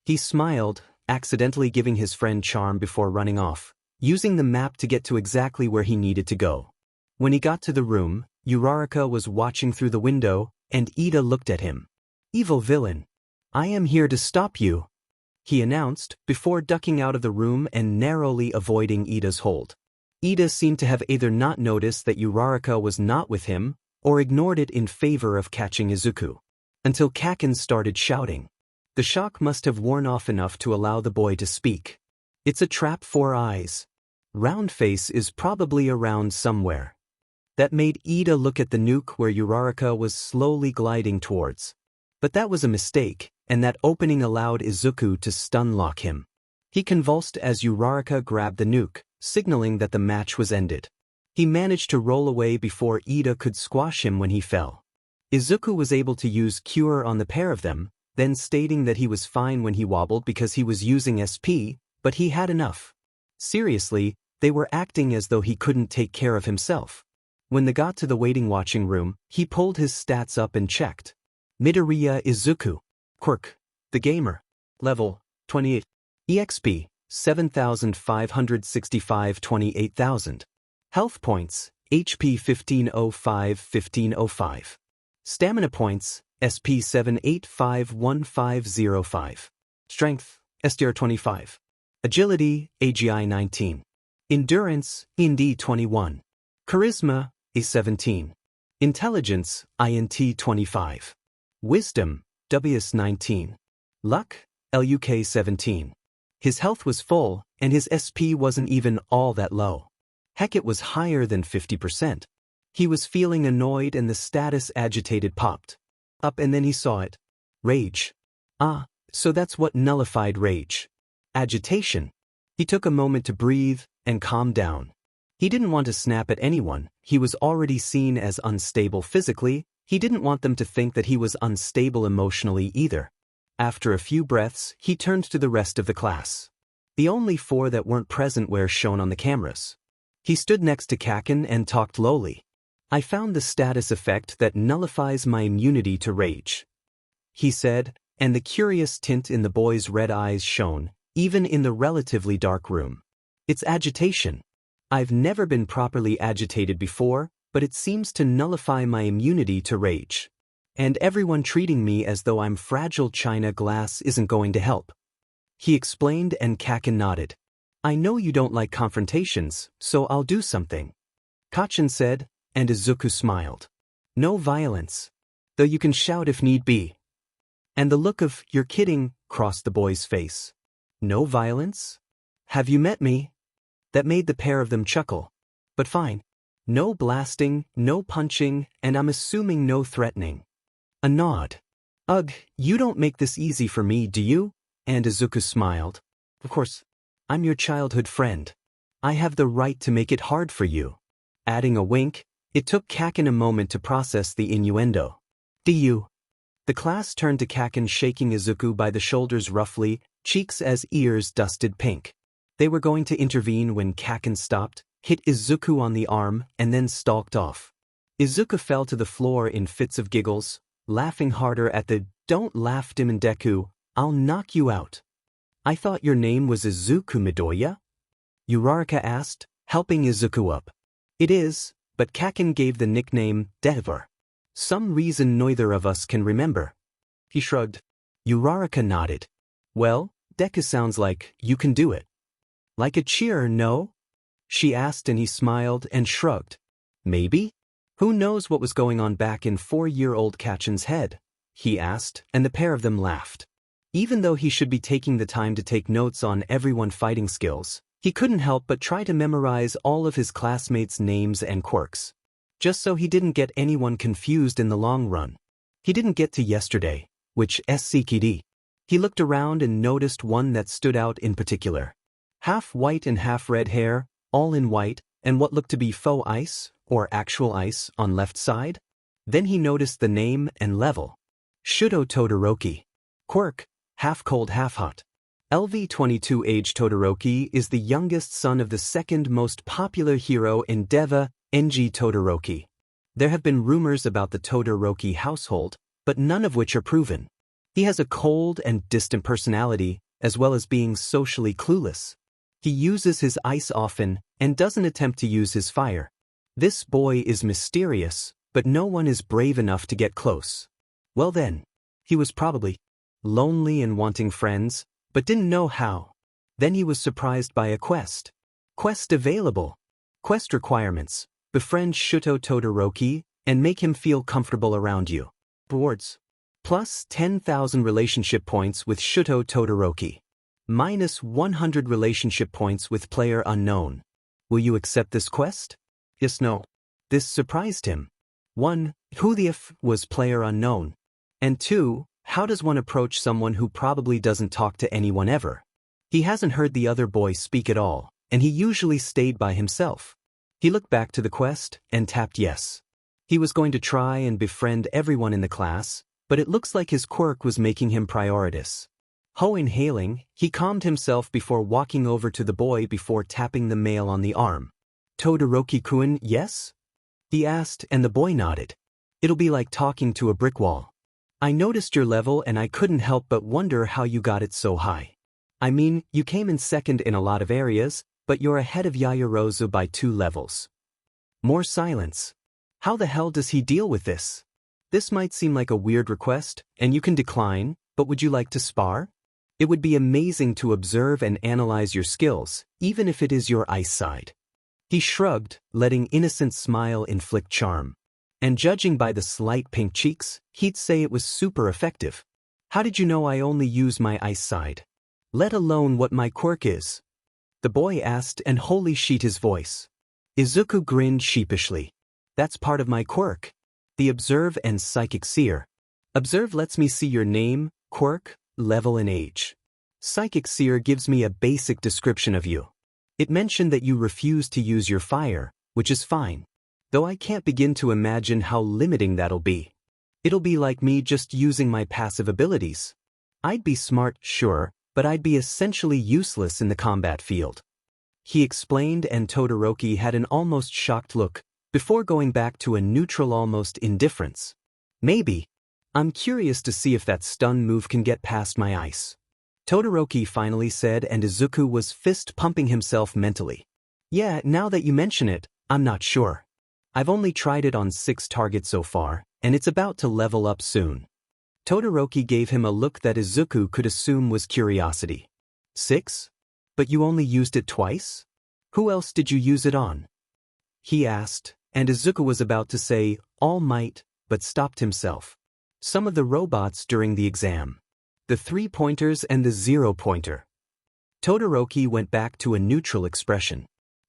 He smiled, accidentally giving his friend charm before running off, using the map to get to exactly where he needed to go. When he got to the room, Uraraka was watching through the window, and Ida looked at him. "Evil villain. I am here to stop you," he announced, before ducking out of the room and narrowly avoiding Ida's hold. Ida seemed to have either not noticed that Uraraka was not with him, or ignored it in favor of catching Izuku. Until Kaken started shouting. The shock must have worn off enough to allow the boy to speak. "It's a trap for eyes. Roundface is probably around somewhere." That made Ida look at the nuke where Uraraka was slowly gliding towards. But that was a mistake, and that opening allowed Izuku to stun lock him. He convulsed as Uraraka grabbed the nuke, signaling that the match was ended. He managed to roll away before Ida could squash him when he fell. Izuku was able to use Cure on the pair of them, then stating that he was fine when he wobbled because he was using SP, but he had enough. Seriously, they were acting as though he couldn't take care of himself. When they got to the watching room, he pulled his stats up and checked. Midoriya Izuku. Quirk. The Gamer. Level, 28. EXP, 7,565 28,000. Health points, HP 1505-1505. Stamina points, SP 7851505. Strength, STR 25. Agility, AGI 19. Endurance, IND 21. Charisma, A 17. Intelligence, INT 25. Wisdom, WS 19. Luck, LUK 17. His health was full, and his SP wasn't even all that low. Heck, it was higher than 50%. He was feeling annoyed and the status agitated popped up, and then he saw it. Rage. Ah, so that's what nullified rage. Agitation. He took a moment to breathe and calm down. He didn't want to snap at anyone. He was already seen as unstable physically. He didn't want them to think that he was unstable emotionally either. After a few breaths, he turned to the rest of the class. The only 4 that weren't present were shown on the cameras. He stood next to Kaken and talked lowly. "I found the status effect that nullifies my immunity to rage," he said, and the curious tint in the boy's red eyes shone, even in the relatively dark room. "It's agitation. I've never been properly agitated before, but it seems to nullify my immunity to rage. And everyone treating me as though I'm fragile china glass isn't going to help," he explained, and Kaken nodded. "I know you don't like confrontations, so I'll do something." Kachen said, and Izuku smiled. No violence. Though you can shout if need be. And the look of, "You're kidding," crossed the boy's face. No violence? Have you met me? That made the pair of them chuckle. But fine. No blasting, no punching, and I'm assuming no threatening. A nod. Ugh, you don't make this easy for me, do you? And Izuku smiled. Of course. I'm your childhood friend. I have the right to make it hard for you. Adding a wink, it took Kaken a moment to process the innuendo. Do you? The class turned to Kaken, shaking Izuku by the shoulders roughly, cheeks as ears dusted pink. They were going to intervene when Kaken stopped, hit Izuku on the arm, and then stalked off. Izuku fell to the floor in fits of giggles, laughing harder at the, "Don't laugh, Demon Deku, I'll knock you out." "I thought your name was Izuku Midoriya?" Uraraka asked, helping Izuku up. "It is, but Kaken gave the nickname Dever. Some reason neither of us can remember." He shrugged. Uraraka nodded. "Well, Deku sounds like you can do it." "Like a cheer, no?" she asked, and he smiled and shrugged. "Maybe?" "Who knows what was going on back in 4-year-old Kaken's head?" he asked, and the pair of them laughed. Even though he should be taking the time to take notes on everyone's fighting skills, he couldn't help but try to memorize all of his classmates' names and quirks. Just so he didn't get anyone confused in the long run. He didn't get to yesterday, which SCKD. He looked around and noticed one that stood out in particular. Half white and half red hair, all in white, and what looked to be faux ice, or actual ice, on left side. Then he noticed the name and level. Shuto Todoroki. Quirk, half cold half hot. LV22 age Todoroki is the youngest son of the second most popular hero in Deva, NG Todoroki. There have been rumors about the Todoroki household, but none of which are proven. He has a cold and distant personality, as well as being socially clueless. He uses his ice often, and doesn't attempt to use his fire. This boy is mysterious, but no one is brave enough to get close. Well then, he was probably lonely and wanting friends, but didn't know how. Then he was surprised by a quest. Quest available. Quest requirements. Befriend Shuto Todoroki, and make him feel comfortable around you. Rewards. Plus 10,000 relationship points with Shuto Todoroki. Minus 100 relationship points with player unknown. Will you accept this quest? Yes, no. This surprised him. 1. Who the F was player unknown? And 2. How does one approach someone who probably doesn't talk to anyone ever? He hasn't heard the other boy speak at all, and he usually stayed by himself. He looked back to the quest and tapped yes. He was going to try and befriend everyone in the class, but it looks like his quirk was making him priorities. Inhaling, he calmed himself before walking over to the boy before tapping the male on the arm. Todoroki-kun, yes? He asked, and the boy nodded. It'll be like talking to a brick wall. I noticed your level and I couldn't help but wonder how you got it so high. I mean, you came in second in a lot of areas, but you're ahead of Yaoyorozu by 2 levels. More silence. How the hell does he deal with this? This might seem like a weird request, and you can decline, but would you like to spar? It would be amazing to observe and analyze your skills, even if it is your ice side. He shrugged, letting innocent smile inflict charm. And judging by the slight pink cheeks, he'd say it was super effective. How did you know I only use my ice side? Let alone what my quirk is? The boy asked, and holy shit, his voice. Izuku grinned sheepishly. That's part of my quirk. The Observe and Psychic Seer. Observe lets me see your name, quirk, level and age. Psychic Seer gives me a basic description of you. It mentioned that you refuse to use your fire, which is fine. Though I can't begin to imagine how limiting that'll be. It'll be like me just using my passive abilities. I'd be smart, sure, but I'd be essentially useless in the combat field. He explained, and Todoroki had an almost shocked look, before going back to a neutral almost indifference. Maybe. I'm curious to see if that stun move can get past my ice. Todoroki finally said, and Izuku was fist-pumping himself mentally. Yeah, now that you mention it, I'm not sure. I've only tried it on 6 targets so far, and it's about to level up soon. Todoroki gave him a look that Izuku could assume was curiosity. 6? But you only used it twice? Who else did you use it on? He asked, and Izuku was about to say, All Might, but stopped himself. Some of the robots during the exam. The 3-pointers and the 0-pointer. Todoroki went back to a neutral expression.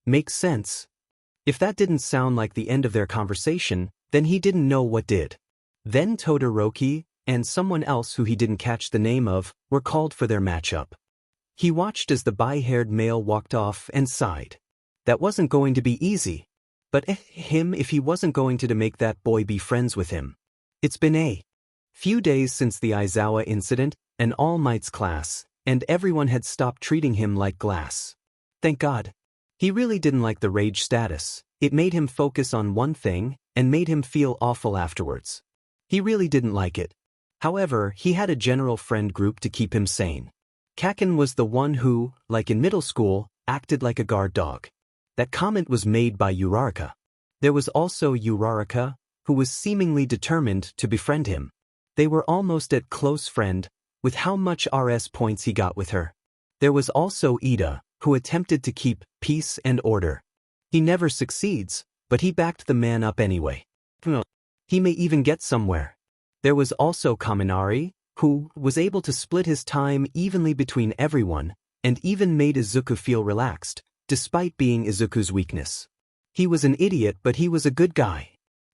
Makes sense. If that didn't sound like the end of their conversation, then he didn't know what did. Then Todoroki, and someone else who he didn't catch the name of, were called for their matchup. He watched as the bi-haired male walked off and sighed. That wasn't going to be easy. But him if he wasn't going to make that boy be friends with him. It's been a few days since the Aizawa incident, an All Might's class, and everyone had stopped treating him like glass. Thank God. He really didn't like the rage status. It made him focus on one thing, and made him feel awful afterwards. He really didn't like it. However, he had a general friend group to keep him sane. Kaken was the one who, like in middle school, acted like a guard dog. That comment was made by Uraraka. There was also Uraraka, who was seemingly determined to befriend him. They were almost at close friend, with how much RS points he got with her. There was also Ida, who attempted to keep peace and order. He never succeeds, but he backed the man up anyway. He may even get somewhere. There was also Kaminari, who was able to split his time evenly between everyone, and even made Izuku feel relaxed, despite being Izuku's weakness. He was an idiot, but he was a good guy.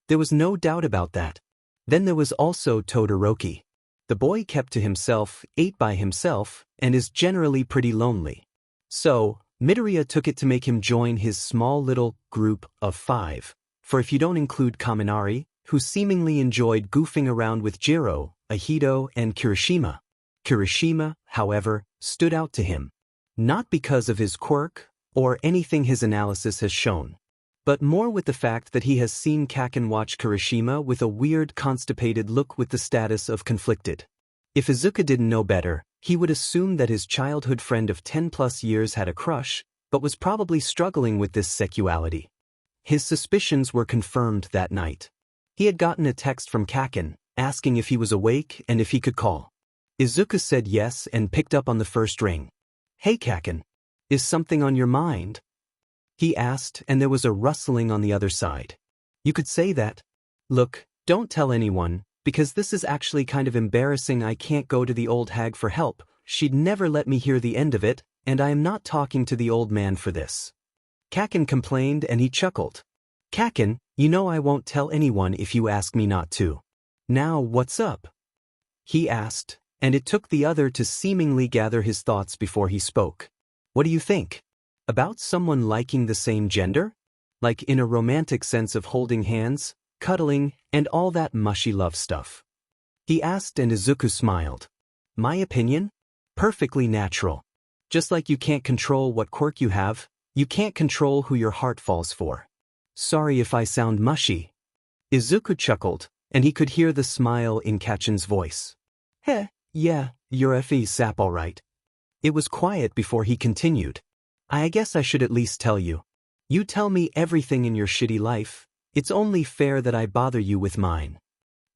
There was no doubt about that. Then there was also Todoroki. The boy kept to himself, ate by himself, and is generally pretty lonely. So, Midoriya took it to make him join his small little group of 5, for if you don't include Kaminari, who seemingly enjoyed goofing around with Jiro, Ahido, and Kirishima. Kirishima, however, stood out to him. Not because of his quirk, or anything his analysis has shown, but more with the fact that he has seen Kaken watch Kirishima with a weird constipated look with the status of conflicted. If Izuku didn't know better, he would assume that his childhood friend of 10+ years had a crush, but was probably struggling with this sexuality. His suspicions were confirmed that night. He had gotten a text from Kaken, asking if he was awake and if he could call. Izuku said yes and picked up on the first ring. Hey Kaken. Is something on your mind? He asked, and there was a rustling on the other side. You could say that. Look, don't tell anyone, because this is actually kind of embarrassing. I can't go to the old hag for help. She'd never let me hear the end of it, and I am not talking to the old man for this. Kaken complained, and he chuckled. Kaken, you know I won't tell anyone if you ask me not to. Now what's up? He asked, and it took the other to seemingly gather his thoughts before he spoke. What do you think? About someone liking the same gender? Like in a romantic sense of holding hands, cuddling, and all that mushy love stuff. He asked, and Izuku smiled. My opinion? Perfectly natural. Just like you can't control what quirk you have, you can't control who your heart falls for. Sorry if I sound mushy. Izuku chuckled, and he could hear the smile in Kaken's voice. Heh, yeah, you're FE sap alright. It was quiet before he continued. I guess I should at least tell you. You tell me everything in your shitty life. It's only fair that I bother you with mine.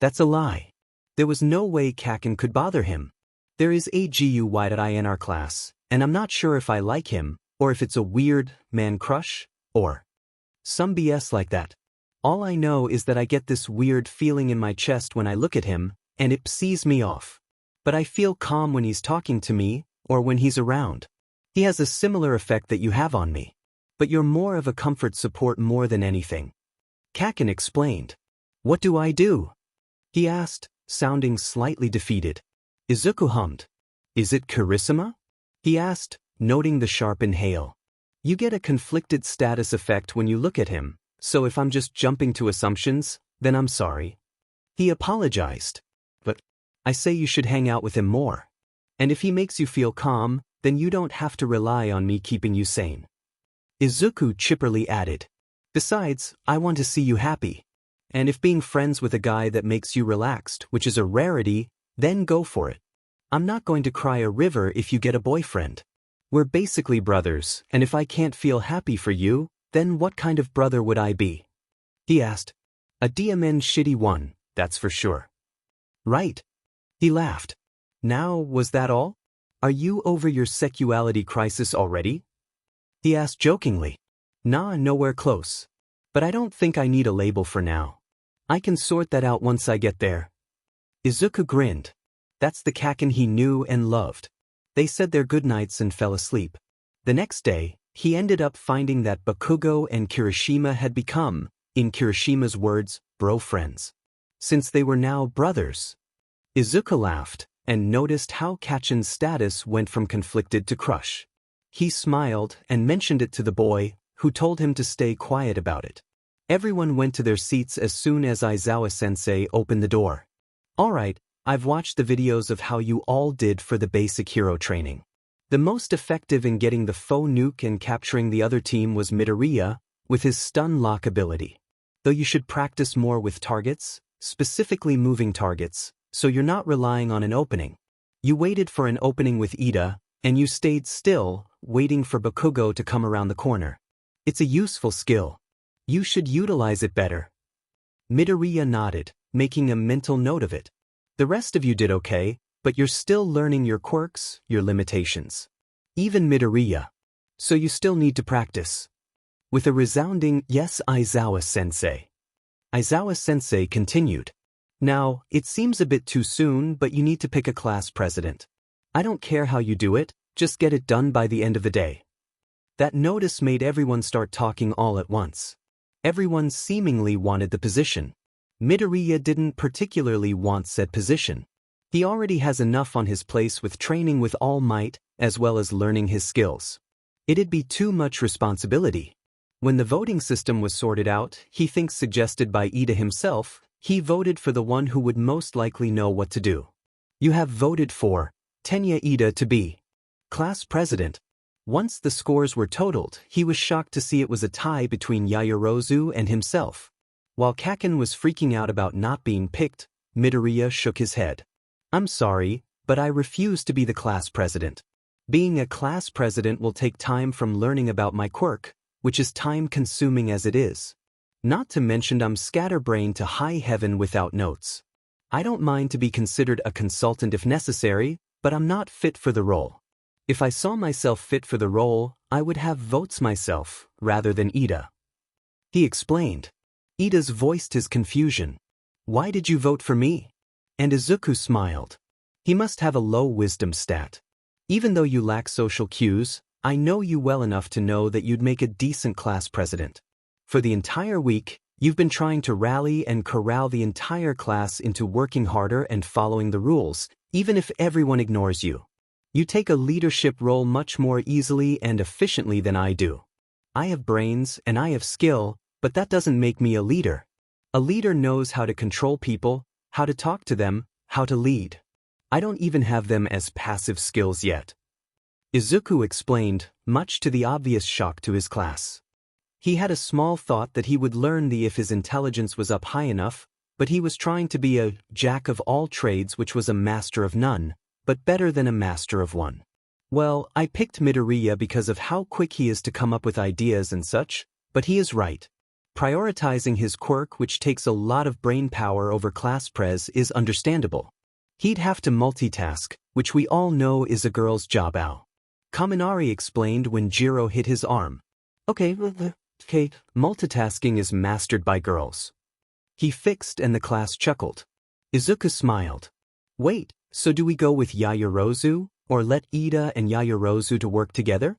That's a lie. There was no way Kaken could bother him. There is a GUY in our class, and I'm not sure if I like him, or if it's a weird man crush, or some BS like that. All I know is that I get this weird feeling in my chest when I look at him, and it pisses me off. But I feel calm when he's talking to me, or when he's around. He has a similar effect that you have on me. But you're more of a comfort support more than anything. Kaken explained. What do I do? He asked, sounding slightly defeated. Izuku hummed. Is it Kirishima? He asked, noting the sharp inhale. You get a conflicted status effect when you look at him, so if I'm just jumping to assumptions, then I'm sorry. He apologized. But I say you should hang out with him more. And if he makes you feel calm, then you don't have to rely on me keeping you sane. Izuku chipperly added. Besides, I want to see you happy. And if being friends with a guy that makes you relaxed, which is a rarity, then go for it. I'm not going to cry a river if you get a boyfriend. We're basically brothers, and if I can't feel happy for you, then what kind of brother would I be? He asked. A DMN shitty one, that's for sure. Right. He laughed. Now, was that all? Are you over your sexuality crisis already? He asked jokingly. Nah, nowhere close. But I don't think I need a label for now. I can sort that out once I get there. Izuku grinned. That's the Kaken he knew and loved. They said their goodnights and fell asleep. The next day, he ended up finding that Bakugo and Kirishima had become, in Kirishima's words, bro friends. Since they were now brothers. Izuku laughed and noticed how Kaken's status went from conflicted to crush. He smiled and mentioned it to the boy, who told him to stay quiet about it. Everyone went to their seats as soon as Aizawa-sensei opened the door. Alright, I've watched the videos of how you all did for the basic hero training. The most effective in getting the faux nuke and capturing the other team was Midoriya, with his stun lock ability. Though you should practice more with targets, specifically moving targets, so you're not relying on an opening. You waited for an opening with Ida, and you stayed still, waiting for Bakugo to come around the corner. It's a useful skill. You should utilize it better. Midoriya nodded, making a mental note of it. The rest of you did okay, but you're still learning your quirks, your limitations. Even Midoriya. So you still need to practice. With a resounding yes, Aizawa-sensei. Aizawa-sensei continued. Now, it seems a bit too soon, but you need to pick a class president. I don't care how you do it, just get it done by the end of the day. That notice made everyone start talking all at once. Everyone seemingly wanted the position. Midoriya didn't particularly want said position. He already has enough on his plate with training with All Might, as well as learning his skills. It'd be too much responsibility. When the voting system was sorted out, he thinks suggested by Ida himself, he voted for the one who would most likely know what to do. You have voted for Tenya Ida to be class president. Once the scores were totaled, he was shocked to see it was a tie between Yaoyorozu and himself. While Kaken was freaking out about not being picked, Midoriya shook his head. I'm sorry, but I refuse to be the class president. Being a class president will take time from learning about my quirk, which is time-consuming as it is. Not to mention I'm scatterbrained to high heaven without notes. I don't mind to be considered a consultant if necessary, but I'm not fit for the role. If I saw myself fit for the role, I would have votes myself, rather than Ida. He explained. Ida's voiced his confusion. Why did you vote for me? And Izuku smiled. He must have a low wisdom stat. Even though you lack social cues, I know you well enough to know that you'd make a decent class president. For the entire week, you've been trying to rally and corral the entire class into working harder and following the rules, even if everyone ignores you. You take a leadership role much more easily and efficiently than I do. I have brains and I have skill, but that doesn't make me a leader. A leader knows how to control people, how to talk to them, how to lead. I don't even have them as passive skills yet. Izuku explained, much to the obvious shock to his class. He had a small thought that he would learn if his intelligence was up high enough, but he was trying to be a jack of all trades, which was a master of none, but better than a master of one. Well, I picked Midoriya because of how quick he is to come up with ideas and such, but he is right. Prioritizing his quirk, which takes a lot of brain power over class prez, is understandable. He'd have to multitask, which we all know is a girl's job. Kaminari explained when Jiro hit his arm. Okay, multitasking is mastered by girls. He fixed and the class chuckled. Izuku smiled. Wait, so do we go with Yaoyorozu, or let Ida and Yaoyorozu to work together?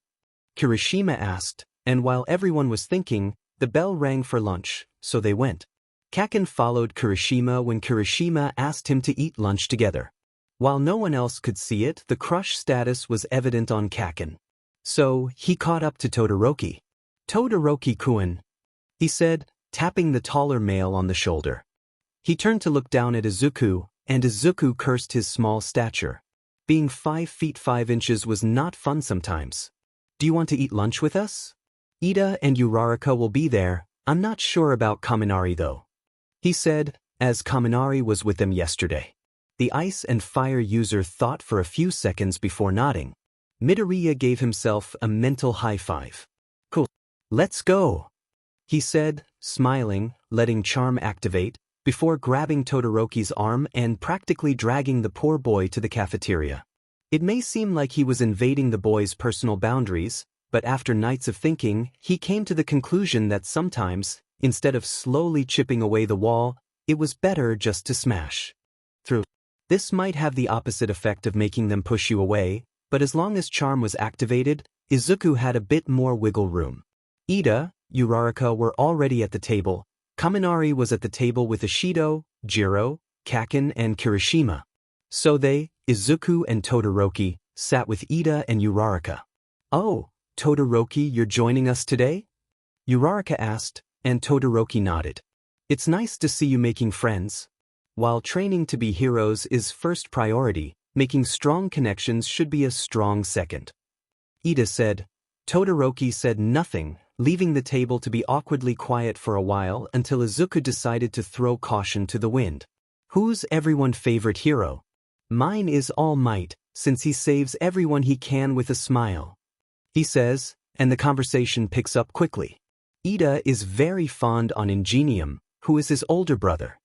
Kirishima asked, and while everyone was thinking, the bell rang for lunch, so they went. Kaken followed Kirishima when Kirishima asked him to eat lunch together. While no one else could see it, the crush status was evident on Kaken. So, he caught up to Todoroki. Todoroki-kun, he said, tapping the taller male on the shoulder. He turned to look down at Izuku, and Izuku cursed his small stature. Being 5 feet 5 inches was not fun sometimes. Do you want to eat lunch with us? Ida and Uraraka will be there. I'm not sure about Kaminari though. He said, as Kaminari was with them yesterday. The ice and fire user thought for a few seconds before nodding. Midoriya gave himself a mental high five. Cool. Let's go, he said, smiling, letting charm activate, before grabbing Todoroki's arm and practically dragging the poor boy to the cafeteria. It may seem like he was invading the boy's personal boundaries, but after nights of thinking, he came to the conclusion that sometimes, Instead of slowly chipping away the wall, it was better just to smash through. This might have the opposite effect of making them push you away, but as long as charm was activated, Izuku had a bit more wiggle room. Ida, Uraraka were already at the table. Kaminari was at the table with Ishido, Jiro, Kaken and Kirishima. So they, Izuku and Todoroki, sat with Ida and Uraraka. "Oh, Todoroki, you're joining us today?" Uraraka asked, and Todoroki nodded. "It's nice to see you making friends. While training to be heroes is first priority, making strong connections should be a strong second." Ida said. Todoroki said nothing, leaving the table to be awkwardly quiet for a while until Izuku decided to throw caution to the wind. "Who's everyone's favorite hero?" "Mine is All Might, since he saves everyone he can with a smile," he says, and the conversation picks up quickly. Ida is very fond on Ingenium, who is his older brother.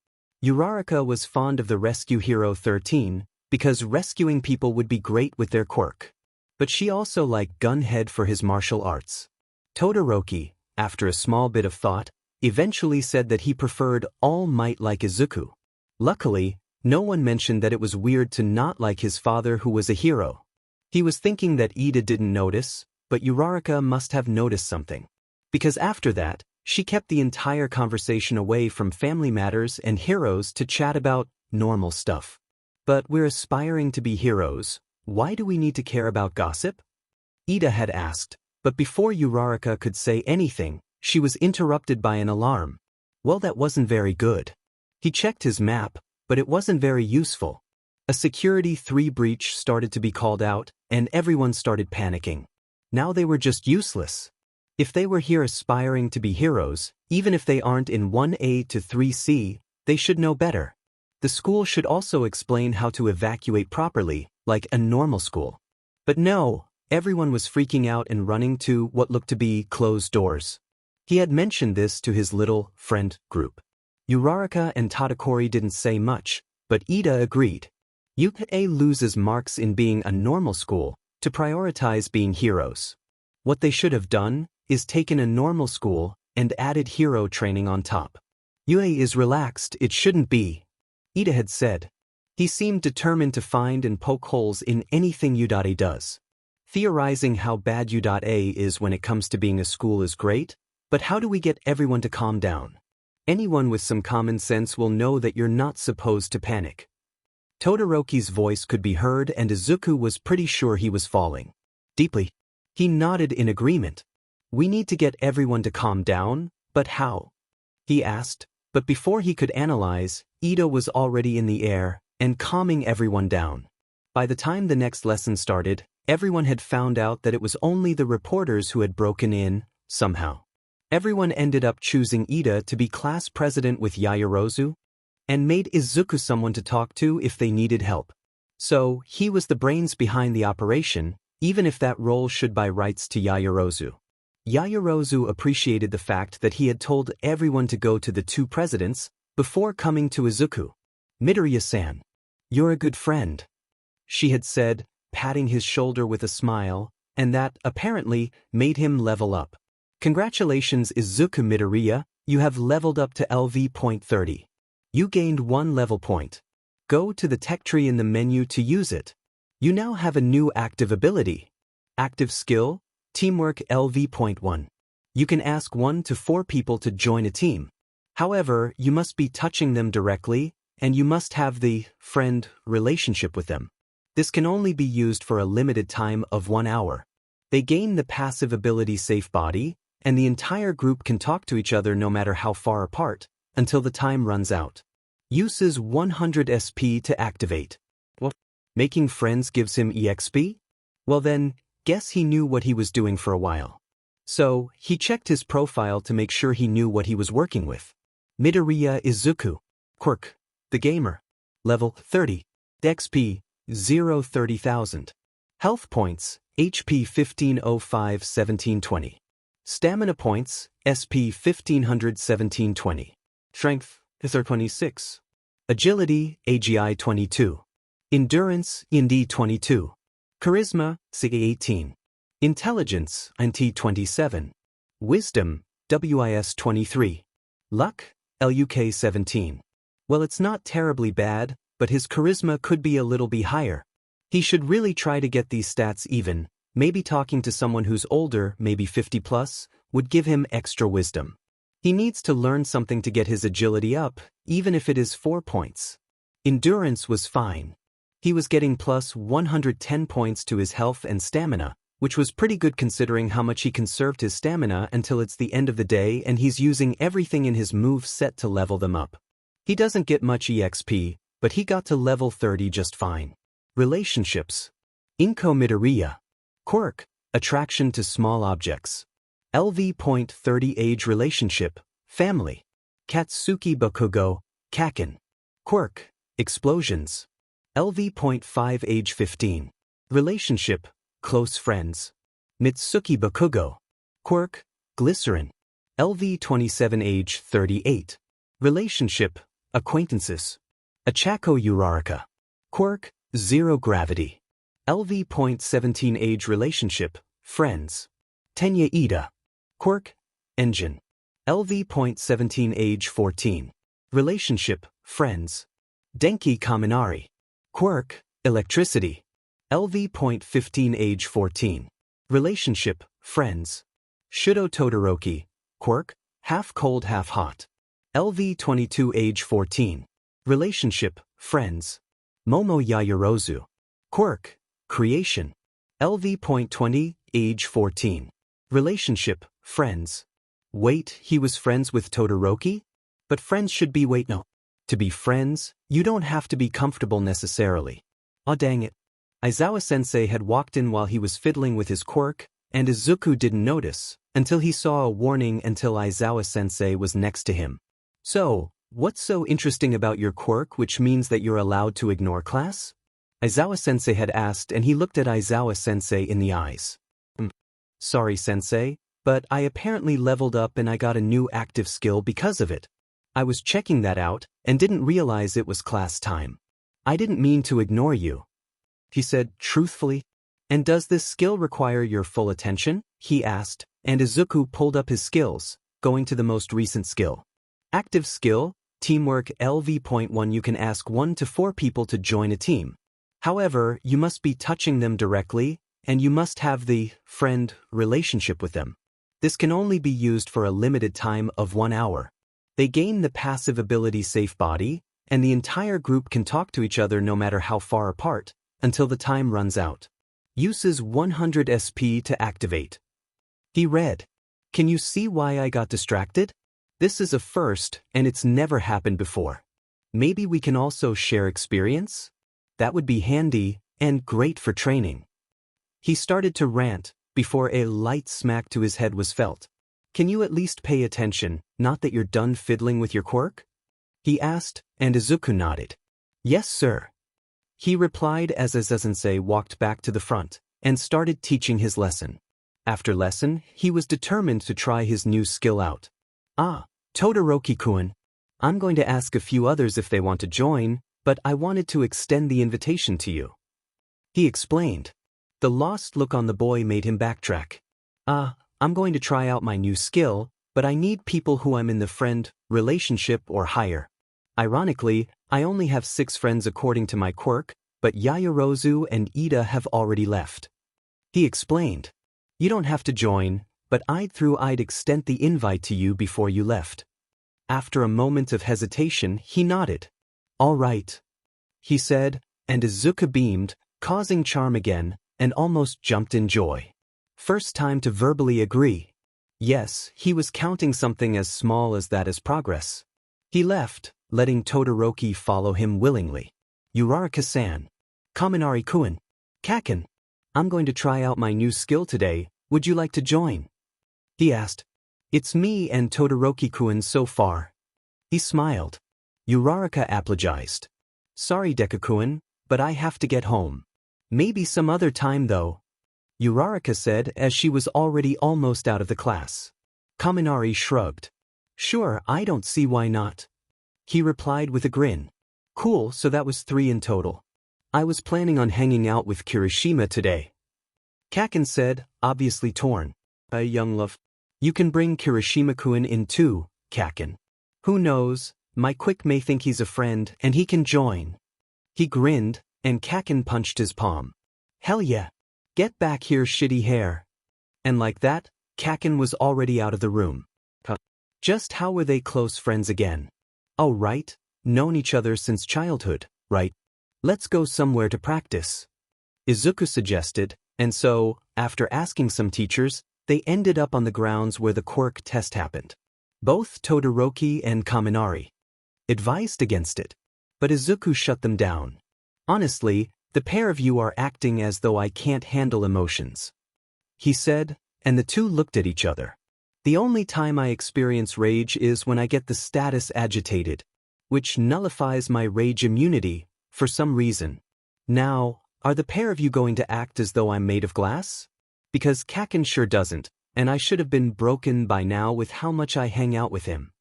Uraraka was fond of the rescue hero 13, because rescuing people would be great with their quirk. But she also liked Gunhead for his martial arts. Todoroki, after a small bit of thought, eventually said that he preferred All Might like Izuku. Luckily, no one mentioned that it was weird to not like his father who was a hero. He was thinking that Ida didn't notice, but Uraraka must have noticed something. Because after that, she kept the entire conversation away from family matters and heroes to chat about normal stuff. "But we're aspiring to be heroes. Why do we need to care about gossip?" Ida had asked, but before Uraraka could say anything, she was interrupted by an alarm. Well, that wasn't very good. He checked his map, but it wasn't very useful. A Security 3 breach started to be called out, and everyone started panicking. Now they were just useless. If they were here aspiring to be heroes, even if they aren't in 1A to 3C, they should know better. The school should also explain how to evacuate properly, like a normal school. But no, everyone was freaking out and running to what looked to be closed doors. He had mentioned this to his little friend group. Uraraka and Tadakori didn't say much, but Ida agreed. UA loses marks in being a normal school to prioritize being heroes. What they should have done is taken a normal school and added hero training on top. UA is relaxed, it shouldn't be, Ida had said. He seemed determined to find and poke holes in anything UA does. Theorizing how bad UA is when it comes to being a school is great, but how do we get everyone to calm down? Anyone with some common sense will know that you're not supposed to panic. Todoroki's voice could be heard and Izuku was pretty sure he was falling. Deeply. He nodded in agreement. "We need to get everyone to calm down, but how?" he asked, but before he could analyze, Ida was already in the air and calming everyone down. By the time the next lesson started, everyone had found out that it was only the reporters who had broken in, somehow. Everyone ended up choosing Ida to be class president with Yaoyorozu, and made Izuku someone to talk to if they needed help. So, he was the brains behind the operation, even if that role should by rights to Yaoyorozu. Yaoyorozu appreciated the fact that he had told everyone to go to the two presidents before coming to Izuku. "Midoriya-san, you're a good friend," she had said, patting his shoulder with a smile, and that, apparently, made him level up. "Congratulations Izuku Midoriya, you have leveled up to LV.30. You gained 1 level point. Go to the tech tree in the menu to use it. You now have a new active ability. Active skill, Teamwork LV.1. You can ask 1 to 4 people to join a team. However, you must be touching them directly, and you must have the friend relationship with them. This can only be used for a limited time of 1 hour. They gain the passive ability Safe Body, and the entire group can talk to each other no matter how far apart, until the time runs out. Uses 100 SP to activate. What? Making friends gives him EXP? Well then, guess he knew what he was doing for a while. So, he checked his profile to make sure he knew what he was working with. Midoriya Izuku. Quirk. The Gamer. Level 30. XP. 30,000. Health points. HP 1505 1720. Stamina points. SP 1500 1720. Strength. 26. Agility. AGI 22. Endurance. IND 22. Charisma, CA 18. Intelligence, INT 27. Wisdom, WIS 23. Luck? LUK 17. Well, it's not terribly bad, but his charisma could be a little bit higher. He should really try to get these stats even. Maybe talking to someone who's older, maybe 50 plus, would give him extra wisdom. He needs to learn something to get his agility up, even if it is 4 points. Endurance was fine. He was getting plus 110 points to his health and stamina, which was pretty good considering how much he conserved his stamina until it's the end of the day and he's using everything in his move set to level them up. He doesn't get much EXP, but he got to level 30 just fine. Relationships. Izuku Midoriya. Quirk, attraction to small objects. LV.30 age relationship, family. Katsuki Bakugo, Kaken. Quirk, explosions. LV.5 age 15. Relationship, close friends. Mitsuki Bakugo. Quirk, glycerin. LV27 age 38. Relationship, acquaintances. Achako Uraraka. Quirk, zero gravity. LV.17 age relationship, friends. Tenya Ida. Quirk, engine. LV.17 age 14. Relationship, friends. Denki Kaminari. Quirk, electricity. LV.15 age 14. Relationship, friends. Shudo Todoroki. Quirk, half cold half hot. LV22 age 14. Relationship, friends. Momo Yaoyorozu. Quirk, creation. LV.20 age 14. Relationship, friends. Wait, he was friends with Todoroki? But friends should be no. To be friends, you don't have to be comfortable necessarily. Aw dang it. Aizawa-sensei had walked in while he was fiddling with his quirk, and Izuku didn't notice, until he saw a warning until Aizawa-sensei was next to him. So, what's so interesting about your quirk which means that you're allowed to ignore class? Aizawa-sensei had asked and he looked at Aizawa-sensei in the eyes. Sorry sensei, but I apparently leveled up and I got a new active skill because of it. I was checking that out and didn't realize it was class time. I didn't mean to ignore you, he said truthfully. And does this skill require your full attention? He asked, and Izuku pulled up his skills, going to the most recent skill. Active skill, teamwork LV.1. You can ask 1 to 4 people to join a team. However, you must be touching them directly, and you must have the friend relationship with them. This can only be used for a limited time of 1 hour. They gain the passive ability Safe Body, and the entire group can talk to each other no matter how far apart, until the time runs out. Uses 100 SP to activate. He read. Can you see why I got distracted? This is a first, and it's never happened before. Maybe we can also share experience? That would be handy, and great for training. He started to rant, before a light smack to his head was felt. Can you at least pay attention, not that you're done fiddling with your quirk? He asked, and Izuku nodded. Yes, sir. He replied as Aizawa-sensei walked back to the front, and started teaching his lesson. After lesson, he was determined to try his new skill out. Todoroki-kun. I'm going to ask a few others if they want to join, but I wanted to extend the invitation to you. He explained. The lost look on the boy made him backtrack. I'm going to try out my new skill, but I need people who I'm in the friend relationship or higher. Ironically, I only have 6 friends according to my quirk, but Yaoyorozu and Ida have already left. He explained. You don't have to join, but I'd extend the invite to you before you left. After a moment of hesitation, he nodded. All right, he said, and Izuku beamed, causing charm again, and almost jumped in joy. First time to verbally agree. Yes, he was counting something as small as that as progress. He left, letting Todoroki follow him willingly. Uraraka-san. Kaminari-kun. Kaken. I'm going to try out my new skill today, would you like to join? He asked. It's me and Todoroki-kun so far. He smiled. Uraraka apologized. Sorry Deku-kun, but I have to get home. Maybe some other time though. Uraraka said as she was already almost out of the class. Kaminari shrugged. Sure, I don't see why not. He replied with a grin. Cool, so that was 3 in total. I was planning on hanging out with Kirishima today. Kaken said, obviously torn. Young love. You can bring Kirishima-kun in too, Kaken. Who knows, my Quick may think he's a friend and he can join. He grinned, and Kakin punched his palm. Hell yeah. Get back here, shitty hair. And like that, Kakin was already out of the room. Just how were they close friends again? Oh right, known each other since childhood, right? Let's go somewhere to practice. Izuku suggested, and so, after asking some teachers, they ended up on the grounds where the Quirk test happened. Both Todoroki and Kaminari advised against it, but Izuku shut them down. Honestly, the pair of you are acting as though I can't handle emotions, he said, and the two looked at each other. The only time I experience rage is when I get the status agitated, which nullifies my rage immunity, for some reason. Now, are the pair of you going to act as though I'm made of glass? Because Kakin sure doesn't, and I should have been broken by now with how much I hang out with him,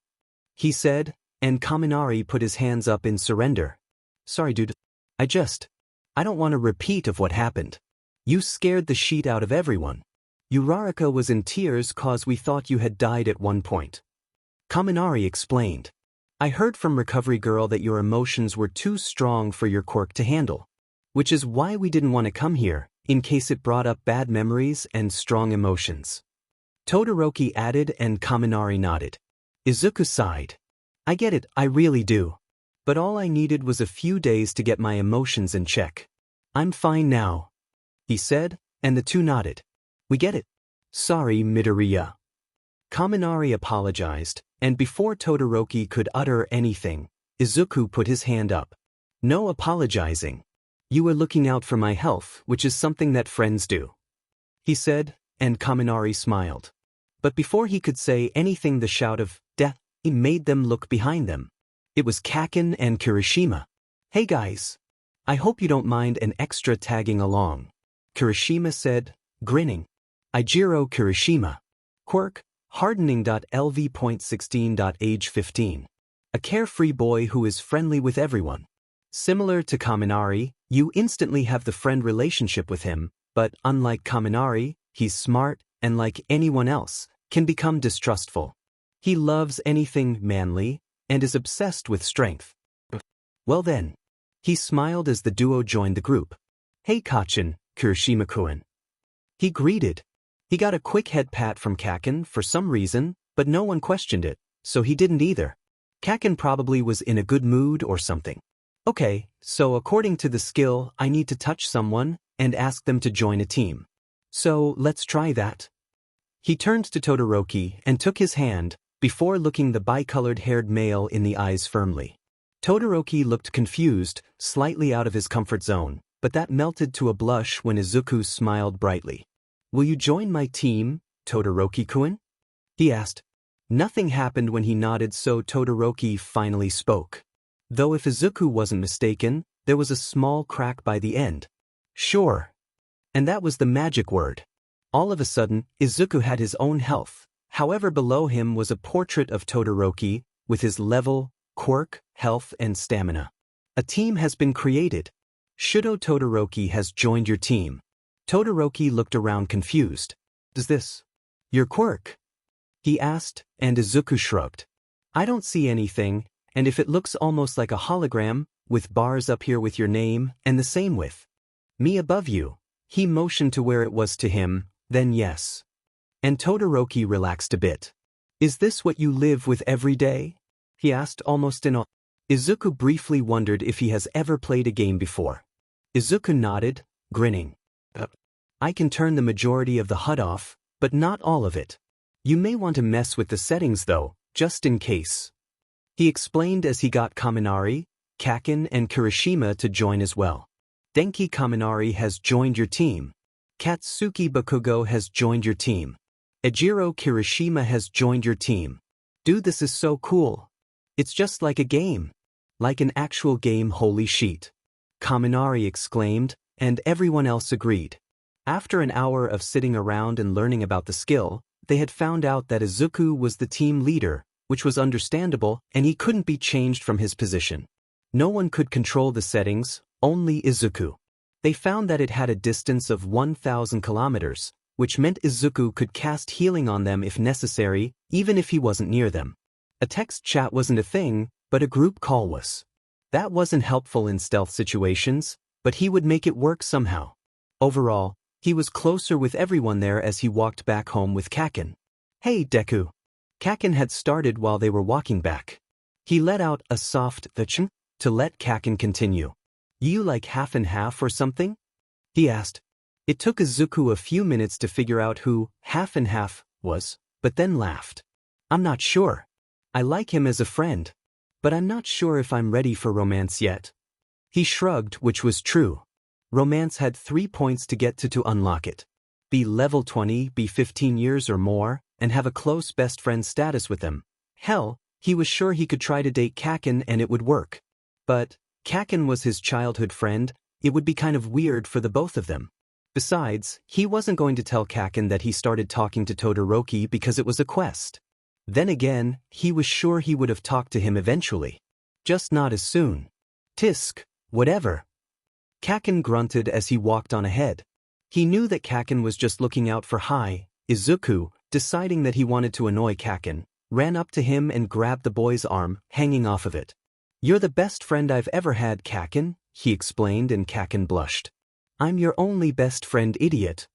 he said, and Kaminari put his hands up in surrender. Sorry dude. I don't want a repeat of what happened. You scared the shit out of everyone. Uraraka was in tears cause we thought you had died at one point. Kaminari explained. I heard from Recovery Girl that your emotions were too strong for your Quirk to handle. Which is why we didn't want to come here, in case it brought up bad memories and strong emotions. Todoroki added and Kaminari nodded. Izuku sighed. I get it, I really do. But all I needed was a few days to get my emotions in check. I'm fine now, he said, and the two nodded. We get it. Sorry, Midoriya. Kaminari apologized, and before Todoroki could utter anything, Izuku put his hand up. No apologizing. You were looking out for my health, which is something that friends do, he said, and Kaminari smiled. But before he could say anything, the shout of death made them look behind them. It was Kakin and Kirishima. Hey guys. I hope you don't mind an extra tagging along, Kirishima said, grinning. Ijiro Kirishima. Quirk, hardening.lv.16. Age 15. A carefree boy who is friendly with everyone. Similar to Kaminari, you instantly have the friend relationship with him, but unlike Kaminari, he's smart and like anyone else, can become distrustful. He loves anything manly and is obsessed with strength. Well then. He smiled as the duo joined the group. Hey Kacchin, Kirishima-kun. He greeted. He got a quick head pat from Kakin for some reason, but no one questioned it, so he didn't either. Kakin probably was in a good mood or something. Okay, so according to the skill, I need to touch someone and ask them to join a team. So let's try that. He turned to Todoroki and took his hand, before looking the bicolored-haired male in the eyes firmly. Todoroki looked confused, slightly out of his comfort zone, but that melted to a blush when Izuku smiled brightly. Will you join my team, Todoroki-kun? He asked. Nothing happened when he nodded, so Todoroki finally spoke. Though if Izuku wasn't mistaken, there was a small crack by the end. Sure. And that was the magic word. All of a sudden, Izuku had his own health. However, below him was a portrait of Todoroki, with his level, Quirk, health and stamina. A team has been created. Shudo Todoroki has joined your team. Todoroki looked around confused. Is this your Quirk? He asked, and Izuku shrugged. I don't see anything, and if it looks almost like a hologram, with bars up here with your name, and the same with me above you, he motioned to where it was to him, then yes. And Todoroki relaxed a bit. Is this what you live with every day? He asked almost in awe. Izuku briefly wondered if he has ever played a game before. Izuku nodded, grinning. I can turn the majority of the HUD off, but not all of it. You may want to mess with the settings though, just in case. He explained as he got Kaminari, Kakin and Kirishima to join as well. Denki Kaminari has joined your team. Katsuki Bakugo has joined your team. Ejiro Kirishima has joined your team. Dude, this is so cool. It's just like a game. Like an actual game, holy shit. Kaminari exclaimed, and everyone else agreed. After an hour of sitting around and learning about the skill, they had found out that Izuku was the team leader, which was understandable, and he couldn't be changed from his position. No one could control the settings, only Izuku. They found that it had a distance of 1,000 kilometers, which meant Izuku could cast healing on them if necessary, even if he wasn't near them. A text chat wasn't a thing, but a group call was. That wasn't helpful in stealth situations, but he would make it work somehow. Overall, he was closer with everyone there as he walked back home with Kaken. "Hey, Deku." Kaken had started while they were walking back. He let out a soft "ch" to let Kaken continue. "You like half and half or something?" he asked. It took Izuku a few minutes to figure out who half and half was, but then laughed. "I'm not sure. I like him as a friend, but I'm not sure if I'm ready for romance yet." He shrugged, which was true. Romance had 3 points to get to unlock it. Be level 20, be 15 years or more, and have a close best friend status with them. Hell, he was sure he could try to date Kaken and it would work. But Kaken was his childhood friend, it would be kind of weird for the both of them. Besides, he wasn't going to tell Kaken that he started talking to Todoroki because it was a quest. Then again, he was sure he would have talked to him eventually. Just not as soon. Tisk, whatever. Kaken grunted as he walked on ahead. He knew that Kaken was just looking out for Izuku, deciding that he wanted to annoy Kaken, ran up to him and grabbed the boy's arm, hanging off of it. "You're the best friend I've ever had, Kaken," he explained, and Kaken blushed. "I'm your only best friend, idiot."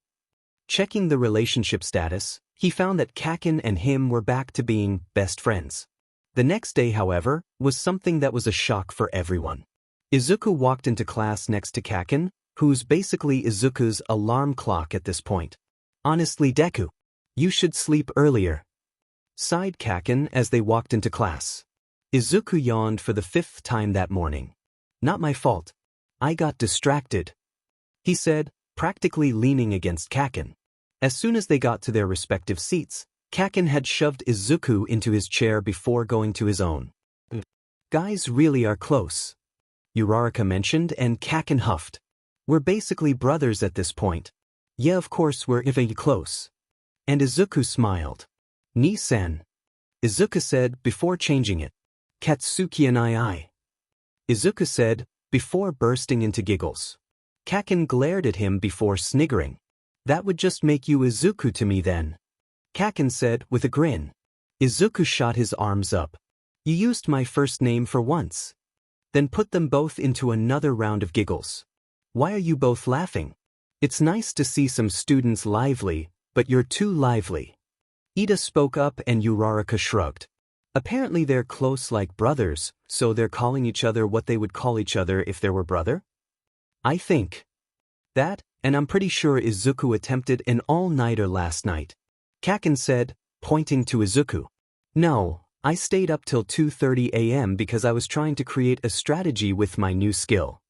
Checking the relationship status, he found that Kaken and him were back to being best friends. The next day, however, was something that was a shock for everyone. Izuku walked into class next to Kaken, who's basically Izuku's alarm clock at this point. "Honestly, Deku, you should sleep earlier," sighed Kaken as they walked into class. Izuku yawned for the 5th time that morning. "Not my fault. I got distracted," he said, practically leaning against Kaken. As soon as they got to their respective seats, Kaken had shoved Izuku into his chair before going to his own. "Guys really are close," Uraraka mentioned, and Kaken huffed. "We're basically brothers at this point." "Yeah, of course we're very close." And Izuku smiled. "Ni-san," Izuku said before changing it. "Katsuki and I." Izuku said, before bursting into giggles. Kaken glared at him before sniggering. "That would just make you Izuku to me then," Kaken said with a grin. Izuku shot his arms up. "You used my first name for once." Then put them both into another round of giggles. "Why are you both laughing? It's nice to see some students lively, but you're too lively." Ida spoke up and Uraraka shrugged. Apparently they're close like brothers, so they're calling each other what they would call each other if they were brother? "I think that, and I'm pretty sure Izuku attempted an all-nighter last night," Kaken said, pointing to Izuku. "No, I stayed up till 2:30 a.m. because I was trying to create a strategy with my new skill,"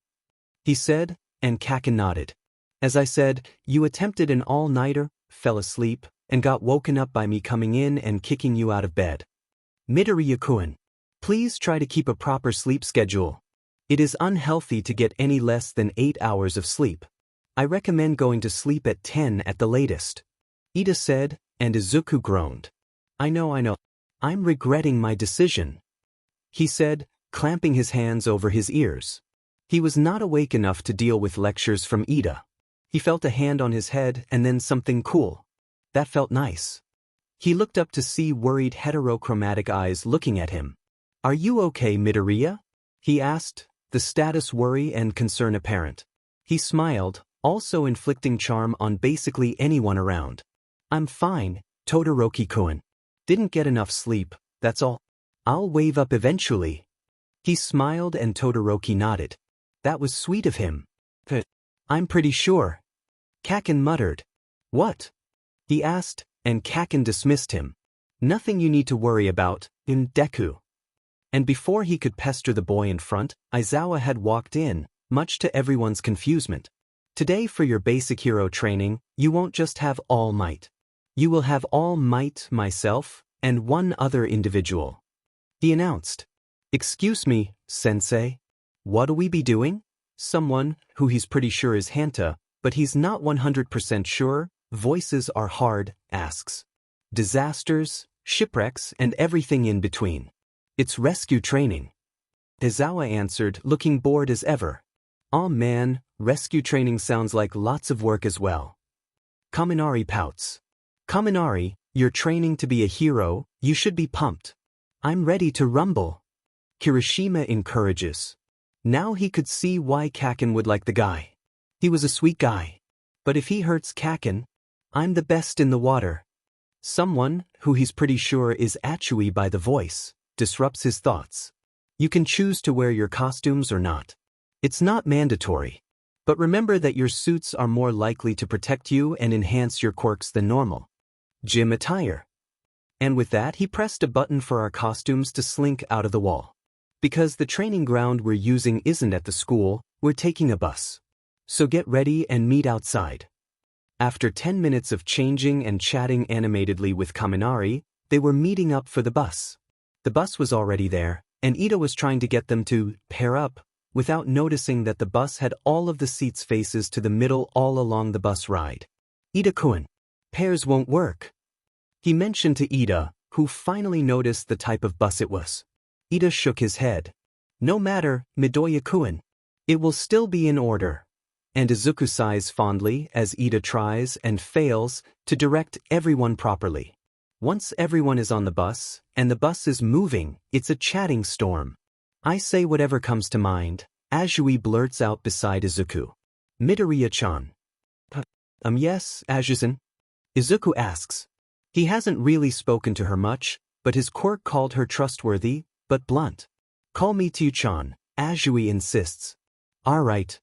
he said, and Kaken nodded. "As I said, you attempted an all-nighter, fell asleep, and got woken up by me coming in and kicking you out of bed. Midoriya-kun, please try to keep a proper sleep schedule. It is unhealthy to get any less than 8 hours of sleep. I recommend going to sleep at 10 at the latest," Ida said, and Izuku groaned. I know. I'm regretting my decision," he said, clamping his hands over his ears. He was not awake enough to deal with lectures from Ida. He felt a hand on his head and then something cool. That felt nice. He looked up to see worried heterochromatic eyes looking at him. "Are you okay, Midoriya?" he asked, the status worry and concern apparent. He smiled, also inflicting charm on basically anyone around. "I'm fine, Todoroki-kun. Didn't get enough sleep, that's all. I'll wave up eventually." He smiled and Todoroki nodded. That was sweet of him. "I'm pretty sure," Kaken muttered. "What?" he asked, and Kaken dismissed him. "Nothing you need to worry about, Deku." And before he could pester the boy in front, Aizawa had walked in, much to everyone's confusement. "Today for your basic hero training, you won't just have All Might. You will have All Might, myself, and one other individual," he announced. "Excuse me, sensei. What'll we be doing?" Someone, who he's pretty sure is Hanta, but he's not 100% sure, voices are hard, asks. "Disasters, shipwrecks, and everything in between. It's rescue training," Aizawa answered, looking bored as ever. "Aw man, rescue training sounds like lots of work as well." Kaminari pouts. "Kaminari, you're training to be a hero, you should be pumped. I'm ready to rumble. Kirishima encourages. Now he could see why Kaken would like the guy. He was a sweet guy. But if he hurts Kaken, I'm the best in the water. Someone, who he's pretty sure is Achui by the voice, disrupts his thoughts. You can choose to wear your costumes or not. It's not mandatory. But remember that your suits are more likely to protect you and enhance your quirks than normal. Gym attire. And with that he pressed a button for our costumes to slink out of the wall. Because the training ground we're using isn't at the school, we're taking a bus. So get ready and meet outside. After 10 minutes of changing and chatting animatedly with Kaminari, they were meeting up for the bus. The bus was already there, and Ida was trying to get them to pair up, without noticing that the bus had all of the seats faces to the middle all along the bus ride. Ida-kun, pairs won't work. He mentioned to Ida, who finally noticed the type of bus it was. Ida shook his head. No matter, Midoriya-kun. It will still be in order. And Izuku sighs fondly as Ida tries and fails to direct everyone properly. Once everyone is on the bus, and the bus is moving, it's a chatting storm. I say whatever comes to mind, Azui blurts out beside Izuku. Midoriya-chan. Yes, Azusan? Izuku asks. He hasn't really spoken to her much, but his quirk called her trustworthy, but blunt. Call me Tyu-chan, Azui insists. Alright.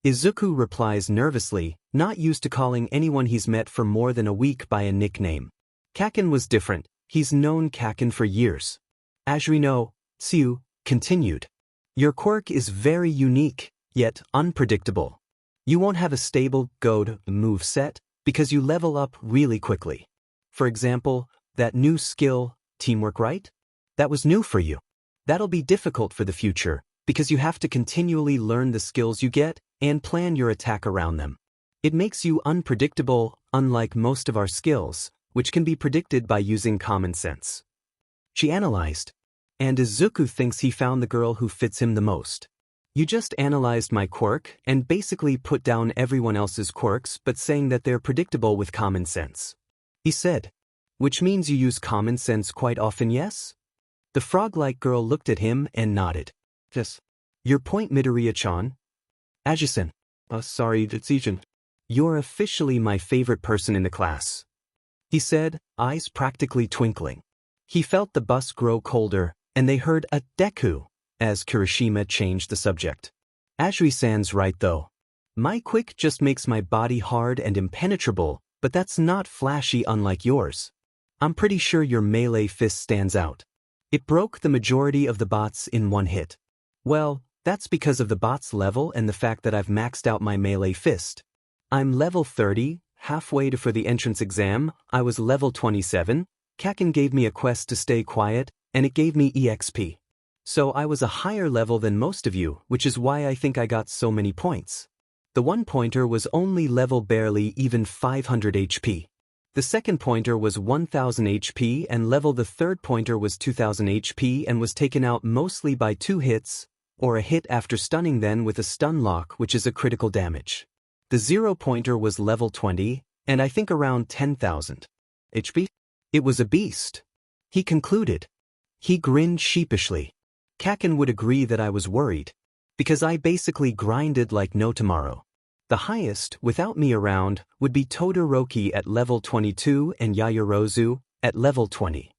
Izuku replies nervously, not used to calling anyone he's met for more than a week by a nickname. Kaken was different, he's known Kaken for years. Azui no, Tsu, continued. Your quirk is very unique, yet unpredictable. You won't have a stable, goad, move set, because you level up really quickly. For example, that new skill, teamwork, right? That was new for you. That'll be difficult for the future, because you have to continually learn the skills you get and plan your attack around them. It makes you unpredictable, unlike most of our skills, which can be predicted by using common sense. She analyzed. And Izuku thinks he found the girl who fits him the most. You just analyzed my quirk and basically put down everyone else's quirks but saying that they're predictable with common sense. He said. Which means you use common sense quite often, yes? The frog-like girl looked at him and nodded. Yes. Your point, Midoriya-chan. Ajusan. Sorry, Detsujin. You're officially my favorite person in the class. He said, eyes practically twinkling. He felt the bus grow colder, and they heard a Deku, as Kirishima changed the subject. Azui-san's right though. My quick just makes my body hard and impenetrable, but that's not flashy unlike yours. I'm pretty sure your melee fist stands out. It broke the majority of the bots in one hit. Well, that's because of the bot's level and the fact that I've maxed out my melee fist. I'm level 30, halfway to for the entrance exam, I was level 27, Kaken gave me a quest to stay quiet, and it gave me EXP. So I was a higher level than most of you, which is why I think I got so many points. The one pointer was only level barely even 500 HP. The second pointer was 1000 HP and level the third pointer was 2000 HP and was taken out mostly by 2 hits, or a hit after stunning then with a stun lock which is a critical damage. The 0 pointer was level 20, and I think around 10,000 HP. It was a beast. He concluded. He grinned sheepishly. Kaken would agree that I was worried. Because I basically grinded like no tomorrow. The highest, without me around, would be Todoroki at level 22 and Yaoyorozu at level 20.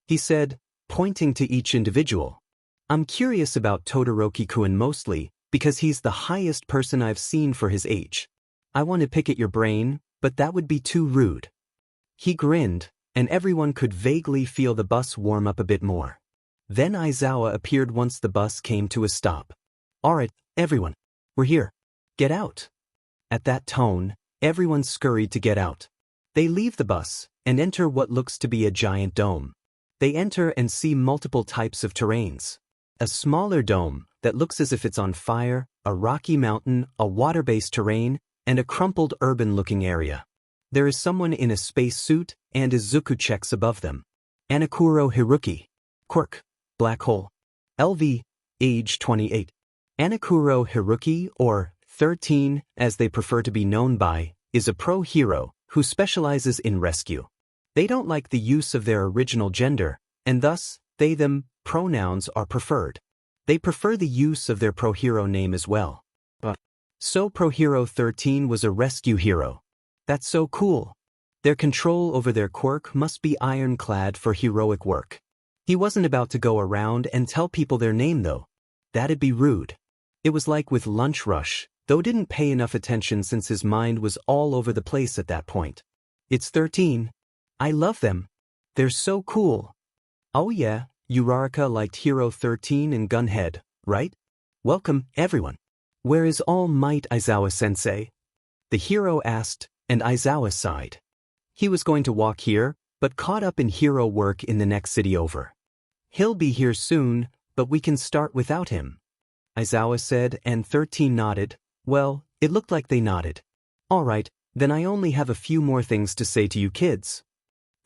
He said, pointing to each individual. I'm curious about Todoroki-kun mostly, because he's the highest person I've seen for his age. I want to pick at your brain, but that would be too rude. He grinned, and everyone could vaguely feel the bus warm up a bit more. Then Aizawa appeared once the bus came to a stop. Alright, everyone. We're here. Get out. At that tone, everyone scurried to get out. They leave the bus and enter what looks to be a giant dome. They enter and see multiple types of terrains. A smaller dome that looks as if it's on fire, a rocky mountain, a water-based terrain, and a crumpled urban-looking area. There is someone in a spacesuit, and Izuku checks above them. Anakuro Hiruki. Quirk. Black hole. LV. Age 28. Anakuro Hiruki, or 13, as they prefer to be known by, is a pro hero who specializes in rescue. They don't like the use of their original gender, and thus, they-them pronouns are preferred. They prefer the use of their pro-hero name as well. So Pro-Hero 13 was a rescue hero. That's so cool. Their control over their quirk must be ironclad for heroic work. He wasn't about to go around and tell people their name though. That'd be rude. It was like with Lunch Rush, though didn't pay enough attention since his mind was all over the place at that point. It's 13. I love them. They're so cool. Oh yeah, Uraraka liked Hero 13 and Gunhead, right? Welcome, everyone. Where is All Might Aizawa-sensei? The hero asked, and Aizawa sighed. He was going to walk here, but caught up in hero work in the next city over. He'll be here soon, but we can start without him. Aizawa said, and 13 nodded. Well, it looked like they nodded. All right, then I only have a few more things to say to you kids.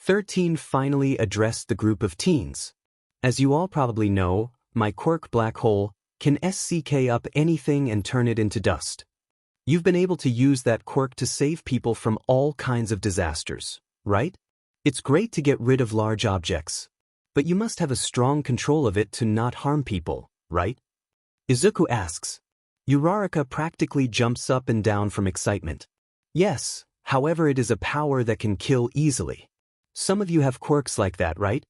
13 finally addressed the group of teens. As you all probably know, my quirk black hole can SCK up anything and turn it into dust. You've been able to use that quirk to save people from all kinds of disasters, right? It's great to get rid of large objects. But you must have a strong control of it to not harm people, right? Izuku asks. Uraraka practically jumps up and down from excitement. Yes, however it is a power that can kill easily. Some of you have quirks like that, right?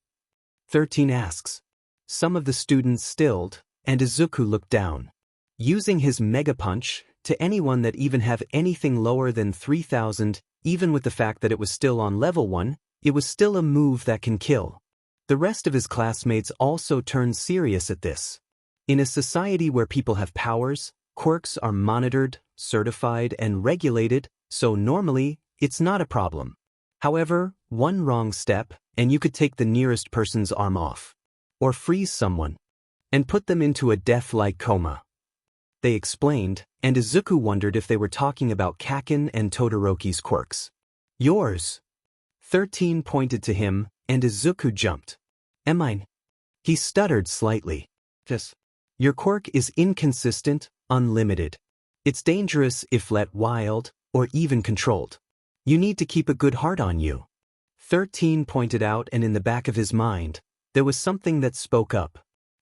13 asks. Some of the students stilled, and Izuku looked down. Using his Mega Punch, to anyone that even have anything lower than 3000, even with the fact that it was still on level 1, it was still a move that can kill. The rest of his classmates also turned serious at this. In a society where people have powers, quirks are monitored, certified, and regulated, so normally, it's not a problem. However, one wrong step, and you could take the nearest person's arm off. Or freeze someone. And put them into a death-like coma. They explained, and Izuku wondered if they were talking about Kaken and Todoroki's quirks. Yours. 13 pointed to him, and Izuku jumped. Mine. He stuttered slightly. Yes. Your quirk is inconsistent, unlimited. It's dangerous if let wild, or even controlled. You need to keep a good heart on you. 13 pointed out, and in the back of his mind, there was something that spoke up.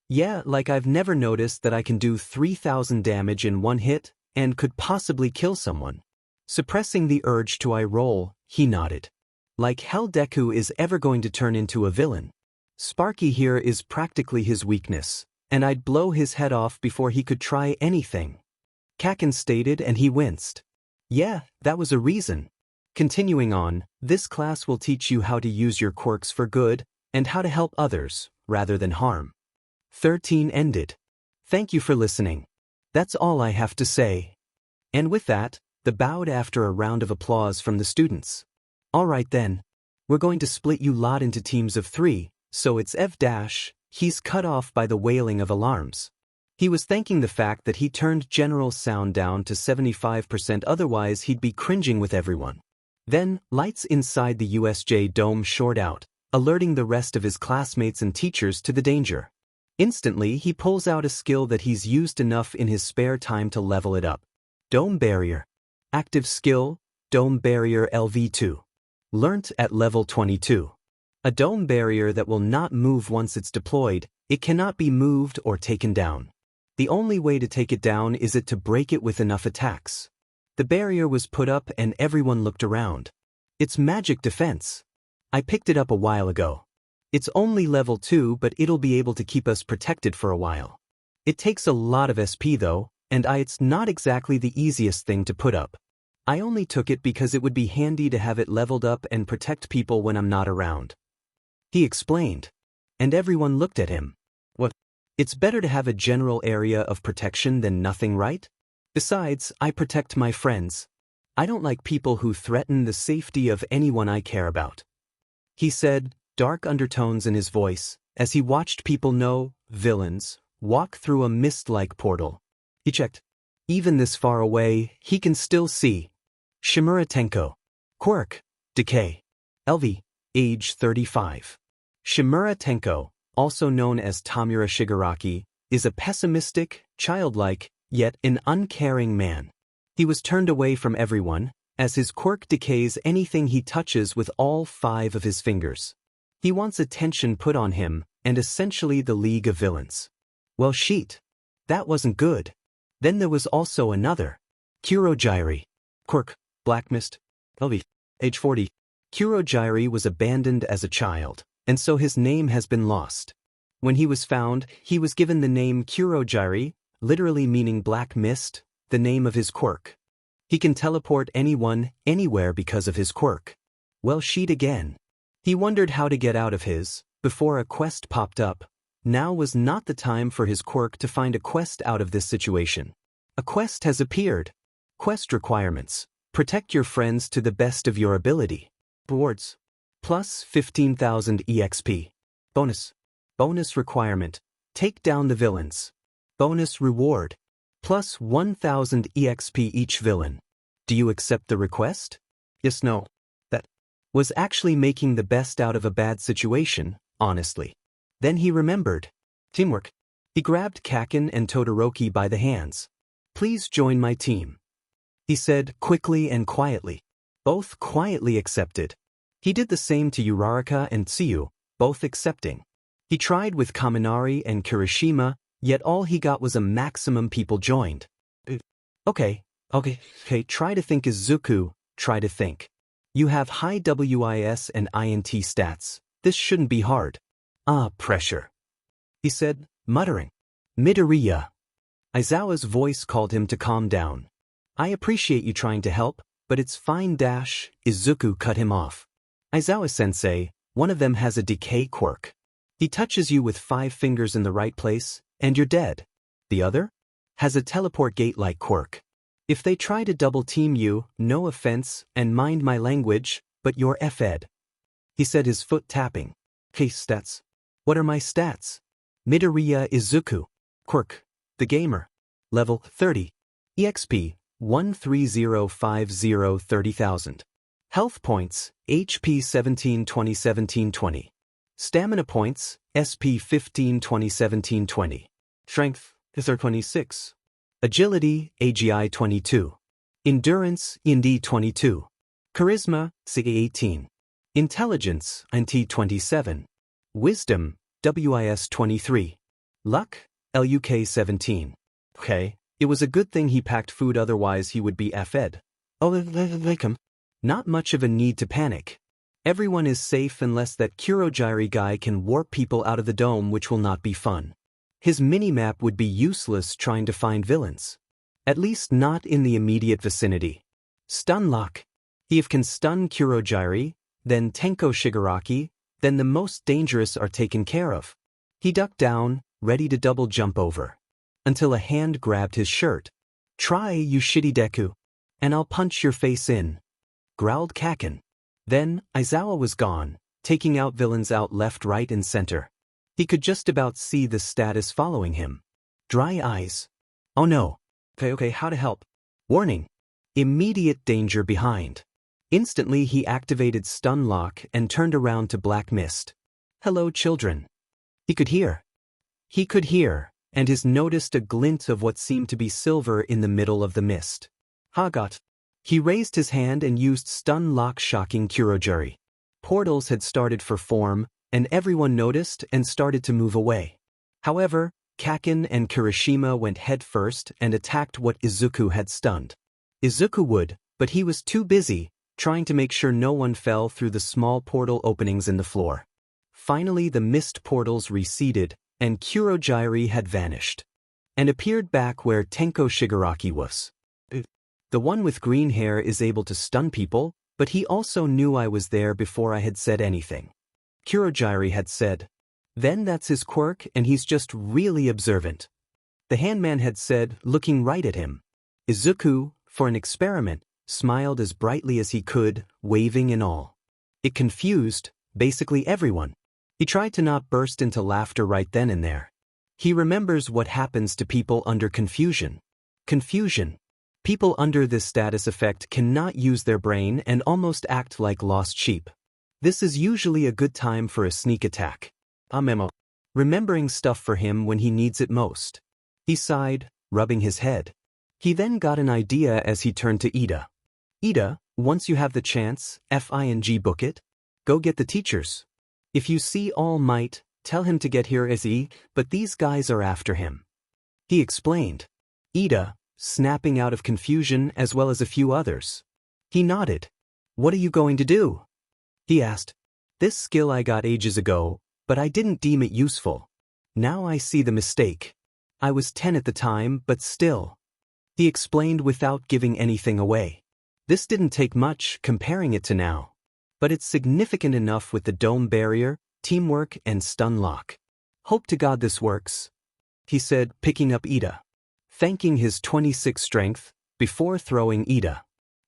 Yeah, like I've never noticed that I can do 3000 damage in one hit, and could possibly kill someone. Suppressing the urge to eye roll, he nodded. Like hell Deku is ever going to turn into a villain. Sparky here is practically his weakness, and I'd blow his head off before he could try anything. Kaken stated, and he winced. Yeah, that was a reason. Continuing on, this class will teach you how to use your quirks for good, and how to help others, rather than harm. 13 ended. Thank you for listening. That's all I have to say. And with that, they bowed after a round of applause from the students. All right then. We're going to split you lot into teams of 3, so it's Ev dash. He's cut off by the wailing of alarms. He was thanking the fact that he turned general sound down to 75%, otherwise he'd be cringing with everyone. Then, lights inside the USJ dome short out, alerting the rest of his classmates and teachers to the danger. Instantly, he pulls out a skill that he's used enough in his spare time to level it up. Dome Barrier. Active skill, Dome Barrier LV2. Learnt at level 22. A dome barrier that will not move once it's deployed. It cannot be moved or taken down. The only way to take it down is to break it with enough attacks. The barrier was put up and everyone looked around. It's magic defense. I picked it up a while ago. It's only level 2, but it'll be able to keep us protected for a while. It takes a lot of SP though, and it's not exactly the easiest thing to put up. I only took it because it would be handy to have it leveled up and protect people when I'm not around. He explained. And everyone looked at him. What? It's better to have a general area of protection than nothing, right? Besides, I protect my friends. I don't like people who threaten the safety of anyone I care about. He said, dark undertones in his voice, as he watched people villains, walk through a mist-like portal. He checked. Even this far away, he can still see. Shimura Tenko. Quirk. Decay. LV. Age 35. Shimura Tenko, also known as Tamura Shigaraki, is a pessimistic, childlike, yet an uncaring man. He was turned away from everyone, as his quirk decays anything he touches with all 5 of his fingers. He wants attention put on him, and essentially the League of Villains. Well shit. That wasn't good. Then there was also another. Kurogyri. Quirk, Black Mist. LV. Age 40. Kurogyri was abandoned as a child, and so his name has been lost. When he was found, he was given the name Kurogyri, literally meaning black mist, the name of his quirk. He can teleport anyone, anywhere because of his quirk. Well shit again. He wondered how to get out of his, before a quest popped up. Now was not the time for his quirk to find a quest out of this situation. A quest has appeared. Quest requirements. Protect your friends to the best of your ability. Rewards. Plus 15,000 EXP. Bonus. Bonus requirement. Take down the villains. Bonus reward. Plus 1,000 EXP each villain. Do you accept the request? Yes, no. That was actually making the best out of a bad situation, honestly. Then he remembered. Teamwork. He grabbed Kaken and Todoroki by the hands. Please join my team. He said quickly and quietly. Both quietly accepted. He did the same to Uraraka and Tsuyu, both accepting. He tried with Kaminari and Kirishima, yet all he got was a maximum people joined. Okay, try to think Izuku, try to think. You have high WIS and INT stats, this shouldn't be hard. Pressure. He said, muttering. Midoriya. Aizawa's voice called him to calm down. I appreciate you trying to help, but it's fine. Izuku cut him off. Aizawa-sensei, one of them has a decay quirk. He touches you with 5 fingers in the right place, and you're dead. The other? Has a teleport gate-like quirk. If they try to double-team you, no offense, and mind my language, but you're F'd. He said, his foot tapping. Case stats. What are my stats? Midoriya Izuku. Quirk. The Gamer. Level 30. EXP. 13050 30,000. Health points. HP 17 20 17 20. Stamina points. SP 15 20 17 20. Strength. 26. Agility. AGI 22. Endurance. IND 22. Charisma. CA 18. Intelligence. INT 27. Wisdom. WIS 23. Luck. LUK 17. Okay, it was a good thing he packed food, otherwise he would be F'd. Not much of a need to panic. Everyone is safe unless that Kurogyri guy can warp people out of the dome, which will not be fun. His minimap would be useless trying to find villains. At least not in the immediate vicinity. Stun lock. If can stun Kurogyri, then Tenko Shigaraki, then the most dangerous are taken care of. He ducked down, ready to double jump over. Until a hand grabbed his shirt. Try, you shitty Deku. And I'll punch your face in. Growled Kaken. Then, Aizawa was gone, taking out villains out left, right, and center. He could just about see the status following him. Dry eyes. Oh no. Okay, how to help? Warning. Immediate danger behind. Instantly he activated stun lock and turned around to Black Mist. Hello, children. He could hear, and his noticed a glint of what seemed to be silver in the middle of the mist. Hagot. He raised his hand and used stun lock, shocking Kurogyri. Portals had started for form, and everyone noticed and started to move away. However, Kaken and Kirishima went head first and attacked what Izuku had stunned. Izuku would, but he was too busy, trying to make sure no one fell through the small portal openings in the floor. Finally the mist portals receded, and Kurogyri had vanished. And appeared back where Tenko Shigaraki was. The one with green hair is able to stun people, but he also knew I was there before I had said anything. Kurogyri had said. Then that's his quirk and he's just really observant. The handman had said, looking right at him. Izuku, for an experiment, smiled as brightly as he could, waving and all. It confused, basically everyone. He tried to not burst into laughter right then and there. He remembers what happens to people under confusion. Confusion. People under this status effect cannot use their brain and almost act like lost sheep. This is usually a good time for a sneak attack. A memo. Remembering stuff for him when he needs it most. He sighed, rubbing his head. He then got an idea as he turned to Ida. Ida, once you have the chance, FING book it. Go get the teachers. If you see All Might, Tell him to get here but these guys are after him. He explained. Ida, snapping out of confusion as well as a few others. He nodded. What are you going to do? He asked. This skill I got ages ago, but I didn't deem it useful. Now I see the mistake. I was 10 at the time, but still. He explained without giving anything away. This didn't take much comparing it to now. But it's significant enough with the dome barrier, teamwork, and stun lock. Hope to God this works, he said, picking up Ida. Thanking his 26 strength, before throwing Ida.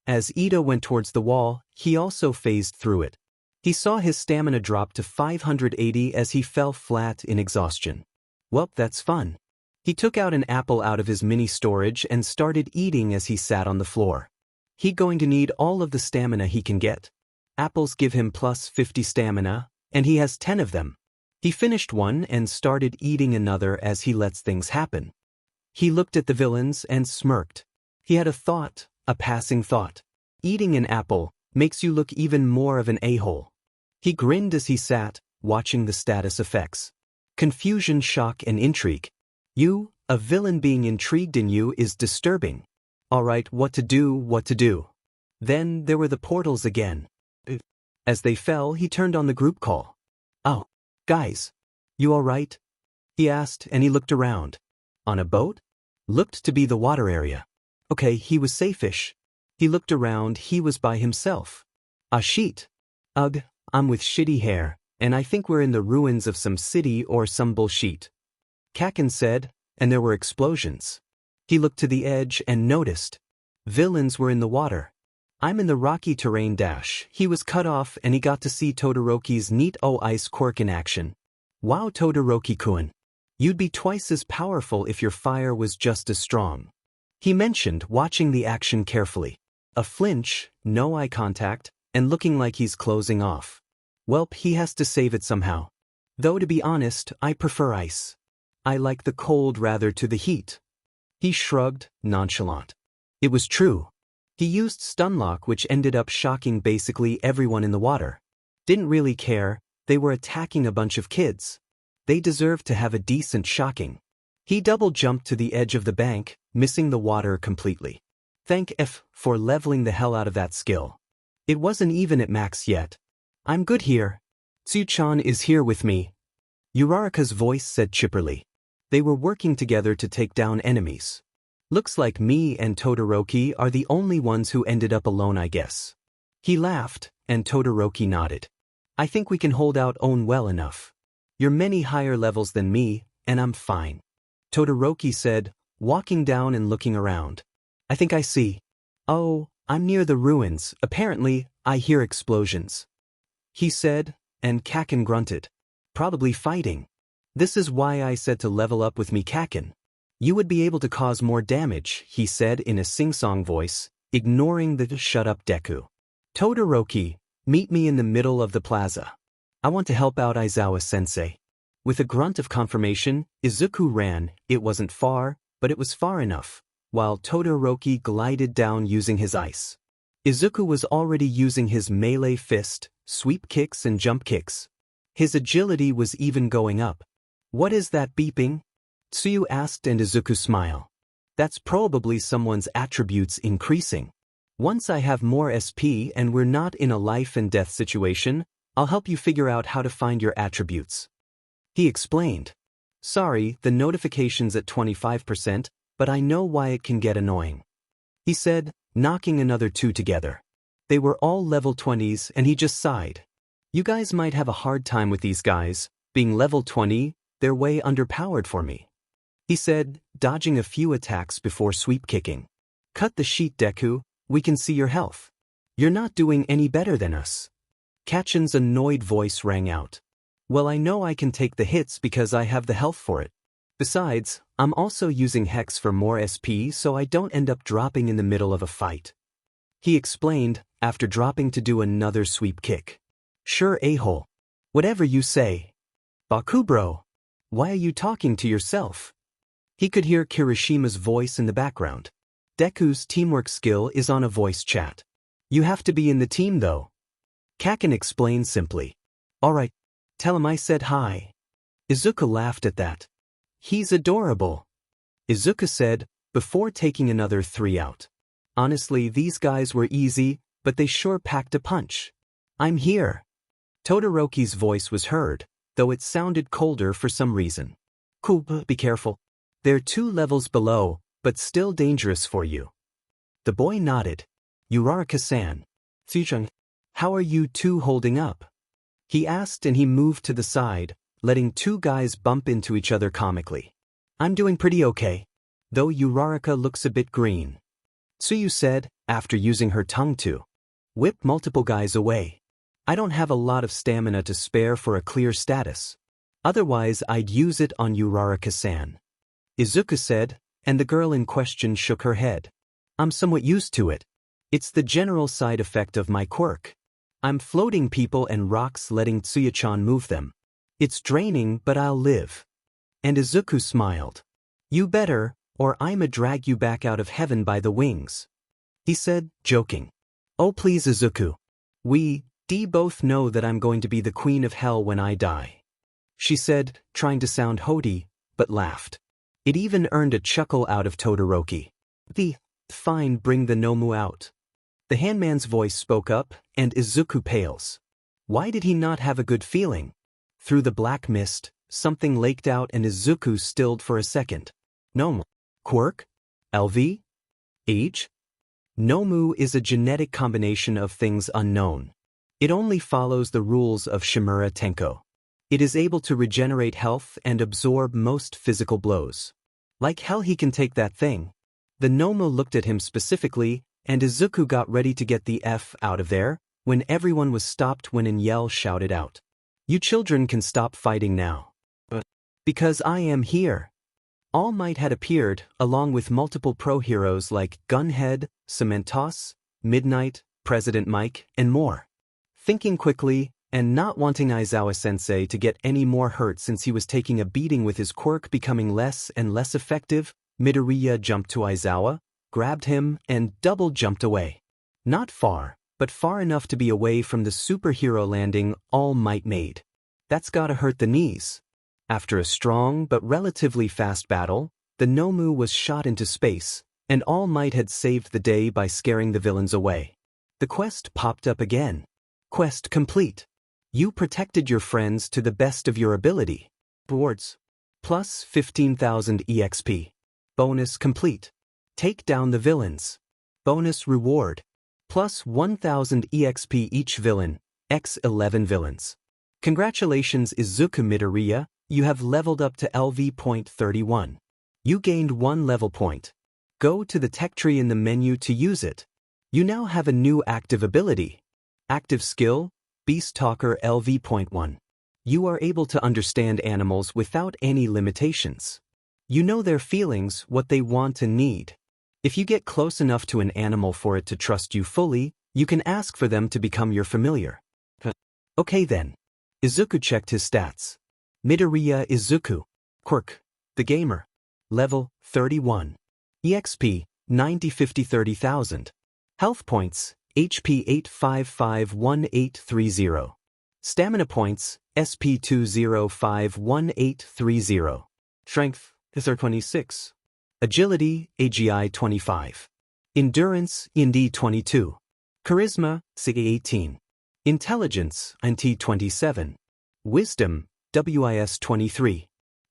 As Ida went towards the wall, he also phased through it. He saw his stamina drop to 580 as he fell flat in exhaustion. Well, that's fun. He took out an apple out of his mini storage and started eating as he sat on the floor. He going to need all of the stamina he can get. Apples give him plus 50 stamina, and he has 10 of them. He finished one and started eating another as he lets things happen. He looked at the villains and smirked. He had a thought, a passing thought. Eating an apple makes you look even more of an a-hole. He grinned as he sat, watching the status effects. Confusion, shock, and intrigue. You, a villain being intrigued in you is disturbing. Alright, what to do. Then there were the portals again. As they fell, he turned on the group call. Oh, guys. You alright? He asked, and he looked around. On a boat? Looked to be the water area. Okay, he was safe-ish. He looked around, he was by himself. A sheet. Ugh, I'm with shitty hair, and I think we're in the ruins of some city or some bullshit. Kaken said, and there were explosions. He looked to the edge and noticed. Villains were in the water. I'm in the rocky terrain dash. He was cut off and he got to see Todoroki's neat ice quirk in action. Wow, Todoroki-kun. You'd be twice as powerful if your fire was just as strong. He mentioned, watching the action carefully. A flinch, no eye contact, and looking like he's closing off. Welp, he has to save it somehow. Though to be honest, I prefer ice. I like the cold rather to the heat. He shrugged, nonchalant. It was true. He used stunlock, which ended up shocking basically everyone in the water. Didn't really care, they were attacking a bunch of kids. They deserved to have a decent shocking. He double jumped to the edge of the bank, missing the water completely. Thank F for leveling the hell out of that skill. It wasn't even at max yet. I'm good here. Tsu-chan is here with me. Uraraka's voice said chipperly. They were working together to take down enemies. Looks like me and Todoroki are the only ones who ended up alone, I guess. He laughed, and Todoroki nodded. I think we can hold out own well enough. You're many higher levels than me, and I'm fine. Todoroki said, walking down and looking around. I think I see. Oh, I'm near the ruins. Apparently, I hear explosions. He said, and Kaken grunted. Probably fighting. This is why I said to level up with me, Kaken. You would be able to cause more damage, he said in a sing-song voice, ignoring the shut up Deku. Todoroki, meet me in the middle of the plaza. I want to help out Aizawa-sensei. With a grunt of confirmation, Izuku ran. It wasn't far, but it was far enough, while Todoroki glided down using his ice. Izuku was already using his melee fist, sweep kicks and jump kicks. His agility was even going up. What is that beeping? Tsuyu asked, and Izuku smiled. That's probably someone's attributes increasing. Once I have more SP and we're not in a life and death situation, I'll help you figure out how to find your attributes. He explained. Sorry, the notification's at 25%, but I know why it can get annoying. He said, knocking another two together. They were all level 20s and he just sighed. You guys might have a hard time with these guys. Being level 20, they're way underpowered for me. He said, dodging a few attacks before sweep kicking. Cut the sheet, Deku, we can see your health. You're not doing any better than us. Kachin's annoyed voice rang out. Well, I know I can take the hits because I have the health for it. Besides, I'm also using Hex for more SP so I don't end up dropping in the middle of a fight. He explained, after dropping to do another sweep kick. Sure, a-hole. Whatever you say. Bakubro, why are you talking to yourself? He could hear Kirishima's voice in the background. Deku's teamwork skill is on a voice chat. You have to be in the team though. Kaken explained simply. Alright, tell him I said hi. Izuku laughed at that. He's adorable. Izuku said, before taking another 3 out. Honestly, these guys were easy, but they sure packed a punch. I'm here. Todoroki's voice was heard, though it sounded colder for some reason. Cool, be careful. They're 2 levels below, but still dangerous for you. The boy nodded. Uraraka-san. Tsujung, how are you 2 holding up? He asked, and he moved to the side, letting 2 guys bump into each other comically. I'm doing pretty okay, though Uraraka looks a bit green. Tsuyu said, after using her tongue to whip multiple guys away. I don't have a lot of stamina to spare for a clear status. Otherwise I'd use it on Uraraka-san. Izuku said, and the girl in question shook her head. I'm somewhat used to it. It's the general side effect of my quirk. I'm floating people and rocks, letting Tsuyu-chan move them. It's draining, but I'll live. And Izuku smiled. You better, or I'ma drag you back out of heaven by the wings. He said, joking. Oh please Izuku. We both know that I'm going to be the queen of hell when I die. She said, trying to sound haughty, but laughed. It even earned a chuckle out of Todoroki. Fine, bring the Nomu out. The handman's voice spoke up, and Izuku pales. Why did he not have a good feeling? Through the black mist, something leaked out and Izuku stilled for a second. Nomu. Quirk? LV? Age? Nomu is a genetic combination of things unknown. It only follows the rules of Shimura Tenko. It is able to regenerate health and absorb most physical blows. Like hell he can take that thing. The Nomu looked at him specifically, and Izuku got ready to get the F out of there, when everyone was stopped when an yell shouted out. You children can stop fighting now. But because I am here. All Might had appeared, along with multiple pro-heroes like Gunhead, Cementos, Midnight, President Mike, and more. Thinking quickly, and not wanting Aizawa-sensei to get any more hurt since he was taking a beating with his quirk becoming less and less effective, Midoriya jumped to Aizawa, grabbed him, and double-jumped away. Not far, but far enough to be away from the superhero landing All Might made. That's gotta hurt the knees. After a strong but relatively fast battle, the Nomu was shot into space, and All Might had saved the day by scaring the villains away. The quest popped up again. Quest complete. You protected your friends to the best of your ability. Rewards. Plus 15,000 EXP. Bonus complete. Take down the villains. Bonus reward. Plus 1,000 EXP each villain, x 11 villains. Congratulations Izuku Midoriya, you have leveled up to LV.31. You gained 1 level point. Go to the tech tree in the menu to use it. You now have a new active ability. Active skill, Beast Talker LV.1. You are able to understand animals without any limitations. You know their feelings, what they want and need. If you get close enough to an animal for it to trust you fully, you can ask for them to become your familiar. Okay then. Izuku checked his stats. Midoriya Izuku. Quirk. The Gamer. Level 31. EXP 90 50 30,000. Health points HP 8551830. Stamina points SP 2051830. Strength 26. Agility AGI 25. Endurance ND 22. Charisma SIG 18. Intelligence INT 27. Wisdom WIS 23.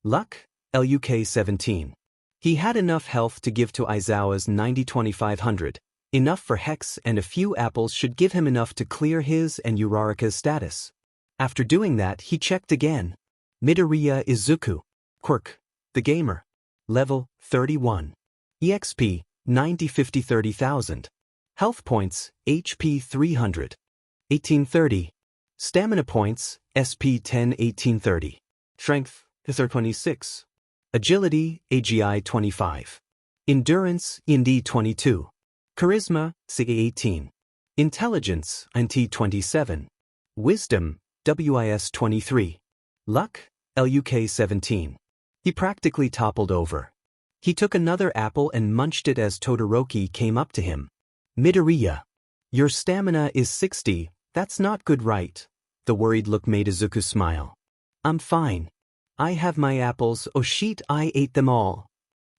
Luck LUK 17. He had enough health to give to Aizawa's 90-2500. Enough for Hex, and a few apples should give him enough to clear his and Uraraka's status. After doing that, he checked again. Midoriya Izuku. Quirk. The Gamer. Level 31. EXP 90 50 30,000. Health points HP 300. 1830. Stamina points SP 10 1830. Strength 26. Agility AGI 25. Endurance ND 22. Charisma SIG 18. Intelligence INT 27. Wisdom WIS 23. Luck LUK 17. He practically toppled over. He took another apple and munched it as Todoroki came up to him. Midoriya. Your stamina is 60, that's not good, right? The worried look made Izuku smile. I'm fine. I have my apples, oh shit, I ate them all.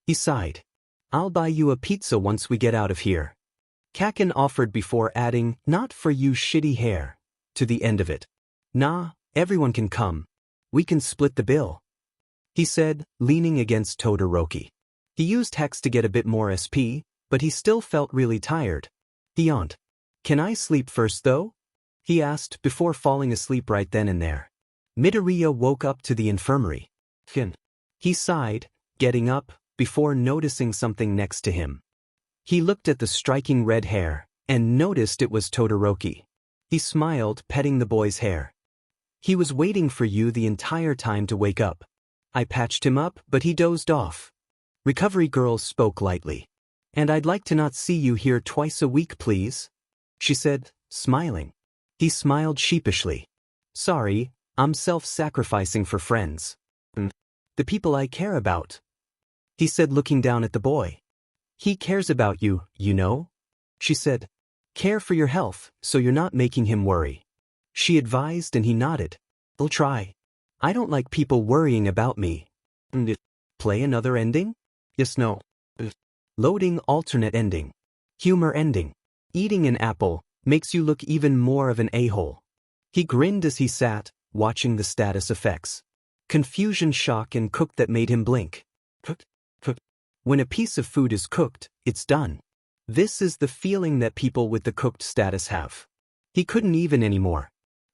He sighed. I'll buy you a pizza once we get out of here. Kakin offered before adding, not for you shitty hair, to the end of it. Nah, everyone can come. We can split the bill. He said, leaning against Todoroki. He used Hex to get a bit more SP, but he still felt really tired. He yawned. Can I sleep first though? He asked before falling asleep right then and there. Midoriya woke up to the infirmary. He sighed, getting up, before noticing something next to him. He looked at the striking red hair, and noticed it was Todoroki. He smiled, petting the boy's hair. He was waiting for you the entire time to wake up. I patched him up, but he dozed off. Recovery girl spoke lightly. And I'd like to not see you here twice a week, please, she said, smiling. He smiled sheepishly. Sorry, I'm self-sacrificing for friends. The people I care about. He said, looking down at the boy. He cares about you, you know? She said. Care for your health, so you're not making him worry. She advised and he nodded. I'll try. I don't like people worrying about me. Play another ending? Yes, no. Loading alternate ending. Humor ending. Eating an apple makes you look even more of an a-hole. He grinned as he sat, watching the status effects. Confusion, shock, and cooked that made him blink. Cooked. When a piece of food is cooked, it's done. This is the feeling that people with the cooked status have. He couldn't even anymore.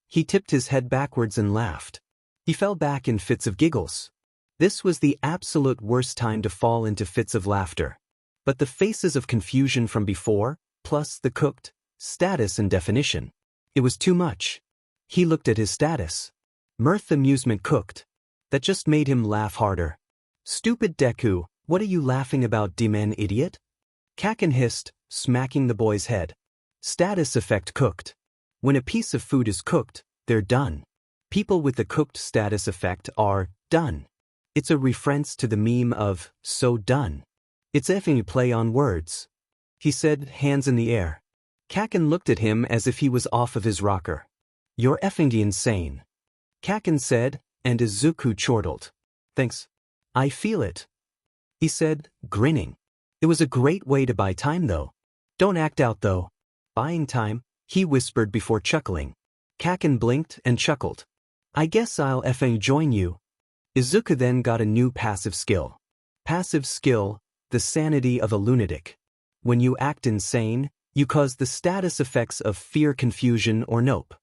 He tipped his head backwards and laughed. He fell back in fits of giggles. This was the absolute worst time to fall into fits of laughter. But the faces of confusion from before, plus the cooked status and definition. It was too much. He looked at his status. Mirth, amusement, cooked. That just made him laugh harder. Stupid Deku, what are you laughing about, D-man idiot? Kakin hissed, smacking the boy's head. Status effect cooked. When a piece of food is cooked, they're done. People with the cooked status effect are done. It's a reference to the meme of so done. It's effing play on words. He said, hands in the air. Kakin looked at him as if he was off of his rocker. You're effing insane. Kakin said, and Izuku chortled. Thanks. I feel it. He said, grinning. It was a great way to buy time though. Don't act out though. Buying time, he whispered before chuckling. Kakin blinked and chuckled. I guess I'll effing join you. Izuku then got a new passive skill. Passive skill, the sanity of a lunatic. When you act insane, you cause the status effects of fear, confusion, or nope.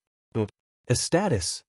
A status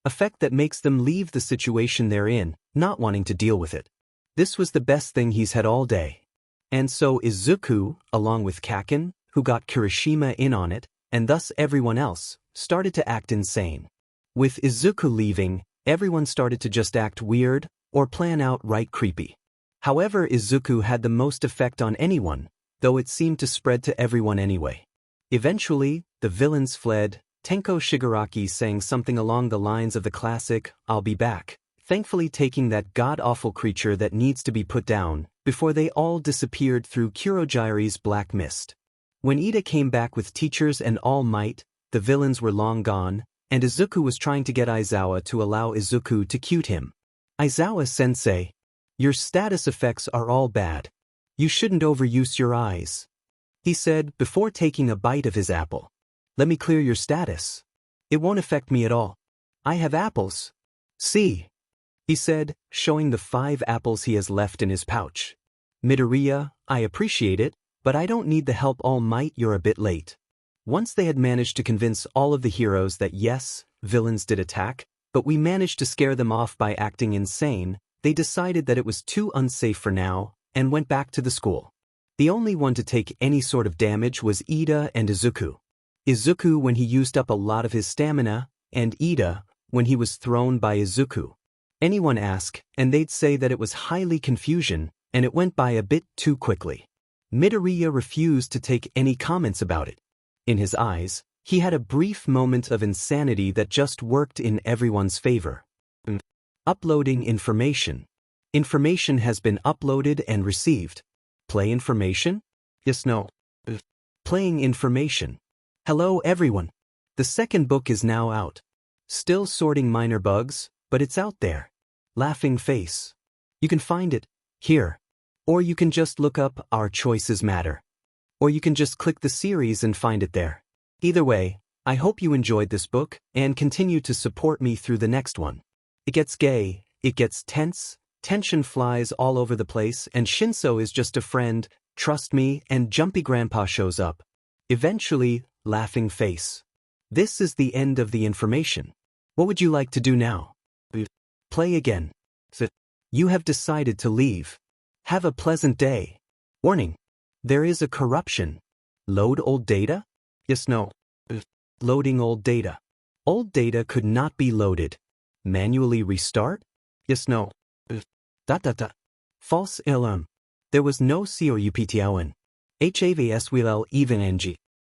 effect that makes them leave the situation they're in, not wanting to deal with it. This was the best thing he's had all day. And so Izuku, along with Kakin, who got Kirishima in on it, and thus everyone else, started to act insane. With Izuku leaving, everyone started to just act weird, or plan outright creepy. However, Izuku had the most effect on anyone, though it seemed to spread to everyone anyway. Eventually, the villains fled, Tenko Shigaraki saying something along the lines of the classic, I'll be back, thankfully taking that god-awful creature that needs to be put down, before they all disappeared through Kurojire's black mist. When Ida came back with teachers and All Might, the villains were long gone, and Izuku was trying to get Aizawa to allow Izuku to cute him. Aizawa-sensei, your status effects are all bad. You shouldn't overuse your eyes, he said before taking a bite of his apple. Let me clear your status. It won't affect me at all. I have apples. See, he said, showing the 5 apples he has left in his pouch. Midoriya, I appreciate it, but I don't need the help. All Might, you're a bit late. Once they had managed to convince all of the heroes that yes, villains did attack, but we managed to scare them off by acting insane, they decided that it was too unsafe for now, and went back to the school. The only one to take any sort of damage was Ida and Izuku. Izuku when he used up a lot of his stamina, and Ida when he was thrown by Izuku. Anyone ask, and they'd say that it was highly confusion, and it went by a bit too quickly. Midoriya refused to take any comments about it. In his eyes, he had a brief moment of insanity that just worked in everyone's favor. Uploading information. Information has been uploaded and received. Play information? Yes, no. Playing information. Hello everyone. The second book is now out. Still sorting minor bugs, but it's out there. Laughing face. You can find it here. Or you can just look up Our Choices Matter. Or you can just click the series and find it there. Either way, I hope you enjoyed this book and continue to support me through the next one. It gets gay, it gets tense, tension flies all over the place, and Shinso is just a friend, trust me, and Jumpy Grandpa shows up. Eventually, laughing face. This is the end of the information. What would you like to do now? Play again. You have decided to leave. Have a pleasant day. Warning. There is a corruption. Load old data? Yes, no. Loading old data. Old data could not be loaded. Manually restart? Yes, no. False alarm. There was no COUPTON. HAVS will even NG.